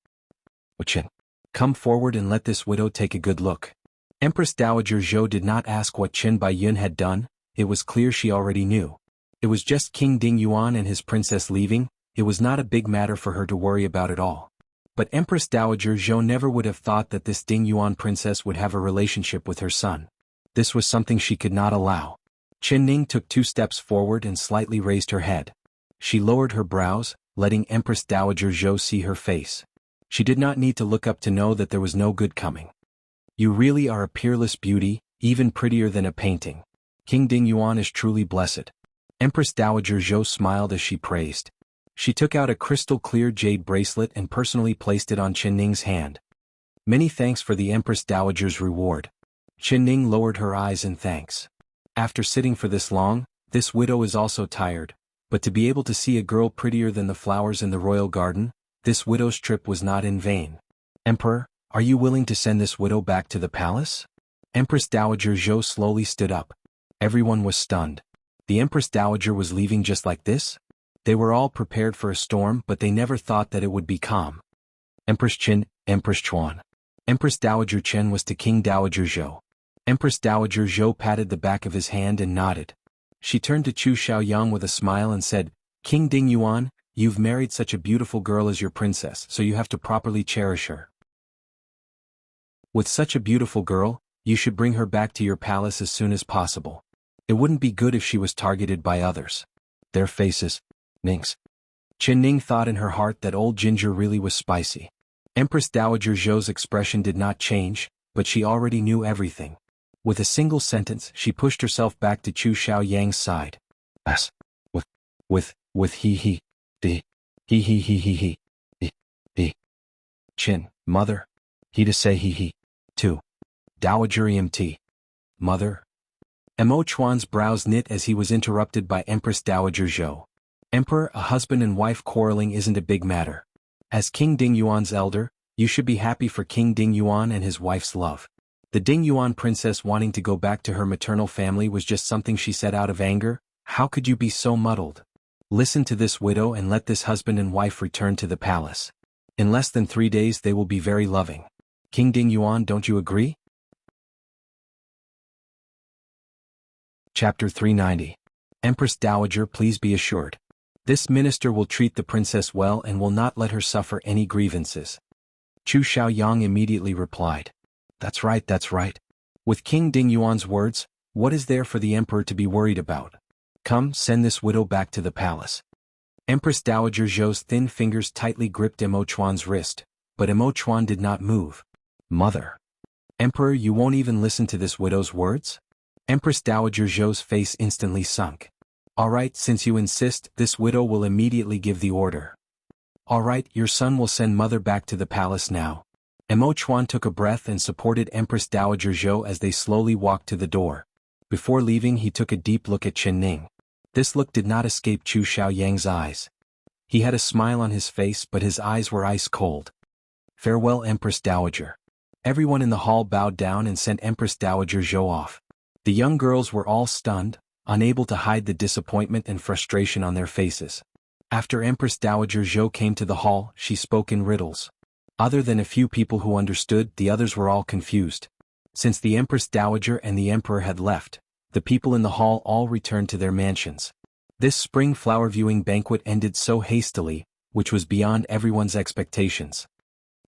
Chen, come forward and let this widow take a good look. Empress Dowager Zhou did not ask what Chen Baiyun had done, it was clear she already knew. It was just King Dingyuan and his princess leaving, it was not a big matter for her to worry about at all. But Empress Dowager Zhou never would have thought that this Dingyuan princess would have a relationship with her son. This was something she could not allow. Chen Ning took 2 steps forward and slightly raised her head. She lowered her brows, letting Empress Dowager Zhou see her face. She did not need to look up to know that there was no good coming. You really are a peerless beauty, even prettier than a painting. King Dingyuan is truly blessed. Empress Dowager Zhou smiled as she praised. She took out a crystal-clear jade bracelet and personally placed it on Chen Ning's hand. Many thanks for the Empress Dowager's reward. Chen Ning lowered her eyes in thanks. After sitting for this long, this widow is also tired, but to be able to see a girl prettier than the flowers in the royal garden, this widow's trip was not in vain. Emperor, are you willing to send this widow back to the palace? Empress Dowager Zhou slowly stood up. Everyone was stunned. The Empress Dowager was leaving just like this? They were all prepared for a storm, but they never thought that it would be calm. Empress Qin, Empress Chuan. Empress Dowager Chen was to King Dowager Zhou. Empress Dowager Zhou patted the back of his hand and nodded. She turned to Chu Xiaoyang with a smile and said, King Dingyuan, you've married such a beautiful girl as your princess, so you have to properly cherish her. With such a beautiful girl, you should bring her back to your palace as soon as possible. It wouldn't be good if she was targeted by others. Their faces. Ning's. Chen Ning thought in her heart that old Ginger really was spicy. Empress Dowager Zhou's expression did not change, but she already knew everything. With a single sentence, she pushed herself back to Chu Xiaoyang's side. As. With he, Chin, mother. He to say he. 2. Dowager Emt. Mother. Mo Chuan's brows knit as he was interrupted by Empress Dowager Zhou. Emperor, a husband and wife quarreling isn't a big matter. As King Dingyuan's elder, you should be happy for King Dingyuan and his wife's love. The Dingyuan princess wanting to go back to her maternal family was just something she said out of anger. How could you be so muddled? Listen to this widow and let this husband and wife return to the palace. In less than 3 days they will be very loving. King Dingyuan, don't you agree? Chapter 390. Empress Dowager, please be assured. This minister will treat the princess well and will not let her suffer any grievances. Chu Xiaoyang immediately replied. That's right, that's right. With King Dingyuan's words, what is there for the emperor to be worried about? Come, send this widow back to the palace. Empress Dowager Zhou's thin fingers tightly gripped Mo Chuan's wrist, but Mo Chuan did not move. Mother. Emperor, you won't even listen to this widow's words? Empress Dowager Zhou's face instantly sunk. All right, since you insist, this widow will immediately give the order. All right, your son will send mother back to the palace now. Mo Chuan took a breath and supported Empress Dowager Zhou as they slowly walked to the door. Before leaving, he took a deep look at Chen Ning. This look did not escape Chu Xiaoyang's eyes. He had a smile on his face, but his eyes were ice cold. Farewell, Empress Dowager. Everyone in the hall bowed down and sent Empress Dowager Zhou off. The young girls were all stunned, unable to hide the disappointment and frustration on their faces. After Empress Dowager Zhou came to the hall, she spoke in riddles. Other than a few people who understood, the others were all confused. Since the Empress Dowager and the Emperor had left, the people in the hall all returned to their mansions. This spring flower viewing banquet ended so hastily, which was beyond everyone's expectations.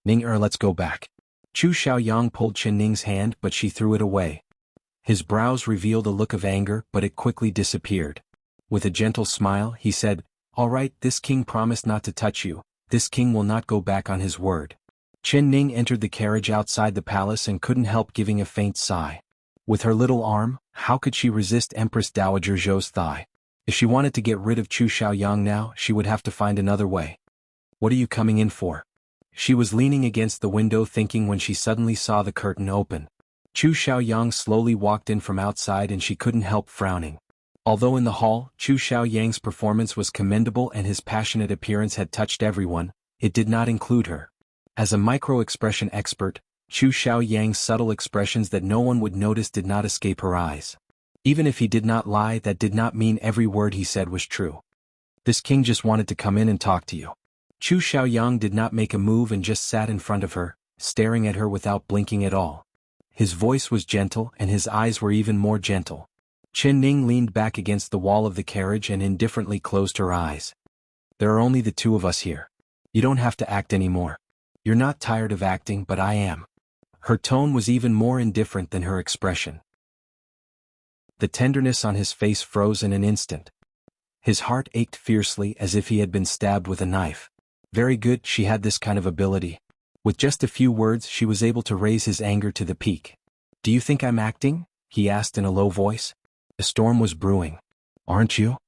Ning-er, let's go back. Chu Xiaoyang pulled Chen Ning's hand, but she threw it away. His brows revealed a look of anger, but it quickly disappeared. With a gentle smile, he said, All right, this king promised not to touch you. This king will not go back on his word. Chen Ning entered the carriage outside the palace and couldn't help giving a faint sigh. With her little arm, how could she resist Empress Dowager Zhou's thigh? If she wanted to get rid of Chu Xiaoyang now, she would have to find another way. What are you coming in for? She was leaning against the window thinking when she suddenly saw the curtain open. Chu Xiaoyang slowly walked in from outside and she couldn't help frowning. Although in the hall, Chu Xiaoyang's performance was commendable and his passionate appearance had touched everyone, it did not include her. As a micro-expression expert, Chu Xiaoyang's subtle expressions that no one would notice did not escape her eyes. Even if he did not lie, that did not mean every word he said was true. This king just wanted to come in and talk to you. Chu Xiaoyang did not make a move and just sat in front of her, staring at her without blinking at all. His voice was gentle and his eyes were even more gentle. Chen Ning leaned back against the wall of the carriage and indifferently closed her eyes. There are only the two of us here. You don't have to act anymore. You're not tired of acting, but I am. Her tone was even more indifferent than her expression. The tenderness on his face froze in an instant. His heart ached fiercely as if he had been stabbed with a knife. Very good, she had this kind of ability. With just a few words she was able to raise his anger to the peak. "Do you think I'm acting?" he asked in a low voice. A storm was brewing. "Aren't you?"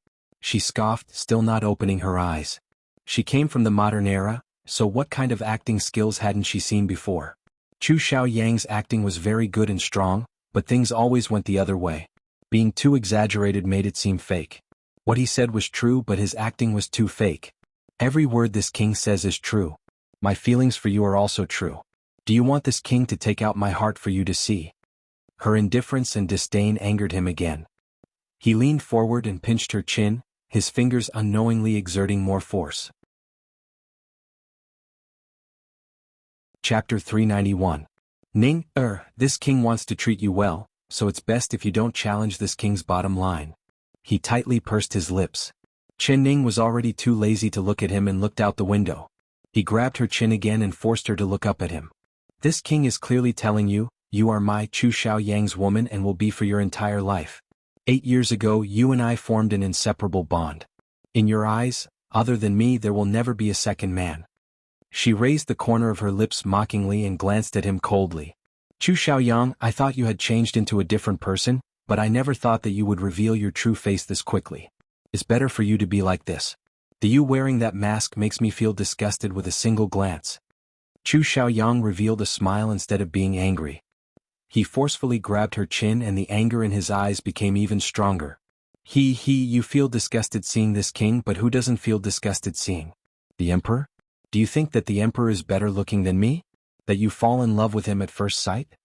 She scoffed, still not opening her eyes. She came from the modern era, so what kind of acting skills hadn't she seen before? Chu Xiaoyang's acting was very good and strong, but things always went the other way. Being too exaggerated made it seem fake. What he said was true, but his acting was too fake. "Every word this king says is true. My feelings for you are also true. Do you want this king to take out my heart for you to see?" Her indifference and disdain angered him again. He leaned forward and pinched her chin, his fingers unknowingly exerting more force. Chapter 391. Ning, this king wants to treat you well, so it's best if you don't challenge this king's bottom line. He tightly pursed his lips. Chen Ning was already too lazy to look at him and looked out the window. He grabbed her chin again and forced her to look up at him. "This king is clearly telling you, you are my Chu Xiaoyang's woman and will be for your entire life. 8 years ago you and I formed an inseparable bond. In your eyes, other than me there will never be a second man." She raised the corner of her lips mockingly and glanced at him coldly. "Chu Xiaoyang, I thought you had changed into a different person, but I never thought that you would reveal your true face this quickly. It's better for you to be like this. The you wearing that mask makes me feel disgusted with a single glance." Chu Xiaoyang revealed a smile instead of being angry. He forcefully grabbed her chin and the anger in his eyes became even stronger. You feel disgusted seeing this king, but who doesn't feel disgusted seeing the emperor? Do you think that the emperor is better looking than me? That you fall in love with him at first sight?"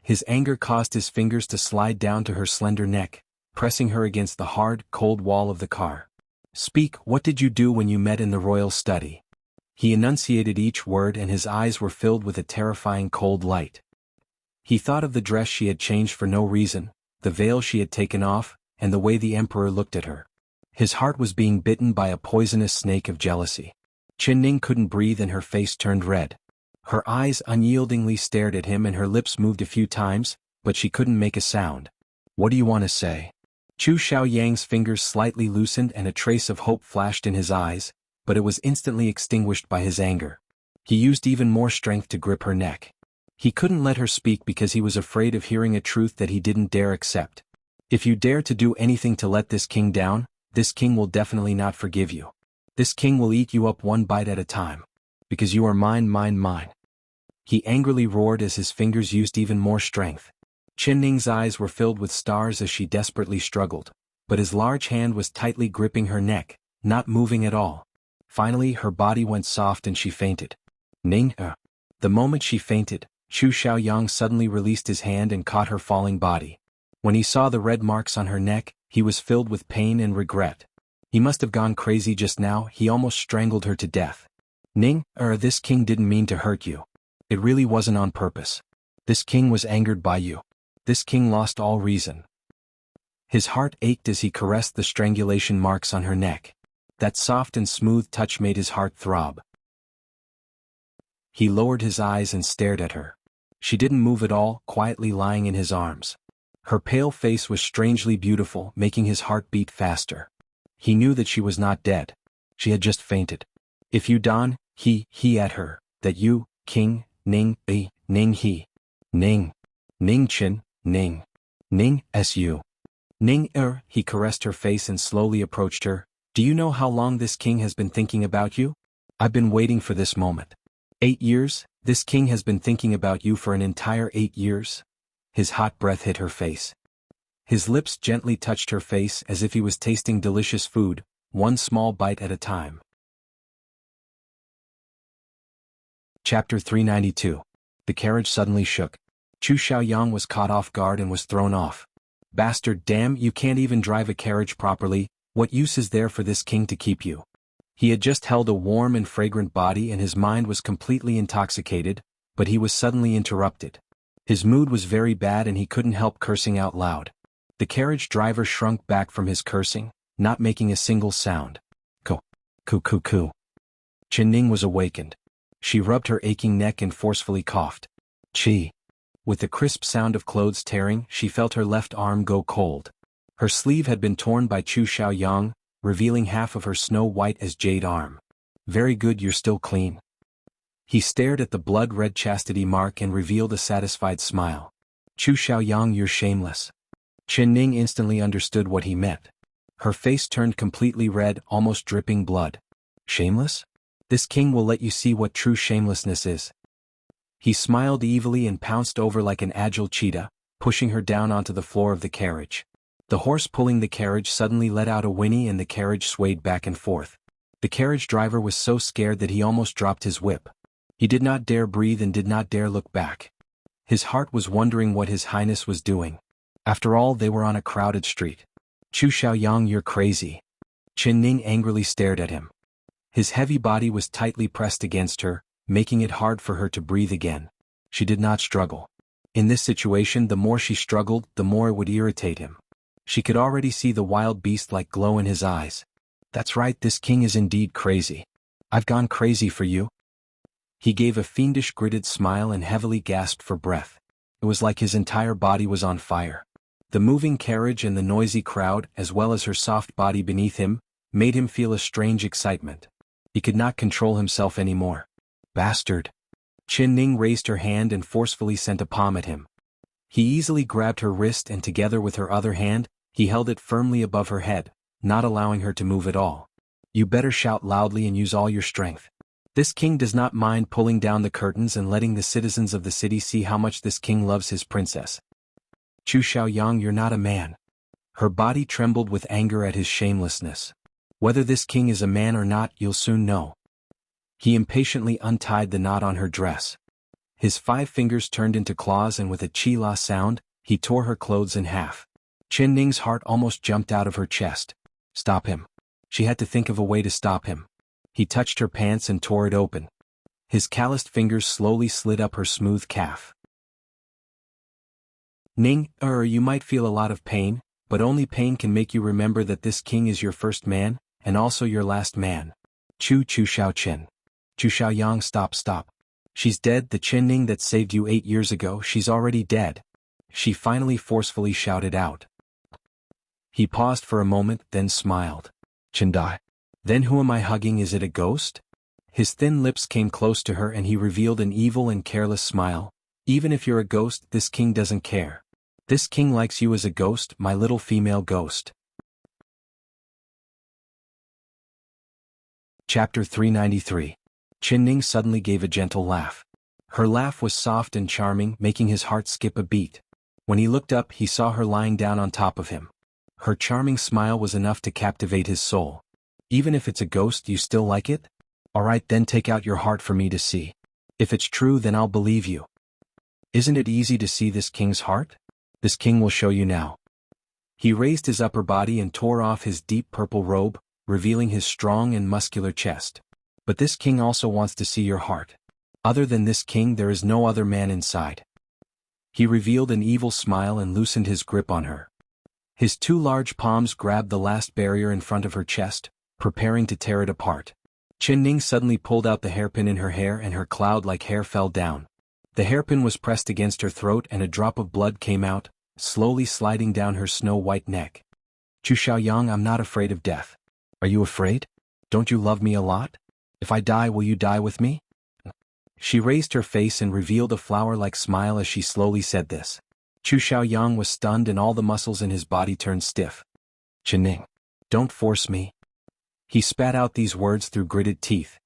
His anger caused his fingers to slide down to her slender neck, pressing her against the hard, cold wall of the car. "Speak, what did you do when you met in the royal study?" He enunciated each word and his eyes were filled with a terrifying cold light. He thought of the dress she had changed for no reason, the veil she had taken off, and the way the emperor looked at her. His heart was being bitten by a poisonous snake of jealousy. Chen Ning couldn't breathe and her face turned red. Her eyes unyieldingly stared at him and her lips moved a few times, but she couldn't make a sound. "What do you want to say?" Chu Xiaoyang's fingers slightly loosened and a trace of hope flashed in his eyes, but it was instantly extinguished by his anger. He used even more strength to grip her neck. He couldn't let her speak because he was afraid of hearing a truth that he didn't dare accept. "If you dare to do anything to let this king down, this king will definitely not forgive you. This king will eat you up one bite at a time. Because you are mine, mine, mine." He angrily roared as his fingers used even more strength. Chen Ning's eyes were filled with stars as she desperately struggled, but his large hand was tightly gripping her neck, not moving at all. Finally her body went soft and she fainted. "Ning, The moment she fainted, Chu Xiaoyang suddenly released his hand and caught her falling body. When he saw the red marks on her neck, he was filled with pain and regret. He must have gone crazy just now, he almost strangled her to death. "Ning, this king didn't mean to hurt you. It really wasn't on purpose. This king was angered by you. This king lost all reason." His heart ached as he caressed the strangulation marks on her neck. That soft and smooth touch made his heart throb. He lowered his eyes and stared at her. She didn't move at all, quietly lying in his arms. Her pale face was strangely beautiful, making his heart beat faster. He knew that she was not dead. She had just fainted. "If you don, he at her, that you, king, Ning, Ning he. Ning. Ning Chin, Ning. Ning, su. Ning, he caressed her face and slowly approached her. "Do you know how long this king has been thinking about you? I've been waiting for this moment. 8 years, this king has been thinking about you for an entire 8 years. His hot breath hit her face. His lips gently touched her face as if he was tasting delicious food, one small bite at a time. Chapter 392. The carriage suddenly shook. Chu Xiaoyang was caught off guard and was thrown off. "Bastard, damn, you can't even drive a carriage properly, what use is there for this king to keep you?" He had just held a warm and fragrant body and his mind was completely intoxicated, but he was suddenly interrupted. His mood was very bad and he couldn't help cursing out loud. The carriage driver shrunk back from his cursing, not making a single sound. Coo. Chen Ning was awakened. She rubbed her aching neck and forcefully coughed. "Chi. With the crisp sound of clothes tearing, she felt her left arm go cold. Her sleeve had been torn by Chu Xiaoyang, revealing half of her snow-white as jade arm. Very good, you're still clean. He stared at the blood-red chastity mark and revealed a satisfied smile. Chu Xiaoyang, you're shameless. Chen Ning instantly understood what he meant. Her face turned completely red, almost dripping blood. Shameless? This king will let you see what true shamelessness is. He smiled evilly and pounced over like an agile cheetah, pushing her down onto the floor of the carriage. The horse pulling the carriage suddenly let out a whinny and the carriage swayed back and forth. The carriage driver was so scared that he almost dropped his whip. He did not dare breathe and did not dare look back. His heart was wondering what His Highness was doing. After all, they were on a crowded street. Chu Xiaoyang, you're crazy. Chen Ning angrily stared at him. His heavy body was tightly pressed against her, making it hard for her to breathe again. She did not struggle. In this situation, the more she struggled, the more it would irritate him. She could already see the wild beast-like glow in his eyes. That's right, this king is indeed crazy. I've gone crazy for you. He gave a fiendish gritted smile and heavily gasped for breath. It was like his entire body was on fire. The moving carriage and the noisy crowd, as well as her soft body beneath him, made him feel a strange excitement. He could not control himself anymore. Bastard. Chen Ning raised her hand and forcefully sent a palm at him. He easily grabbed her wrist and together with her other hand, he held it firmly above her head, not allowing her to move at all. You better shout loudly and use all your strength. This king does not mind pulling down the curtains and letting the citizens of the city see how much this king loves his princess. Chu Xiaoyang, you're not a man. Her body trembled with anger at his shamelessness. Whether this king is a man or not, you'll soon know. He impatiently untied the knot on her dress. His 5 fingers turned into claws and with a chi-la sound, he tore her clothes in half. Chen Ning's heart almost jumped out of her chest. Stop him. She had to think of a way to stop him. He touched her pants and tore it open. His calloused fingers slowly slid up her smooth calf. Ning, you might feel a lot of pain, but only pain can make you remember that this king is your first man, and also your last man. Chu Xiaochen. Chu Xiaoyang, stop. She's dead, the Chen Ning that saved you 8 years ago, she's already dead. She finally forcefully shouted out. He paused for a moment, then smiled. Chendai. Then who am I hugging, is it a ghost? His thin lips came close to her and he revealed an evil and careless smile. Even if you're a ghost, this king doesn't care. This king likes you as a ghost, my little female ghost. Chapter 393. Chen Ning suddenly gave a gentle laugh. Her laugh was soft and charming, making his heart skip a beat. When he looked up, he saw her lying down on top of him. Her charming smile was enough to captivate his soul. Even if it's a ghost, you still like it? Alright, then take out your heart for me to see. If it's true, then I'll believe you. Isn't it easy to see this king's heart? This king will show you now. He raised his upper body and tore off his deep purple robe, revealing his strong and muscular chest. But this king also wants to see your heart. Other than this king, there is no other man inside. He revealed an evil smile and loosened his grip on her. His 2 large palms grabbed the last barrier in front of her chest, preparing to tear it apart. Chen Ning suddenly pulled out the hairpin in her hair and her cloud-like hair fell down. The hairpin was pressed against her throat and a drop of blood came out, slowly sliding down her snow-white neck. Chu Xiaoyang, I'm not afraid of death. Are you afraid? Don't you love me a lot? If I die, will you die with me? She raised her face and revealed a flower-like smile as she slowly said this. Chu Xiaoyang was stunned and all the muscles in his body turned stiff. Chen Ning, don't force me. He spat out these words through gritted teeth.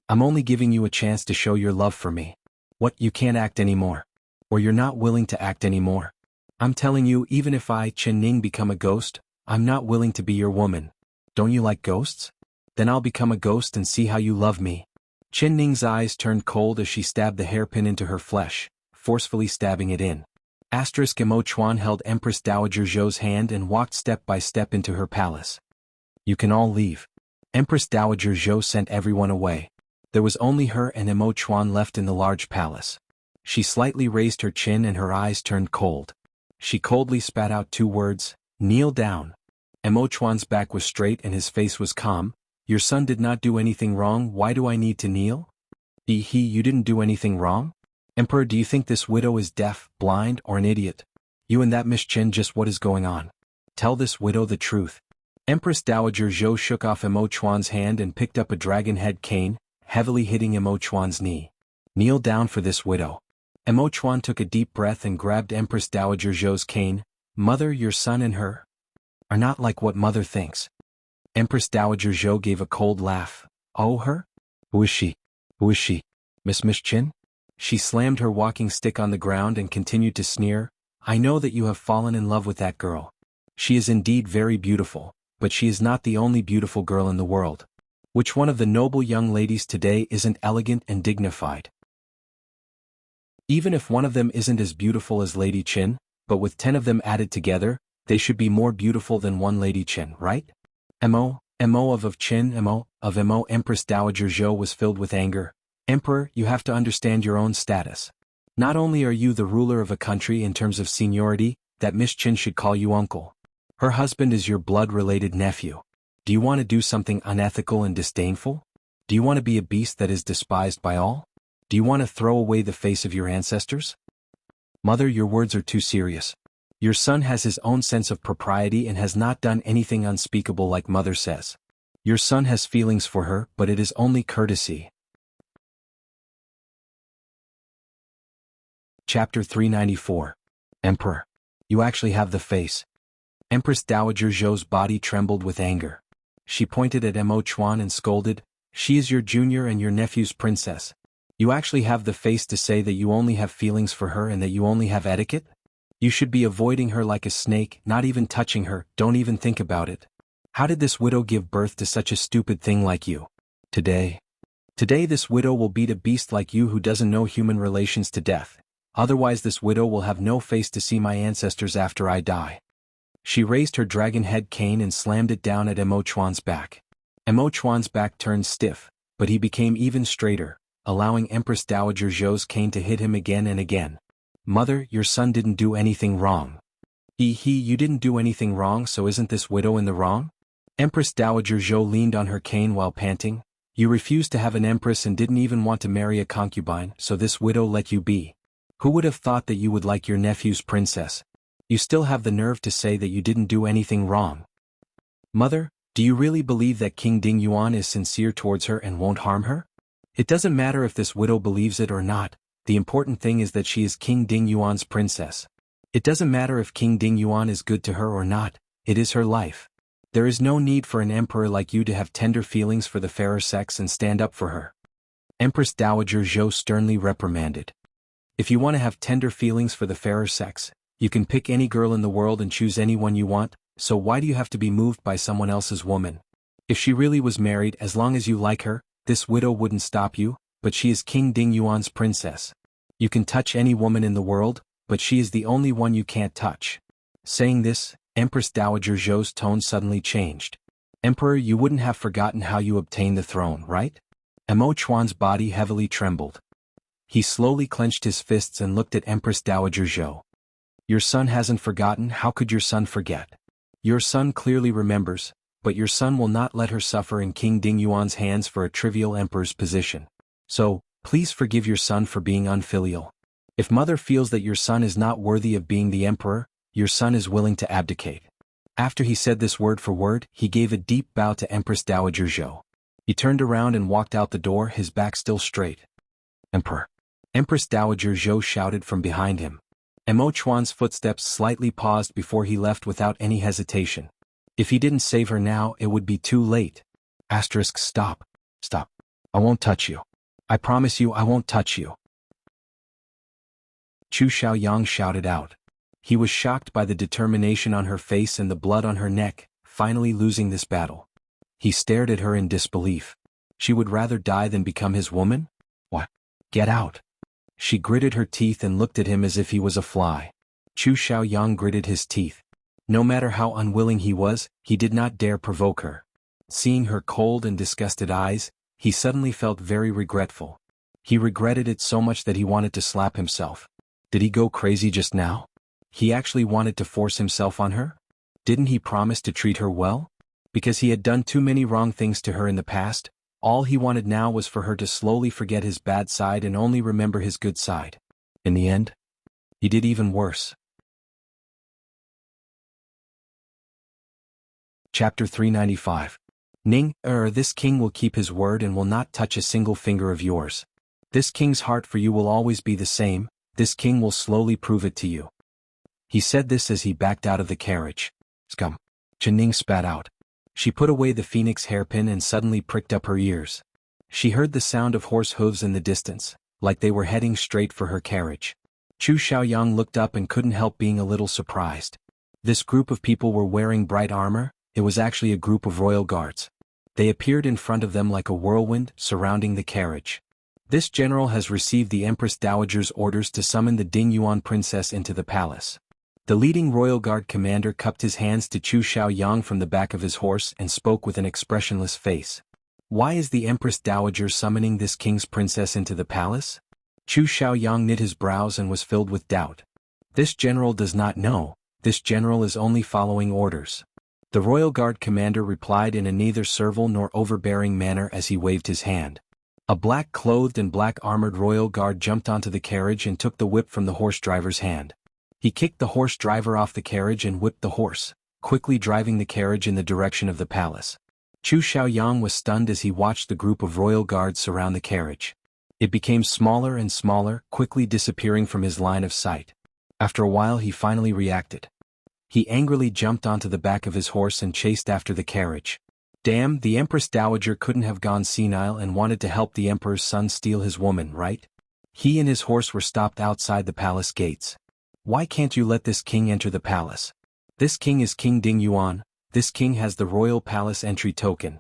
I'm only giving you a chance to show your love for me. What, you can't act anymore? Or you're not willing to act anymore? I'm telling you, even if I, Chen Ning, become a ghost, I'm not willing to be your woman. Don't you like ghosts? Then I'll become a ghost and see how you love me. Chen Ning's eyes turned cold as she stabbed the hairpin into her flesh, forcefully stabbing it in. Emo Chuan held Empress Dowager Zhou's hand and walked step by step into her palace. You can all leave. Empress Dowager Zhou sent everyone away. There was only her and Emo Chuan left in the large palace. She slightly raised her chin and her eyes turned cold. She coldly spat out 2 words, kneel down. Emo Chuan's back was straight and his face was calm. Your son did not do anything wrong, why do I need to kneel? You didn't do anything wrong? Emperor, do you think this widow is deaf, blind, or an idiot? You and that Miss Qin, just what is going on? Tell this widow the truth. Empress Dowager Zhou shook off Emo Chuan's hand and picked up a dragon head cane, heavily hitting Emo Chuan's knee. Kneel down for this widow. Emo Chuan took a deep breath and grabbed Empress Dowager Zhou's cane. Mother, your son and her are not like what mother thinks. Empress Dowager Zhou gave a cold laugh. Oh, her? Who is she? Who is she? Miss Qin? She slammed her walking stick on the ground and continued to sneer. I know that you have fallen in love with that girl. She is indeed very beautiful, but she is not the only beautiful girl in the world. Which one of the noble young ladies today isn't elegant and dignified? Even if one of them isn't as beautiful as Lady Qin, but with 10 of them added together, they should be more beautiful than one Lady Qin, right? Mo of Qin, Mo of Mo. Empress Dowager Zhou was filled with anger. Emperor, you have to understand your own status. Not only are you the ruler of a country in terms of seniority, that Miss Qin should call you uncle. Her husband is your blood-related nephew. Do you want to do something unethical and disdainful? Do you want to be a beast that is despised by all? Do you want to throw away the face of your ancestors? Mother, your words are too serious. Your son has his own sense of propriety and has not done anything unspeakable like mother says. Your son has feelings for her, but it is only courtesy. Chapter 394. Emperor. You actually have the face. Empress Dowager Zhou's body trembled with anger. She pointed at Mo Chuan and scolded, she is your junior and your nephew's princess. You actually have the face to say that you only have feelings for her and that you only have etiquette? You should be avoiding her like a snake, not even touching her, don't even think about it. How did this widow give birth to such a stupid thing like you? Today this widow will beat a beast like you who doesn't know human relations to death. Otherwise this widow will have no face to see my ancestors after I die. She raised her dragon head cane and slammed it down at Mo Chuan's back. Mo Chuan's back turned stiff, but he became even straighter, allowing Empress Dowager Zhou's cane to hit him again and again. Mother, your son didn't do anything wrong. You didn't do anything wrong, so isn't this widow in the wrong? Empress Dowager Zhou leaned on her cane while panting. You refused to have an empress and didn't even want to marry a concubine, so this widow let you be. Who would have thought that you would like your nephew's princess? You still have the nerve to say that you didn't do anything wrong. Mother, do you really believe that King Ding Yuan is sincere towards her and won't harm her? It doesn't matter if this widow believes it or not, the important thing is that she is King Ding Yuan's princess. It doesn't matter if King Ding Yuan is good to her or not, it is her life. There is no need for an emperor like you to have tender feelings for the fairer sex and stand up for her. Empress Dowager Zhou sternly reprimanded. If you want to have tender feelings for the fairer sex, you can pick any girl in the world and choose anyone you want, so why do you have to be moved by someone else's woman? If she really was married, as long as you like her, this widow wouldn't stop you, but she is King Ding Yuan's princess. You can touch any woman in the world, but she is the only one you can't touch. Saying this, Empress Dowager Zhou's tone suddenly changed. Emperor, you wouldn't have forgotten how you obtained the throne, right? Mo Chuan's body heavily trembled. He slowly clenched his fists and looked at Empress Dowager Zhou. Your son hasn't forgotten, how could your son forget? Your son clearly remembers, but your son will not let her suffer in King Ding Yuan's hands for a trivial emperor's position. So, please forgive your son for being unfilial. If mother feels that your son is not worthy of being the emperor, your son is willing to abdicate. After he said this word for word, he gave a deep bow to Empress Dowager Zhou. He turned around and walked out the door, his back still straight. Emperor. Empress Dowager Zhou shouted from behind him. Mo Chuan's footsteps slightly paused before he left without any hesitation. If he didn't save her now, it would be too late. Stop. Stop. I won't touch you. I promise you I won't touch you. Chu Xiaoyang shouted out. He was shocked by the determination on her face and the blood on her neck, finally losing this battle. He stared at her in disbelief. She would rather die than become his woman? What? Get out. She gritted her teeth and looked at him as if he was a fly. Chu Xiaoyang gritted his teeth. No matter how unwilling he was, he did not dare provoke her. Seeing her cold and disgusted eyes, he suddenly felt very regretful. He regretted it so much that he wanted to slap himself. Did he go crazy just now? He actually wanted to force himself on her? Didn't he promise to treat her well? Because he had done too many wrong things to her in the past, all he wanted now was for her to slowly forget his bad side and only remember his good side. In the end, he did even worse. Chapter 395. Ning, this king will keep his word and will not touch a single finger of yours. This king's heart for you will always be the same, this king will slowly prove it to you. He said this as he backed out of the carriage. Scum. Ning spat out. She put away the phoenix hairpin and suddenly pricked up her ears. She heard the sound of horse hooves in the distance, like they were heading straight for her carriage. Chu Xiaoyang looked up and couldn't help being a little surprised. This group of people were wearing bright armor. It was actually a group of royal guards. They appeared in front of them like a whirlwind, surrounding the carriage. This general has received the Empress Dowager's orders to summon the Dingyuan princess into the palace. The leading royal guard commander cupped his hands to Chu Xiaoyang from the back of his horse and spoke with an expressionless face. Why is the Empress Dowager summoning this king's princess into the palace? Chu Xiaoyang knit his brows and was filled with doubt. This general does not know, this general is only following orders. The royal guard commander replied in a neither servile nor overbearing manner as he waved his hand. A black-clothed and black-armored royal guard jumped onto the carriage and took the whip from the horse driver's hand. He kicked the horse driver off the carriage and whipped the horse, quickly driving the carriage in the direction of the palace. Chu Xiaoyang was stunned as he watched the group of royal guards surround the carriage. It became smaller and smaller, quickly disappearing from his line of sight. After a while he finally reacted. He angrily jumped onto the back of his horse and chased after the carriage. Damn, the Empress Dowager couldn't have gone senile and wanted to help the Emperor's son steal his woman, right? He and his horse were stopped outside the palace gates. Why can't you let this king enter the palace? This king is King Dingyuan, this king has the royal palace entry token.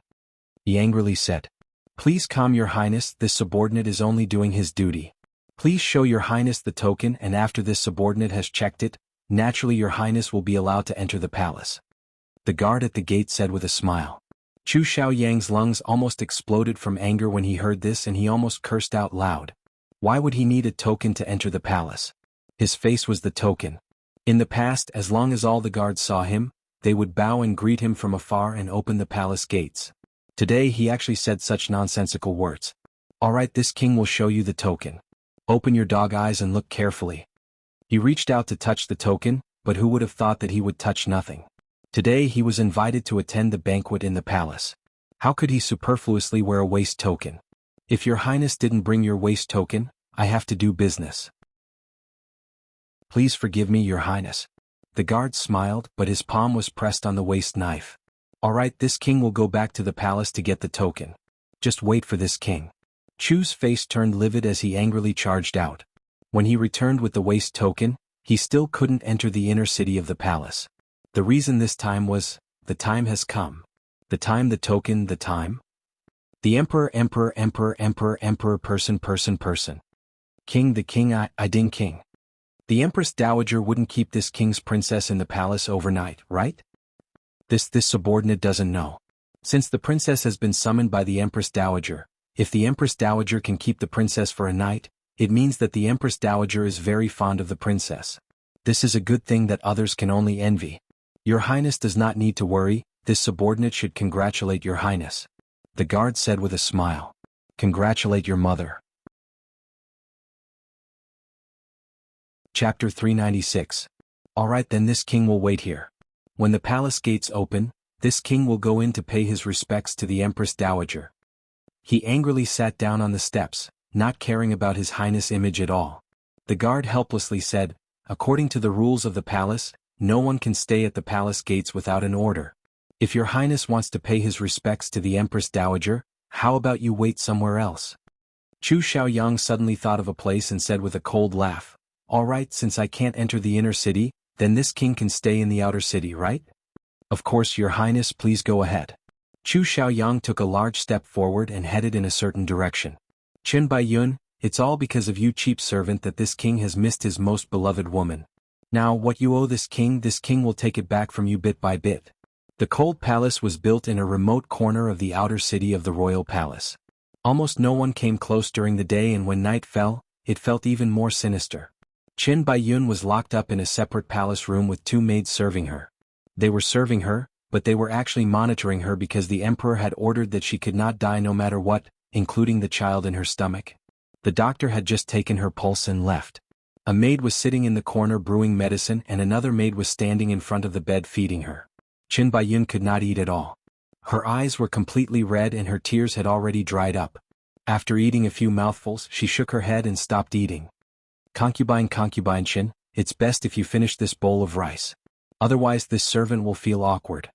He angrily said. Please calm your highness, this subordinate is only doing his duty. Please show your highness the token and after this subordinate has checked it, naturally your highness will be allowed to enter the palace. The guard at the gate said with a smile. Chu Xiaoyang's lungs almost exploded from anger when he heard this and he almost cursed out loud. Why would he need a token to enter the palace? His face was the token. In the past, as long as all the guards saw him, they would bow and greet him from afar and open the palace gates. Today he actually said such nonsensical words. Alright, this king will show you the token. Open your dog eyes and look carefully. He reached out to touch the token, but who would have thought that he would touch nothing? Today he was invited to attend the banquet in the palace. How could he superfluously wear a waist token? If your highness didn't bring your waist token, I have to do business. Please forgive me, your highness. The guard smiled, but his palm was pressed on the waist knife. Alright, this king will go back to the palace to get the token. Just wait for this king. Chu's face turned livid as he angrily charged out. When he returned with the waist token, he still couldn't enter the inner city of the palace. The reason this time was, the time has come. The time, the token, the time. The emperor, person. King, the king, I ding king. The Empress Dowager wouldn't keep this king's princess in the palace overnight, right? This subordinate doesn't know. Since the princess has been summoned by the Empress Dowager, if the Empress Dowager can keep the princess for a night, it means that the Empress Dowager is very fond of the princess. This is a good thing that others can only envy. Your highness does not need to worry, this subordinate should congratulate your highness. The guard said with a smile. Congratulate your mother. Chapter 396. Alright then, this king will wait here. When the palace gates open, this king will go in to pay his respects to the Empress Dowager. He angrily sat down on the steps, not caring about his highness' image at all. The guard helplessly said, according to the rules of the palace, no one can stay at the palace gates without an order. If your highness wants to pay his respects to the Empress Dowager, how about you wait somewhere else? Chu Xiaoyang suddenly thought of a place and said with a cold laugh, alright, since I can't enter the inner city, then this king can stay in the outer city, right? Of course, your highness, please go ahead. Chu Xiaoyang took a large step forward and headed in a certain direction. Qin Baiyun, it's all because of you, cheap servant, that this king has missed his most beloved woman. Now what you owe this king will take it back from you bit by bit. The cold palace was built in a remote corner of the outer city of the royal palace. Almost no one came close during the day, and when night fell, it felt even more sinister. Qin Baiyun was locked up in a separate palace room with two maids serving her. They were serving her, but they were actually monitoring her because the emperor had ordered that she could not die no matter what, including the child in her stomach. The doctor had just taken her pulse and left. A maid was sitting in the corner brewing medicine and another maid was standing in front of the bed feeding her. Qin Baiyun could not eat at all. Her eyes were completely red and her tears had already dried up. After eating a few mouthfuls, she shook her head and stopped eating. Concubine Qin, it's best if you finish this bowl of rice. Otherwise this servant will feel awkward.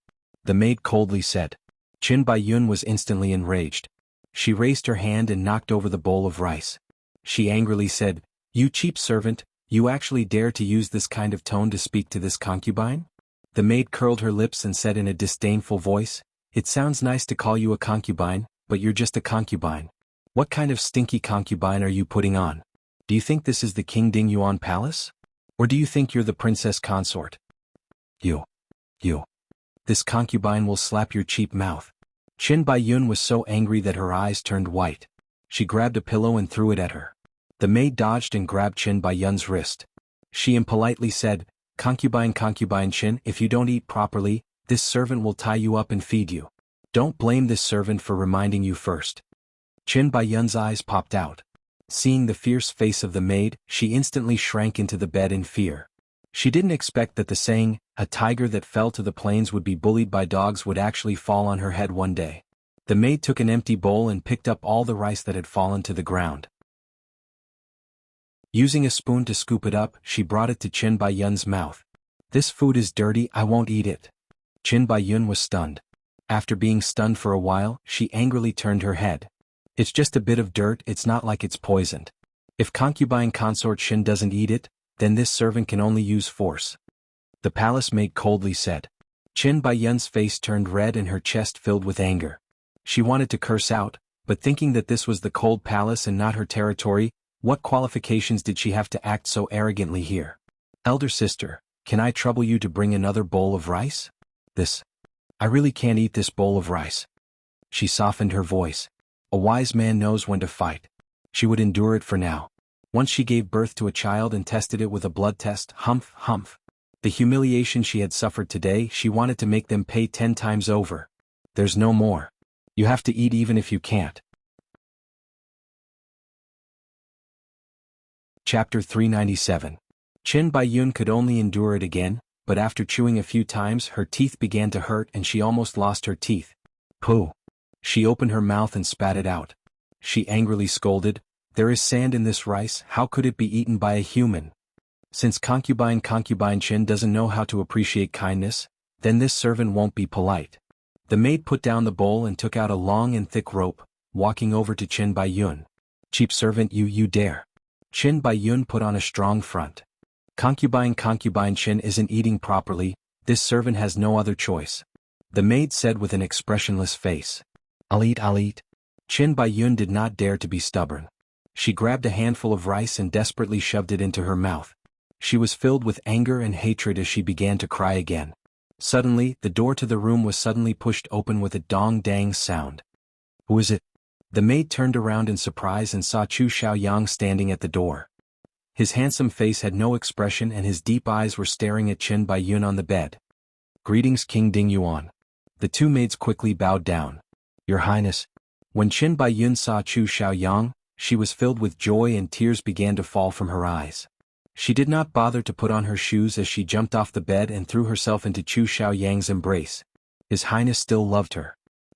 The maid coldly said. Qin Baiyun was instantly enraged. She raised her hand and knocked over the bowl of rice. She angrily said, "You cheap servant, you actually dare to use this kind of tone to speak to this concubine?" The maid curled her lips and said in a disdainful voice, "It sounds nice to call you a concubine, but you're just a concubine. What kind of stinky concubine are you putting on? Do you think this is the King Dingyuan Palace? Or do you think you're the princess consort? You. This concubine will slap your cheap mouth." Qin Baiyun was so angry that her eyes turned white. She grabbed a pillow and threw it at her. The maid dodged and grabbed Qin Baiyun's wrist. She impolitely said, Concubine Qin, if you don't eat properly, this servant will tie you up and feed you. Don't blame this servant for reminding you first." Qin Baiyun's eyes popped out. Seeing the fierce face of the maid, she instantly shrank into the bed in fear. She didn't expect that the saying, "A tiger that fell to the plains would be bullied by dogs," would actually fall on her head one day. The maid took an empty bowl and picked up all the rice that had fallen to the ground. Using a spoon to scoop it up, she brought it to Qin Baiyun's mouth. "This food is dirty, I won't eat it." Qin Baiyun was stunned. After being stunned for a while, she angrily turned her head. "It's just a bit of dirt, it's not like it's poisoned. If concubine consort Qin doesn't eat it, then this servant can only use force," the palace maid coldly said. Qin Baiyun's face turned red and her chest filled with anger. She wanted to curse out, but thinking that this was the cold palace and not her territory, what qualifications did she have to act so arrogantly here? "Elder sister, can I trouble you to bring another bowl of rice? I really can't eat this bowl of rice." She softened her voice. A wise man knows when to fight. She would endure it for now. Once she gave birth to a child and tested it with a blood test, humph. The humiliation she had suffered today, she wanted to make them pay 10 times over. "There's no more. You have to eat even if you can't." Chapter 397. Qin Baiyun could only endure it again, but after chewing a few times her teeth began to hurt and she almost lost her teeth. Pooh! She opened her mouth and spat it out. She angrily scolded, "There is sand in this rice, how could it be eaten by a human? Since concubine Qin doesn't know how to appreciate kindness, then this servant won't be polite." The maid put down the bowl and took out a long and thick rope, walking over to Qin Baiyun. "Cheap servant, you dare." Qin Baiyun put on a strong front. Concubine Qin isn't eating properly, this servant has no other choice," the maid said with an expressionless face. I'll eat. Qin Baiyun did not dare to be stubborn. She grabbed a handful of rice and desperately shoved it into her mouth. She was filled with anger and hatred as she began to cry again. Suddenly, the door to the room was suddenly pushed open with a dong-dang sound. "Who is it?" The maid turned around in surprise and saw Chu Xiaoyang standing at the door. His handsome face had no expression and his deep eyes were staring at Qin Baiyun on the bed. "Greetings, King Dingyuan." The two maids quickly bowed down. "Your Highness." When Qin Baiyun saw Chu Xiaoyang, she was filled with joy and tears began to fall from her eyes. She did not bother to put on her shoes as she jumped off the bed and threw herself into Chu Xiaoyang's embrace. His Highness still loved her.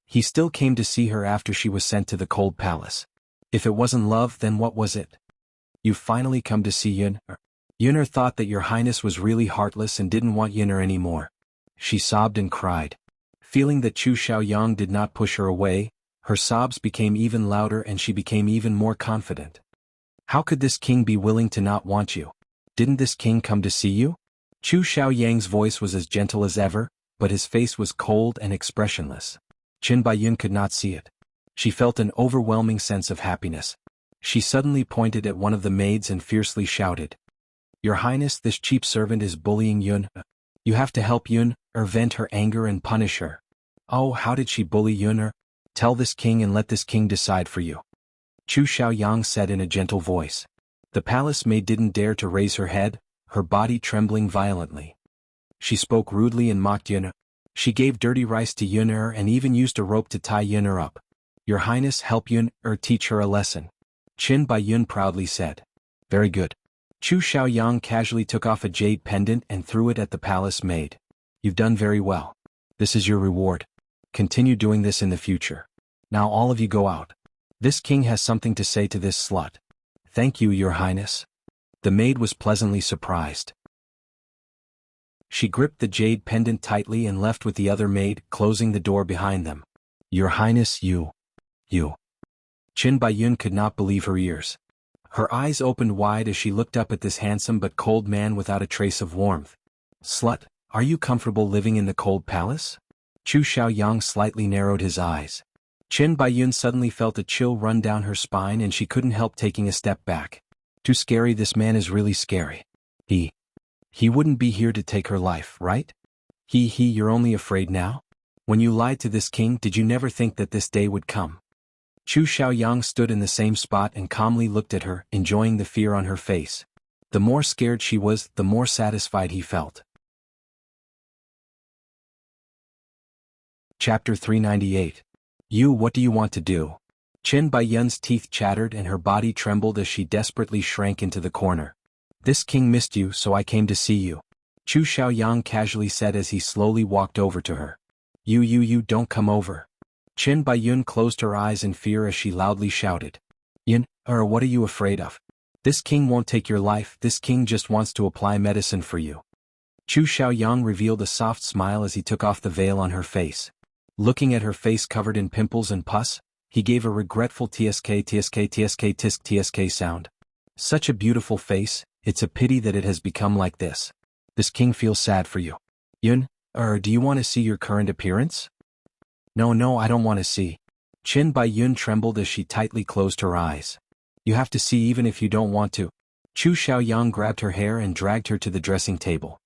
He still came to see her after she was sent to the cold palace. If it wasn't love, then what was it? "You've finally come to see Yun." Yun'er thought that your Highness was really heartless and didn't want Yun'er anymore. She sobbed and cried. Feeling that Chu Xiaoyang did not push her away, her sobs became even louder and she became even more confident. "How could this king be willing to not want you? Didn't this king come to see you?" Chu Xiaoyang's voice was as gentle as ever, but his face was cold and expressionless. Qin Baiyun could not see it. She felt an overwhelming sense of happiness. She suddenly pointed at one of the maids and fiercely shouted, "Your Highness, this cheap servant is bullying Yun. You have to help Yun, or vent her anger and punish her." "Oh, how did she bully Yun? Tell this king and let this king decide for you," Chu Xiaoyang said in a gentle voice. The palace maid didn't dare to raise her head, her body trembling violently. She spoke rudely and mocked Yun. She gave dirty rice to Yun'er and even used a rope to tie Yun'er up. "Your Highness, help Yun'er, teach her a lesson," Qin Baiyun proudly said. "Very good. Chu Xiaoyang casually took off a jade pendant and threw it at the palace maid. You've done very well. This is your reward. Continue doing this in the future. Now all of you go out. This king has something to say to this slut. Thank you, your highness. The maid was pleasantly surprised. She gripped the jade pendant tightly and left with the other maid, closing the door behind them. Your highness, you. Qin Baiyun could not believe her ears. Her eyes opened wide as she looked up at this handsome but cold man without a trace of warmth. Slut, are you comfortable living in the cold palace? Chu Xiaoyang slightly narrowed his eyes. Qin Baiyun suddenly felt a chill run down her spine and she couldn't help taking a step back. Too scary, this man is really scary. He wouldn't be here to take her life, right? You're only afraid now? When you lied to this king, did you never think that this day would come? Chu Xiaoyang stood in the same spot and calmly looked at her, enjoying the fear on her face. The more scared she was, the more satisfied he felt. Chapter 398. What do you want to do? Qin Baiyun's teeth chattered and her body trembled as she desperately shrank into the corner. This king missed you, so I came to see you. Chu Xiaoyang casually said as he slowly walked over to her. You don't come over. Qin Baiyun closed her eyes in fear as she loudly shouted. What are you afraid of? This king won't take your life, this king just wants to apply medicine for you. Chu Xiaoyang revealed a soft smile as he took off the veil on her face. Looking at her face covered in pimples and pus, he gave a regretful tsk sound. Such a beautiful face, it's a pity that it has become like this. This king feels sad for you. Do you want to see your current appearance? No, I don't want to see. Qin Baiyun trembled as she tightly closed her eyes. You have to see even if you don't want to. Chu Xiaoyang grabbed her hair and dragged her to the dressing table.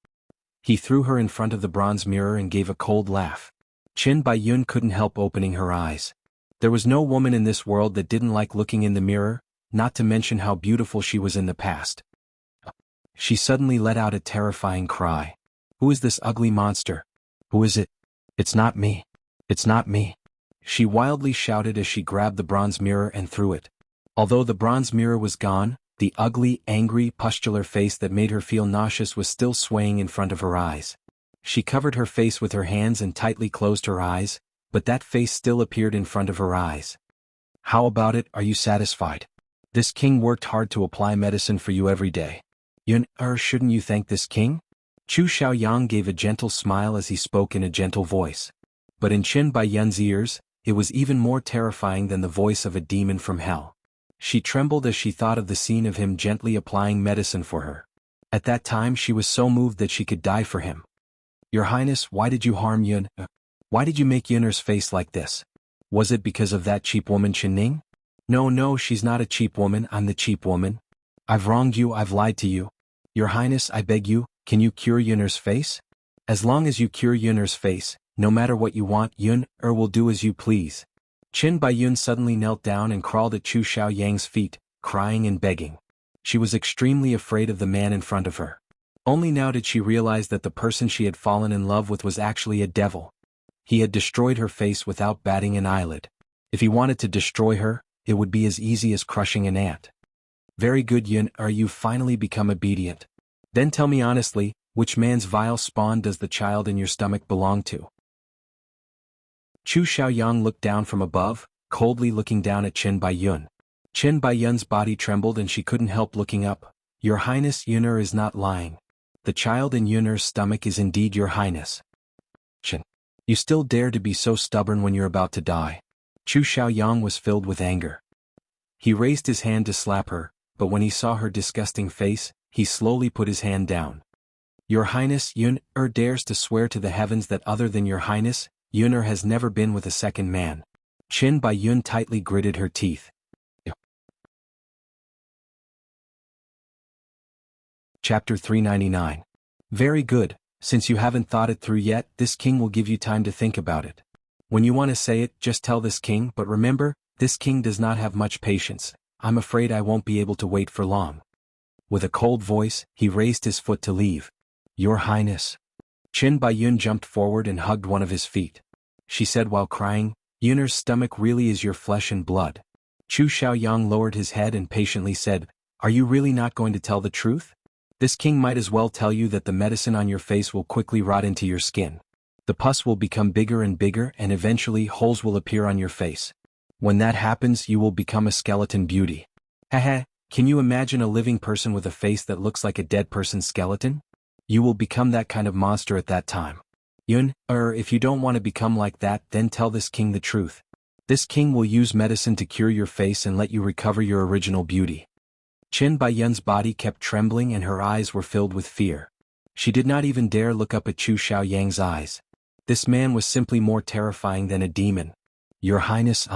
He threw her in front of the bronze mirror and gave a cold laugh. Qin Baiyun couldn't help opening her eyes. There was no woman in this world that didn't like looking in the mirror, not to mention how beautiful she was in the past. She suddenly let out a terrifying cry. Who is this ugly monster? Who is it? It's not me. It's not me. She wildly shouted as she grabbed the bronze mirror and threw it. Although the bronze mirror was gone, the ugly, angry, pustular face that made her feel nauseous was still swaying in front of her eyes. She covered her face with her hands and tightly closed her eyes, but that face still appeared in front of her eyes. How about it, are you satisfied? This king worked hard to apply medicine for you every day. Shouldn't you thank this king? Chu Xiaoyang gave a gentle smile as he spoke in a gentle voice. But in Qin Baiyun's ears, it was even more terrifying than the voice of a demon from hell. She trembled as she thought of the scene of him gently applying medicine for her. At that time she was so moved that she could die for him. Your Highness, why did you harm Yun? Why did you make Yun'er's face like this? Was it because of that cheap woman Ning? No, she's not a cheap woman, I'm the cheap woman. I've wronged you, I've lied to you. Your Highness, I beg you, can you cure Yun'er's face? As long as you cure Yun'er's face, no matter what you want, Yun-er will do as you please. Qin Baiyun suddenly knelt down and crawled at Chu Xiaoyang's feet, crying and begging. She was extremely afraid of the man in front of her. Only now did she realize that the person she had fallen in love with was actually a devil. He had destroyed her face without batting an eyelid. If he wanted to destroy her, it would be as easy as crushing an ant. Very good, Yun-er, you've finally become obedient. Then tell me honestly, which man's vile spawn does the child in your stomach belong to? Chu Xiaoyang looked down from above, coldly looking down at Qin Baiyun. Qin Baiyun's body trembled and she couldn't help looking up. Your Highness, Yun-er is not lying. The child in Yun-er's stomach is indeed your Highness. Qin, you still dare to be so stubborn when you're about to die. Chu Xiaoyang was filled with anger. He raised his hand to slap her, but when he saw her disgusting face, he slowly put his hand down. Your Highness, Yun-er dares to swear to the heavens that other than your Highness, Yun-er has never been with a second man. Qin Baiyun tightly gritted her teeth. Chapter 399. Very good, since you haven't thought it through yet, this king will give you time to think about it. When you want to say it, just tell this king, but remember, this king does not have much patience. I'm afraid I won't be able to wait for long. With a cold voice, he raised his foot to leave. Your Highness. Qin Baiyun jumped forward and hugged one of his feet. She said while crying, Yun'er's stomach really is your flesh and blood. Chu Xiaoyang lowered his head and patiently said, Are you really not going to tell the truth? This king might as well tell you that the medicine on your face will quickly rot into your skin. The pus will become bigger and bigger and eventually holes will appear on your face. When that happens, you will become a skeleton beauty. Haha, can you imagine a living person with a face that looks like a dead person's skeleton? You will become that kind of monster at that time. If you don't want to become like that, then tell this king the truth. This king will use medicine to cure your face and let you recover your original beauty. Qin Baiyun's body kept trembling and her eyes were filled with fear. She did not even dare look up at Chu Xiaoyang's eyes. This man was simply more terrifying than a demon. Your Highness,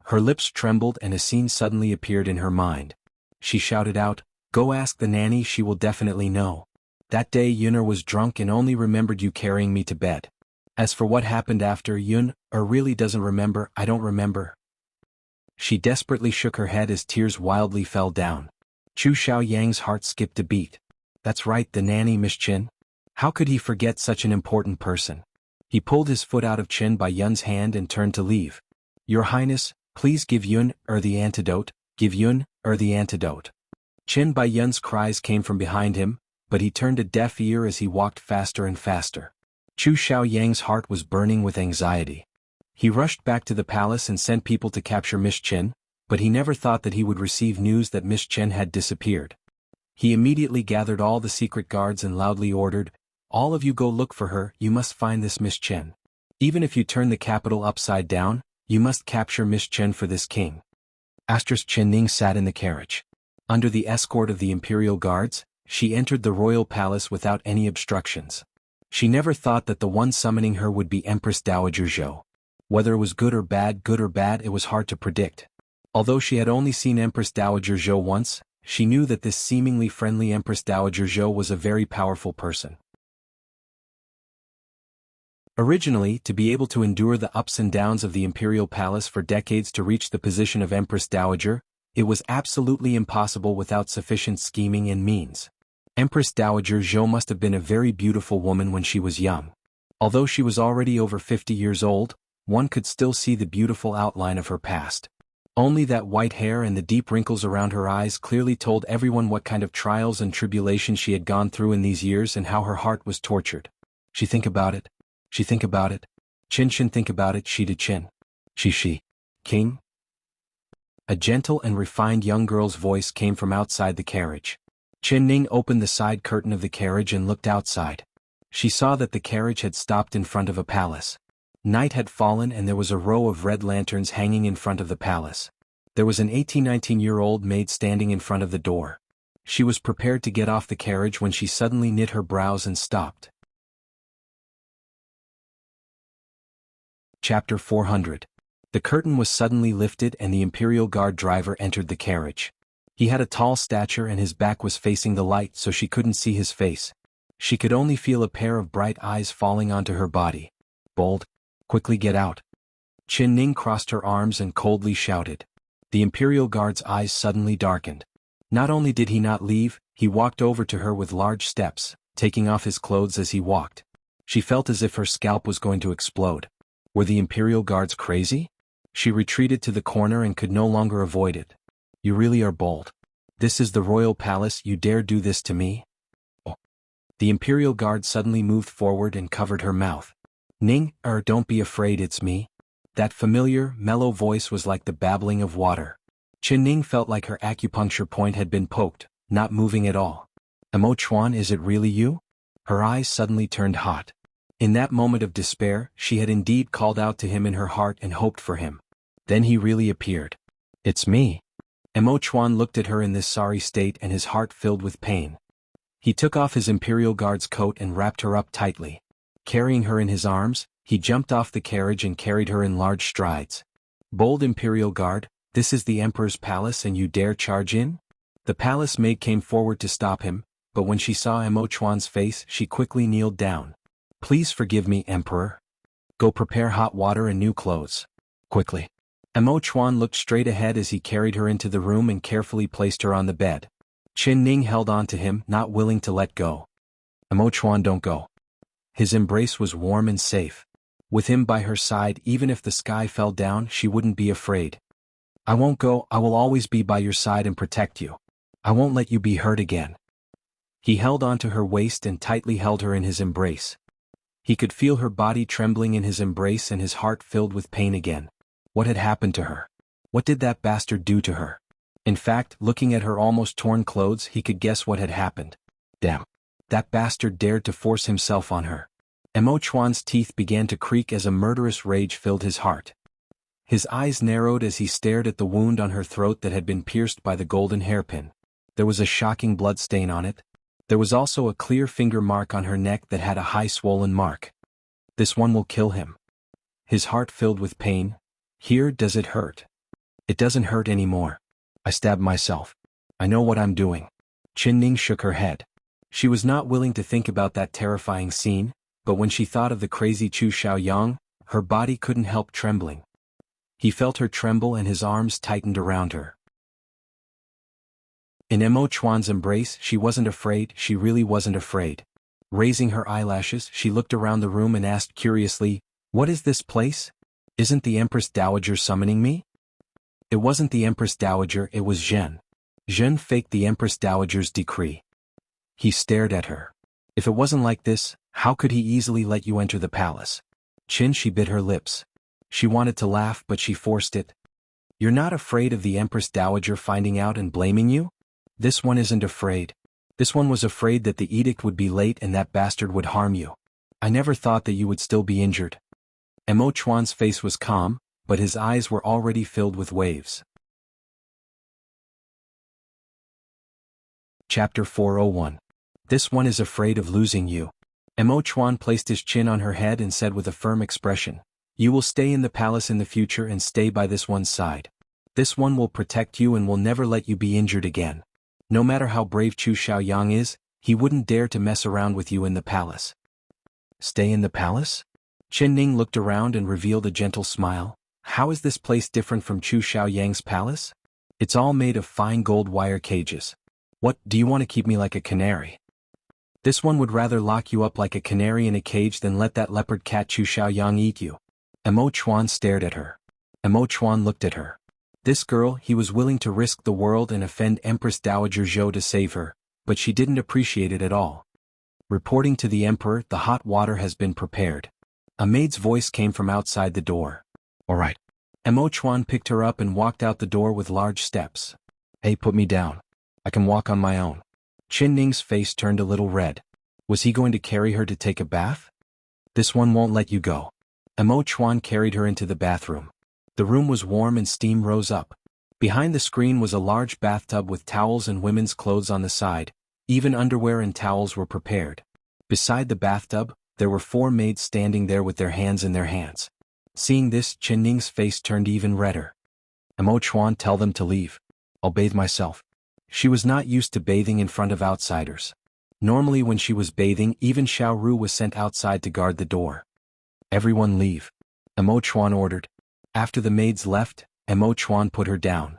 Her lips trembled and a scene suddenly appeared in her mind. She shouted out, "Go ask the nanny, she will definitely know. That day Yun'er was drunk and only remembered you carrying me to bed. As for what happened after, Yun'er really doesn't remember, I don't remember." She desperately shook her head as tears wildly fell down. Chu Xiaoyang's heart skipped a beat. That's right, the nanny, Miss Qin. How could he forget such an important person? He pulled his foot out of Qin Baiyun's hand and turned to leave. Your Highness, please give Yun'er the antidote, give Yun'er the antidote. Qin Baiyun's cries came from behind him, but he turned a deaf ear as he walked faster and faster. Chu Xiaoyang's heart was burning with anxiety. He rushed back to the palace and sent people to capture Miss Qin, but he never thought that he would receive news that Miss Qin had disappeared. He immediately gathered all the secret guards and loudly ordered, "All of you go look for her, you must find this Miss Qin. Even if you turn the capital upside down, you must capture Miss Qin for this king." Qin Ning sat in the carriage. Under the escort of the imperial guards, she entered the royal palace without any obstructions. She never thought that the one summoning her would be Empress Dowager Zhou. Whether it was good or bad, it was hard to predict. Although she had only seen Empress Dowager Zhou once, she knew that this seemingly friendly Empress Dowager Zhou was a very powerful person. Originally, to be able to endure the ups and downs of the imperial palace for decades to reach the position of Empress Dowager, it was absolutely impossible without sufficient scheming and means. Empress Dowager Zhou must have been a very beautiful woman when she was young. Although she was already over 50 years old, one could still see the beautiful outline of her past. Only that white hair and the deep wrinkles around her eyes clearly told everyone what kind of trials and tribulations she had gone through in these years and how her heart was tortured. She think about it. Qin think about it, she did Qin. She. King? A gentle and refined young girl's voice came from outside the carriage. Qin Ning opened the side curtain of the carriage and looked outside. She saw that the carriage had stopped in front of a palace. Night had fallen and there was a row of red lanterns hanging in front of the palace. There was an 19-year-old maid standing in front of the door. She was prepared to get off the carriage when she suddenly knit her brows and stopped. Chapter 400. The curtain was suddenly lifted and the Imperial Guard driver entered the carriage. He had a tall stature and his back was facing the light so she couldn't see his face. She could only feel a pair of bright eyes falling onto her body. Bold. Quickly get out. Qin Ning crossed her arms and coldly shouted. The Imperial Guard's eyes suddenly darkened. Not only did he not leave, he walked over to her with large steps, taking off his clothes as he walked. She felt as if her scalp was going to explode. Were the Imperial Guards crazy? She retreated to the corner and could no longer avoid it. You really are bold. This is the royal palace, you dare do this to me? Oh. The Imperial Guard suddenly moved forward and covered her mouth. Ning, don't be afraid, it's me. That familiar, mellow voice was like the babbling of water. Qin Ning felt like her acupuncture point had been poked, not moving at all. Emo Chuan, is it really you? Her eyes suddenly turned hot. In that moment of despair, she had indeed called out to him in her heart and hoped for him. Then he really appeared. It's me. Emo Chuan looked at her in this sorry state and his heart filled with pain. He took off his Imperial Guard's coat and wrapped her up tightly. Carrying her in his arms, he jumped off the carriage and carried her in large strides. Bold Imperial Guard, this is the Emperor's palace and you dare charge in? The palace maid came forward to stop him, but when she saw Emo Chuan's face she quickly kneeled down. Please forgive me, Emperor. Go prepare hot water and new clothes. Quickly. Emo Chuan looked straight ahead as he carried her into the room and carefully placed her on the bed. Qin Ning held on to him, not willing to let go. Emo Chuan, don't go. His embrace was warm and safe. With him by her side, even if the sky fell down, she wouldn't be afraid. I won't go, I will always be by your side and protect you. I won't let you be hurt again. He held onto her waist and tightly held her in his embrace. He could feel her body trembling in his embrace and his heart filled with pain again. What had happened to her? What did that bastard do to her? In fact, looking at her almost torn clothes, he could guess what had happened. Damn. That bastard dared to force himself on her. Mo Chuan's teeth began to creak as a murderous rage filled his heart. His eyes narrowed as he stared at the wound on her throat that had been pierced by the golden hairpin. There was a shocking blood stain on it. There was also a clear finger mark on her neck that had a high swollen mark. This one will kill him. His heart filled with pain. Here, does it hurt? It doesn't hurt anymore. I stabbed myself. I know what I'm doing. Qin Ning shook her head. She was not willing to think about that terrifying scene, but when she thought of the crazy Chu Xiaoyang, her body couldn't help trembling. He felt her tremble and his arms tightened around her. In Mo Chuan's embrace, she wasn't afraid, she really wasn't afraid. Raising her eyelashes, she looked around the room and asked curiously, "What is this place? Isn't the Empress Dowager summoning me?" It wasn't the Empress Dowager, it was Zhen. Zhen faked the Empress Dowager's decree. He stared at her. If it wasn't like this, how could he easily let you enter the palace? Qin, she bit her lips. She wanted to laugh, but she forced it. You're not afraid of the Empress Dowager finding out and blaming you? This one isn't afraid. This one was afraid that the edict would be late and that bastard would harm you. I never thought that you would still be injured. Mo Chuan's face was calm, but his eyes were already filled with waves. Chapter 401. This one is afraid of losing you. Mo Chuan placed his chin on her head and said with a firm expression, "You will stay in the palace in the future and stay by this one's side. This one will protect you and will never let you be injured again. No matter how brave Chu Xiaoyang is, he wouldn't dare to mess around with you in the palace." Stay in the palace? Qin Ning looked around and revealed a gentle smile. How is this place different from Chu Xiaoyang's palace? It's all made of fine gold wire cages. What, do you want to keep me like a canary? This one would rather lock you up like a canary in a cage than let that leopard cat Chu Xiaoyang eat you. Mo Chuan stared at her. Mo Chuan looked at her. This girl, he was willing to risk the world and offend Empress Dowager Zhou to save her, but she didn't appreciate it at all. Reporting to the emperor, the hot water has been prepared. A maid's voice came from outside the door. All right. Mo Chuan picked her up and walked out the door with large steps. Hey, put me down. I can walk on my own. Qin Ning's face turned a little red. Was he going to carry her to take a bath? This one won't let you go. Mo Chuan carried her into the bathroom. The room was warm and steam rose up. Behind the screen was a large bathtub with towels and women's clothes on the side. Even underwear and towels were prepared. Beside the bathtub, there were 4 maids standing there with their hands in their hands. Seeing this, Qin Ning's face turned even redder. Mo Chuan, tell them to leave. I'll bathe myself. She was not used to bathing in front of outsiders. Normally when she was bathing, even Xiao Ru was sent outside to guard the door. Everyone leave. Mo Chuan ordered. After the maids left, Mo Chuan put her down.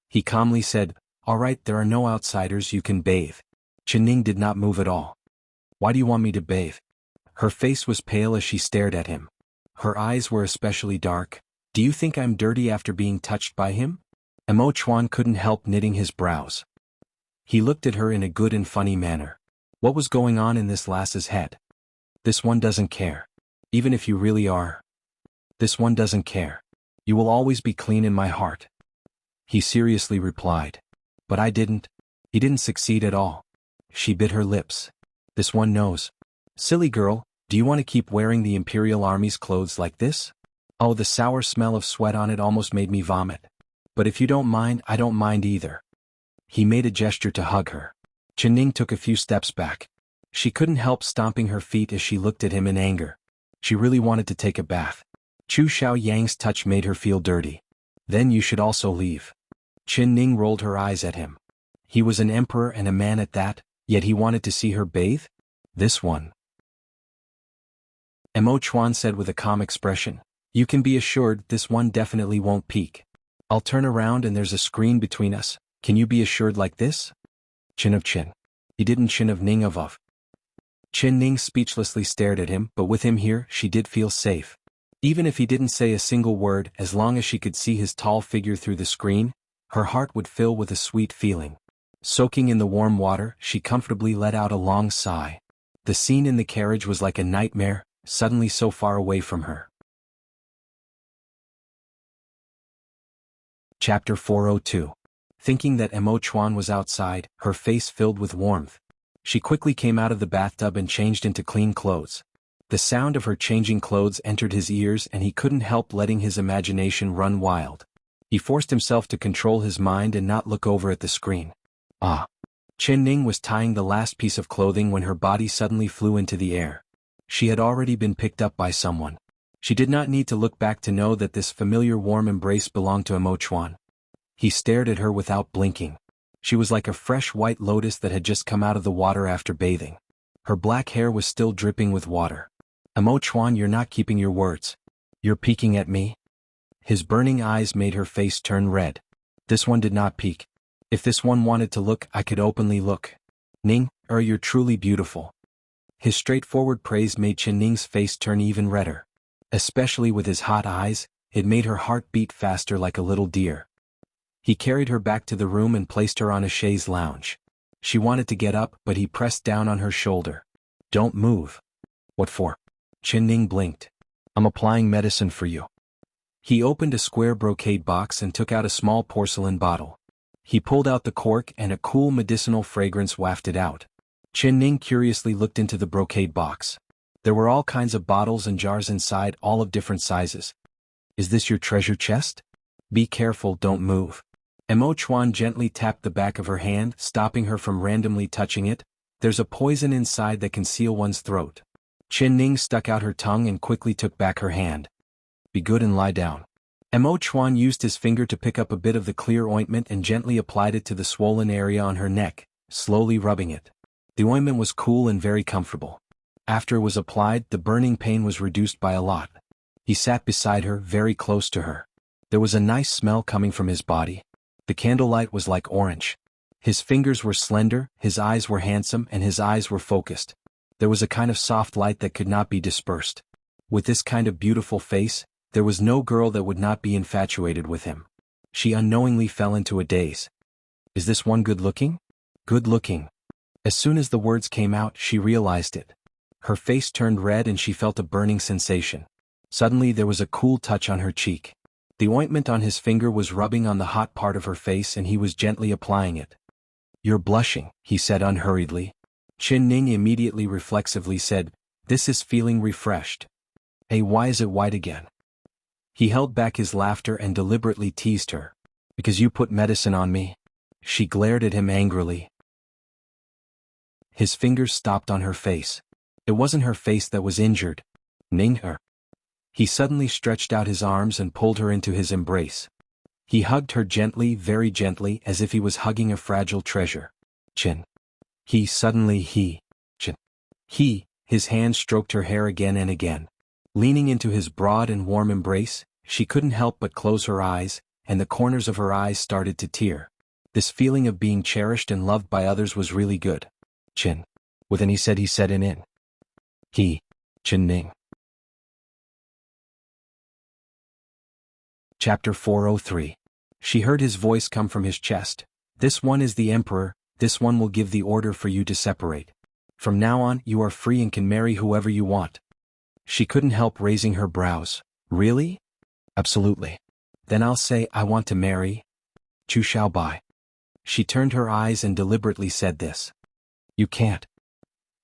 He calmly said, "All right, there are no outsiders, you can bathe." Qin Ning did not move at all. "Why do you want me to bathe?" Her face was pale as she stared at him. Her eyes were especially dark. "Do you think I'm dirty after being touched by him?" Mo Chuan couldn't help knitting his brows. He looked at her in a good and funny manner. What was going on in this lass's head? This one doesn't care. Even if you really are. This one doesn't care. You will always be clean in my heart. He seriously replied. But I didn't. He didn't succeed at all. She bit her lips. This one knows. Silly girl, do you want to keep wearing the Imperial Army's clothes like this? Oh, the sour smell of sweat on it almost made me vomit. But if you don't mind, I don't mind either. He made a gesture to hug her. Qin Ning took a few steps back. She couldn't help stomping her feet as she looked at him in anger. She really wanted to take a bath. Chu Xiaoyang's touch made her feel dirty. Then you should also leave. Qin Ning rolled her eyes at him. He was an emperor and a man at that, yet he wanted to see her bathe? This one. Mo Chuan said with a calm expression, "You can be assured this one definitely won't peek. I'll turn around and there's a screen between us. Can you be assured like this?" Chin of Qin. He didn't Chin of Ning of. Qin Ning speechlessly stared at him, but with him here, she did feel safe. Even if he didn't say a single word, as long as she could see his tall figure through the screen, her heart would fill with a sweet feeling. Soaking in the warm water, she comfortably let out a long sigh. The scene in the carriage was like a nightmare, suddenly so far away from her. Chapter 402. Thinking that Emo Chuan was outside, her face filled with warmth. She quickly came out of the bathtub and changed into clean clothes. The sound of her changing clothes entered his ears and he couldn't help letting his imagination run wild. He forced himself to control his mind and not look over at the screen. Ah! Chen Ning was tying the last piece of clothing when her body suddenly flew into the air. She had already been picked up by someone. She did not need to look back to know that this familiar warm embrace belonged to Emo Chuan. He stared at her without blinking. She was like a fresh white lotus that had just come out of the water after bathing. Her black hair was still dripping with water. Emo Chuan, you're not keeping your words. You're peeking at me? His burning eyes made her face turn red. This one did not peek. If this one wanted to look, I could openly look. Ning, you're truly beautiful. His straightforward praise made Chen Ning's face turn even redder. Especially with his hot eyes, it made her heart beat faster like a little deer. He carried her back to the room and placed her on a chaise lounge. She wanted to get up, but he pressed down on her shoulder. Don't move. What for? Chen Ning blinked. I'm applying medicine for you. He opened a square brocade box and took out a small porcelain bottle. He pulled out the cork and a cool medicinal fragrance wafted out. Chen Ning curiously looked into the brocade box. There were all kinds of bottles and jars inside, all of different sizes. Is this your treasure chest? Be careful, don't move. Emo Chuan gently tapped the back of her hand, stopping her from randomly touching it. There's a poison inside that can seal one's throat. Chen Ning stuck out her tongue and quickly took back her hand. Be good and lie down. Emo Chuan used his finger to pick up a bit of the clear ointment and gently applied it to the swollen area on her neck, slowly rubbing it. The ointment was cool and very comfortable. After it was applied, the burning pain was reduced by a lot. He sat beside her, very close to her. There was a nice smell coming from his body. The candlelight was like orange. His fingers were slender, his eyes were handsome, and his eyes were focused. There was a kind of soft light that could not be dispersed. With this kind of beautiful face, there was no girl that would not be infatuated with him. She unknowingly fell into a daze. Is this one good looking? Good looking. As soon as the words came out, she realized it. Her face turned red and she felt a burning sensation. Suddenly there was a cool touch on her cheek. The ointment on his finger was rubbing on the hot part of her face and he was gently applying it. You're blushing, he said unhurriedly. Chen Ning immediately reflexively said, this is feeling refreshed. Hey, why is it white again? He held back his laughter and deliberately teased her. Because you put medicine on me? She glared at him angrily. His fingers stopped on her face. It wasn't her face that was injured. Ning her. He suddenly stretched out his arms and pulled her into his embrace. He hugged her gently, very gently, as if he was hugging a fragile treasure. Chin. His hand stroked her hair again and again. Leaning into his broad and warm embrace, she couldn't help but close her eyes, and the corners of her eyes started to tear. This feeling of being cherished and loved by others was really good. Chin. With an he said in in. Chen Ning. Chapter 403. She heard his voice come from his chest. This one is the emperor, this one will give the order for you to separate. From now on, you are free and can marry whoever you want. She couldn't help raising her brows. Really? Absolutely. Then I'll say I want to marry Chu Xiaobai. She turned her eyes and deliberately said this. You can't.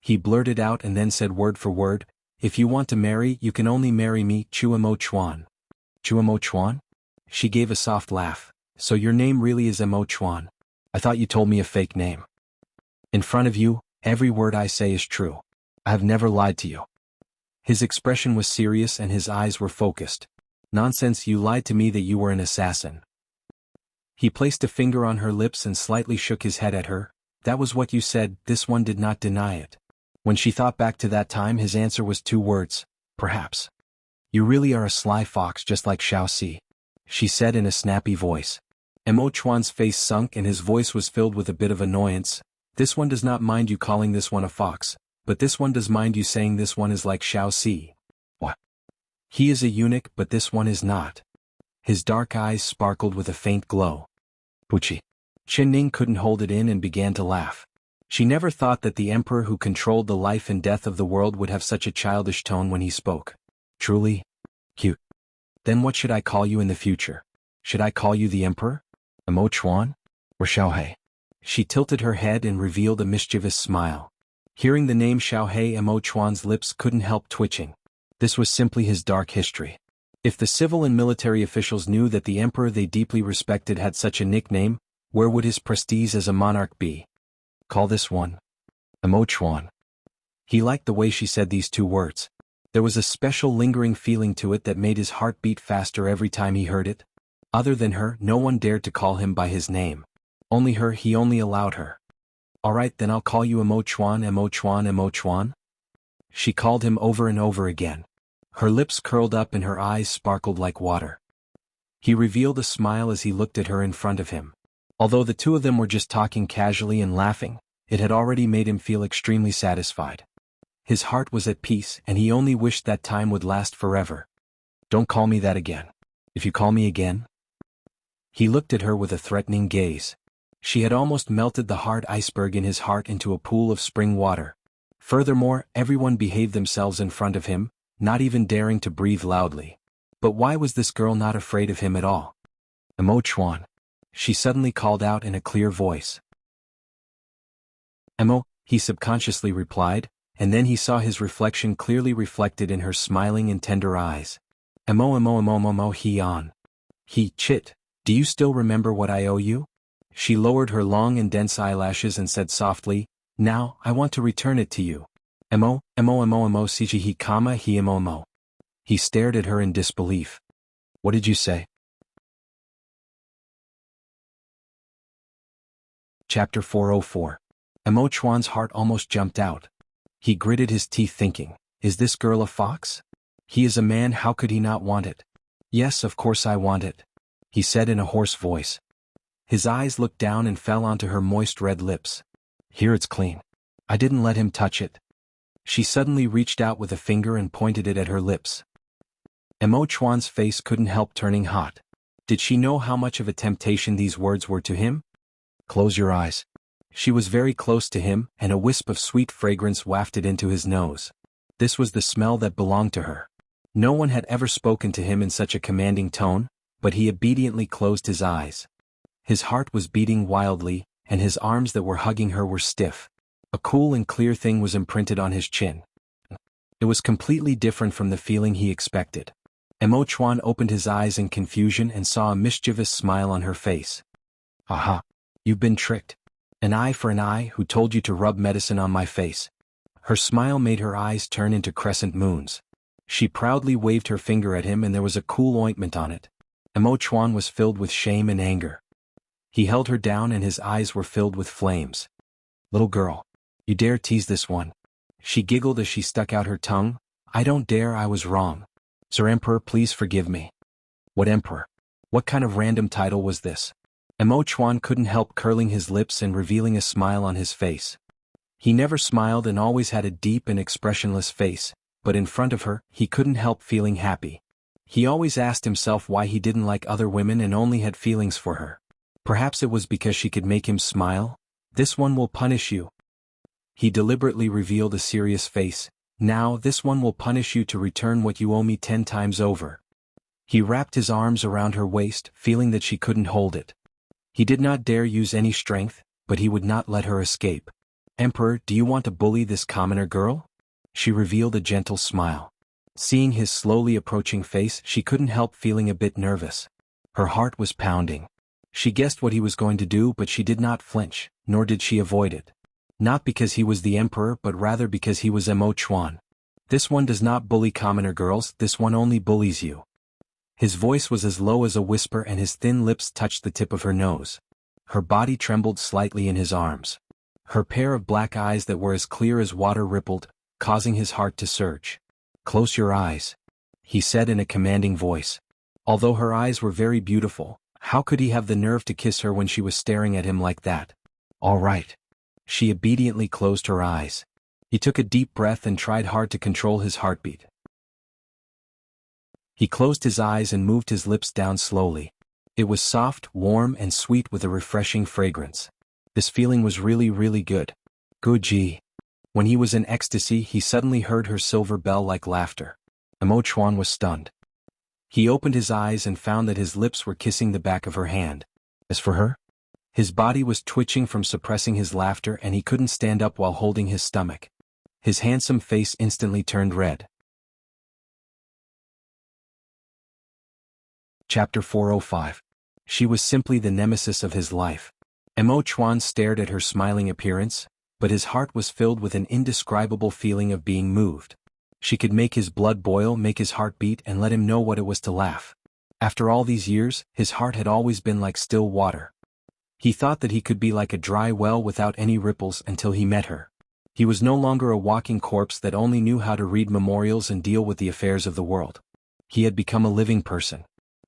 He blurted out and then said word for word, if you want to marry, you can only marry me, Emo Chuan. Emo Chuan? She gave a soft laugh. So your name really is Emo Chuan. I thought you told me a fake name. In front of you, every word I say is true. I have never lied to you. His expression was serious and his eyes were focused. Nonsense, you lied to me that you were an assassin. He placed a finger on her lips and slightly shook his head at her. That was what you said, this one did not deny it. When she thought back to that time, his answer was 2 words, perhaps. You really are a sly fox just like Xiao Si, she said in a snappy voice. Emo Chuan's face sunk and his voice was filled with a bit of annoyance. This one does not mind you calling this one a fox, but this one does mind you saying this one is like Xiao Si. What? He is a eunuch, but this one is not. His dark eyes sparkled with a faint glow. Puchi. Ning couldn't hold it in and began to laugh. She never thought that the emperor who controlled the life and death of the world would have such a childish tone when he spoke. Truly cute. Then what should I call you in the future? Should I call you the emperor? Mo Chuan? Or Xiaohei? She tilted her head and revealed a mischievous smile. Hearing the name Xiaohei, Mo Chuan's lips couldn't help twitching. This was simply his dark history. If the civil and military officials knew that the emperor they deeply respected had such a nickname, where would his prestige as a monarch be? Call this one Mo Chuan. He liked the way she said these two words. There was a special lingering feeling to it that made his heart beat faster every time he heard it. Other than her, no one dared to call him by his name. Only her, he only allowed her. All right, then I'll call you Mo Chuan, Mo Chuan, Mo Chuan. She called him over and over again. Her lips curled up and her eyes sparkled like water. He revealed a smile as he looked at her in front of him. Although the two of them were just talking casually and laughing, it had already made him feel extremely satisfied. His heart was at peace and he only wished that time would last forever. Don't call me that again. If you call me again. He looked at her with a threatening gaze. She had almost melted the hard iceberg in his heart into a pool of spring water. Furthermore, everyone behaved themselves in front of him, not even daring to breathe loudly. But why was this girl not afraid of him at all? Mo Chuan. She suddenly called out in a clear voice. Mo, he subconsciously replied, and then he saw his reflection clearly reflected in her smiling and tender eyes. Mo, he on. He, chit, do you still remember what I owe you? She lowered her long and dense eyelashes and said softly, now, I want to return it to you. Mo, siji he kama he mo. He stared at her in disbelief. What did you say? Chapter 404. Mo Chuan's heart almost jumped out. He gritted his teeth thinking, is this girl a fox? He is a man, how could he not want it? Yes, of course I want it, he said in a hoarse voice. His eyes looked down and fell onto her moist red lips. Here it's clean. I didn't let him touch it. She suddenly reached out with a finger and pointed it at her lips. Mo Chuan's face couldn't help turning hot. Did she know how much of a temptation these words were to him? Close your eyes. She was very close to him, and a wisp of sweet fragrance wafted into his nose. This was the smell that belonged to her. No one had ever spoken to him in such a commanding tone, but he obediently closed his eyes. His heart was beating wildly, and his arms that were hugging her were stiff. A cool and clear thing was imprinted on his chin. It was completely different from the feeling he expected. Mo Chuan opened his eyes in confusion and saw a mischievous smile on her face. Aha! You've been tricked. An eye for an eye, who told you to rub medicine on my face? Her smile made her eyes turn into crescent moons. She proudly waved her finger at him and there was a cool ointment on it. Mo Chuan was filled with shame and anger. He held her down and his eyes were filled with flames. Little girl. You dare tease this one? She giggled as she stuck out her tongue. I don't dare, I was wrong. Sir Emperor, please forgive me. What emperor? What kind of random title was this? Mo Chuan couldn't help curling his lips and revealing a smile on his face. He never smiled and always had a deep and expressionless face, but in front of her, he couldn't help feeling happy. He always asked himself why he didn't like other women and only had feelings for her. Perhaps it was because she could make him smile? This one will punish you. He deliberately revealed a serious face. Now, this one will punish you to return what you owe me 10 times over. He wrapped his arms around her waist, feeling that she couldn't hold it. He did not dare use any strength, but he would not let her escape. Emperor, do you want to bully this commoner girl? She revealed a gentle smile. Seeing his slowly approaching face, she couldn't help feeling a bit nervous. Her heart was pounding. She guessed what he was going to do, but she did not flinch, nor did she avoid it. Not because he was the emperor, but rather because he was Mo Chuan. This one does not bully commoner girls, this one only bullies you. His voice was as low as a whisper and his thin lips touched the tip of her nose. Her body trembled slightly in his arms. Her pair of black eyes that were as clear as water rippled, causing his heart to surge. Close your eyes, he said in a commanding voice. Although her eyes were very beautiful, how could he have the nerve to kiss her when she was staring at him like that? All right. She obediently closed her eyes. He took a deep breath and tried hard to control his heartbeat. He closed his eyes and moved his lips down slowly. It was soft, warm, and sweet with a refreshing fragrance. This feeling was really, really good. Good gee. When he was in ecstasy, he suddenly heard her silver bell-like laughter. Emo Chuan was stunned. He opened his eyes and found that his lips were kissing the back of her hand. As for her, his body was twitching from suppressing his laughter and he couldn't stand up while holding his stomach. His handsome face instantly turned red. Chapter 405. She was simply the nemesis of his life. Emo Chuan stared at her smiling appearance, but his heart was filled with an indescribable feeling of being moved. She could make his blood boil, make his heart beat, and let him know what it was to laugh. After all these years, his heart had always been like still water. He thought that he could be like a dry well without any ripples until he met her. He was no longer a walking corpse that only knew how to read memorials and deal with the affairs of the world. He had become a living person.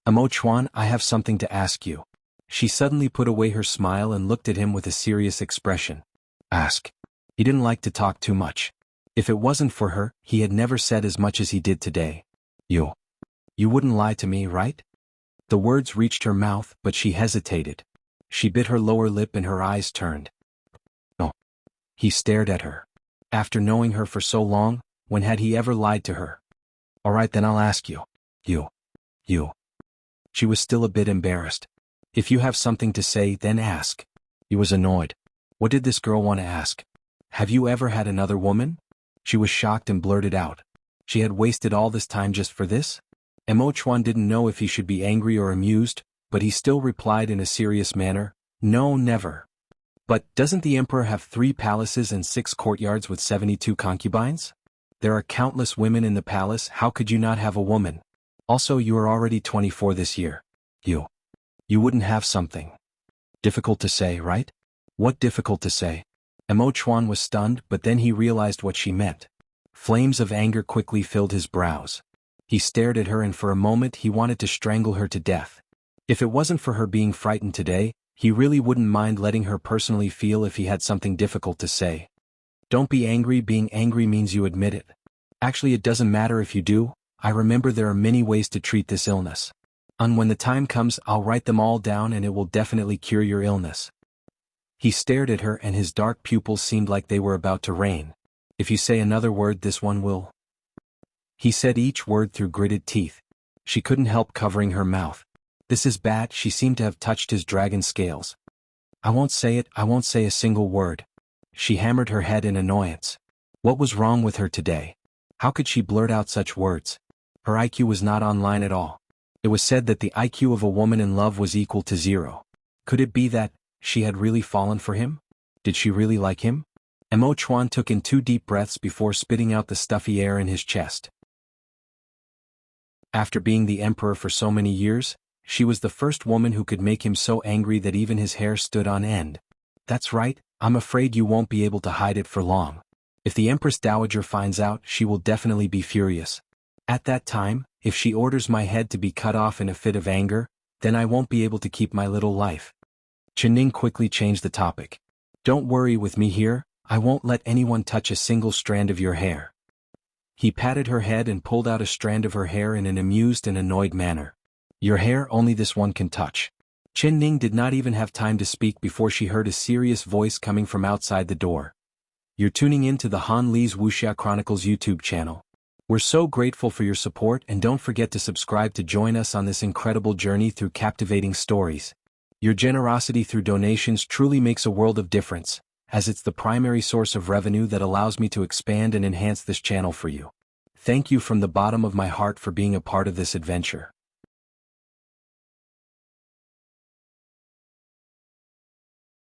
Emo Chuan, I have something to ask you. She suddenly put away her smile and looked at him with a serious expression. Ask. He didn't like to talk too much. If it wasn't for her, he had never said as much as he did today. You wouldn't lie to me, right? The words reached her mouth, but she hesitated. She bit her lower lip and her eyes turned. No. He stared at her. After knowing her for so long, when had he ever lied to her? All right, then I'll ask you. You. She was still a bit embarrassed. If you have something to say, then ask. He was annoyed. What did this girl want to ask? Have you ever had another woman? She was shocked and blurted out. She had wasted all this time just for this? Emo Chuan didn't know if he should be angry or amused, but he still replied in a serious manner, No, never. But doesn't the emperor have 3 palaces and 6 courtyards with 72 concubines? There are countless women in the palace, how could you not have a woman? Also, you are already 24 this year. You wouldn't have something. Difficult to say, right? What difficult to say? Emo Chuan was stunned, but then he realized what she meant. Flames of anger quickly filled his brows. He stared at her and for a moment he wanted to strangle her to death. If it wasn't for her being frightened today, he really wouldn't mind letting her personally feel if he had something difficult to say. Don't be angry, being angry means you admit it. Actually, it doesn't matter if you do. I remember there are many ways to treat this illness. And when the time comes, I'll write them all down and it will definitely cure your illness. He stared at her and his dark pupils seemed like they were about to rain. If you say another word, this one will. He said each word through gritted teeth. She couldn't help covering her mouth. This is bad, she seemed to have touched his dragon scales. I won't say it, I won't say a single word. She hammered her head in annoyance. What was wrong with her today? How could she blurt out such words? Her IQ was not online at all. It was said that the IQ of a woman in love was equal to 0. Could it be that she had really fallen for him? Did she really like him? Emo Chuan took in 2 deep breaths before spitting out the stuffy air in his chest. After being the emperor for so many years, she was the first woman who could make him so angry that even his hair stood on end. That's right, I'm afraid you won't be able to hide it for long. If the Empress Dowager finds out, she will definitely be furious. At that time, if she orders my head to be cut off in a fit of anger, then I won't be able to keep my little life. Ning quickly changed the topic. Don't worry with me here, I won't let anyone touch a single strand of your hair. He patted her head and pulled out a strand of her hair in an amused and annoyed manner. Your hair, only this one can touch. Ning did not even have time to speak before she heard a serious voice coming from outside the door. You're tuning in to the Han Li's Wuxia Chronicles YouTube channel. We're so grateful for your support and don't forget to subscribe to join us on this incredible journey through captivating stories. Your generosity through donations truly makes a world of difference, as it's the primary source of revenue that allows me to expand and enhance this channel for you. Thank you from the bottom of my heart for being a part of this adventure.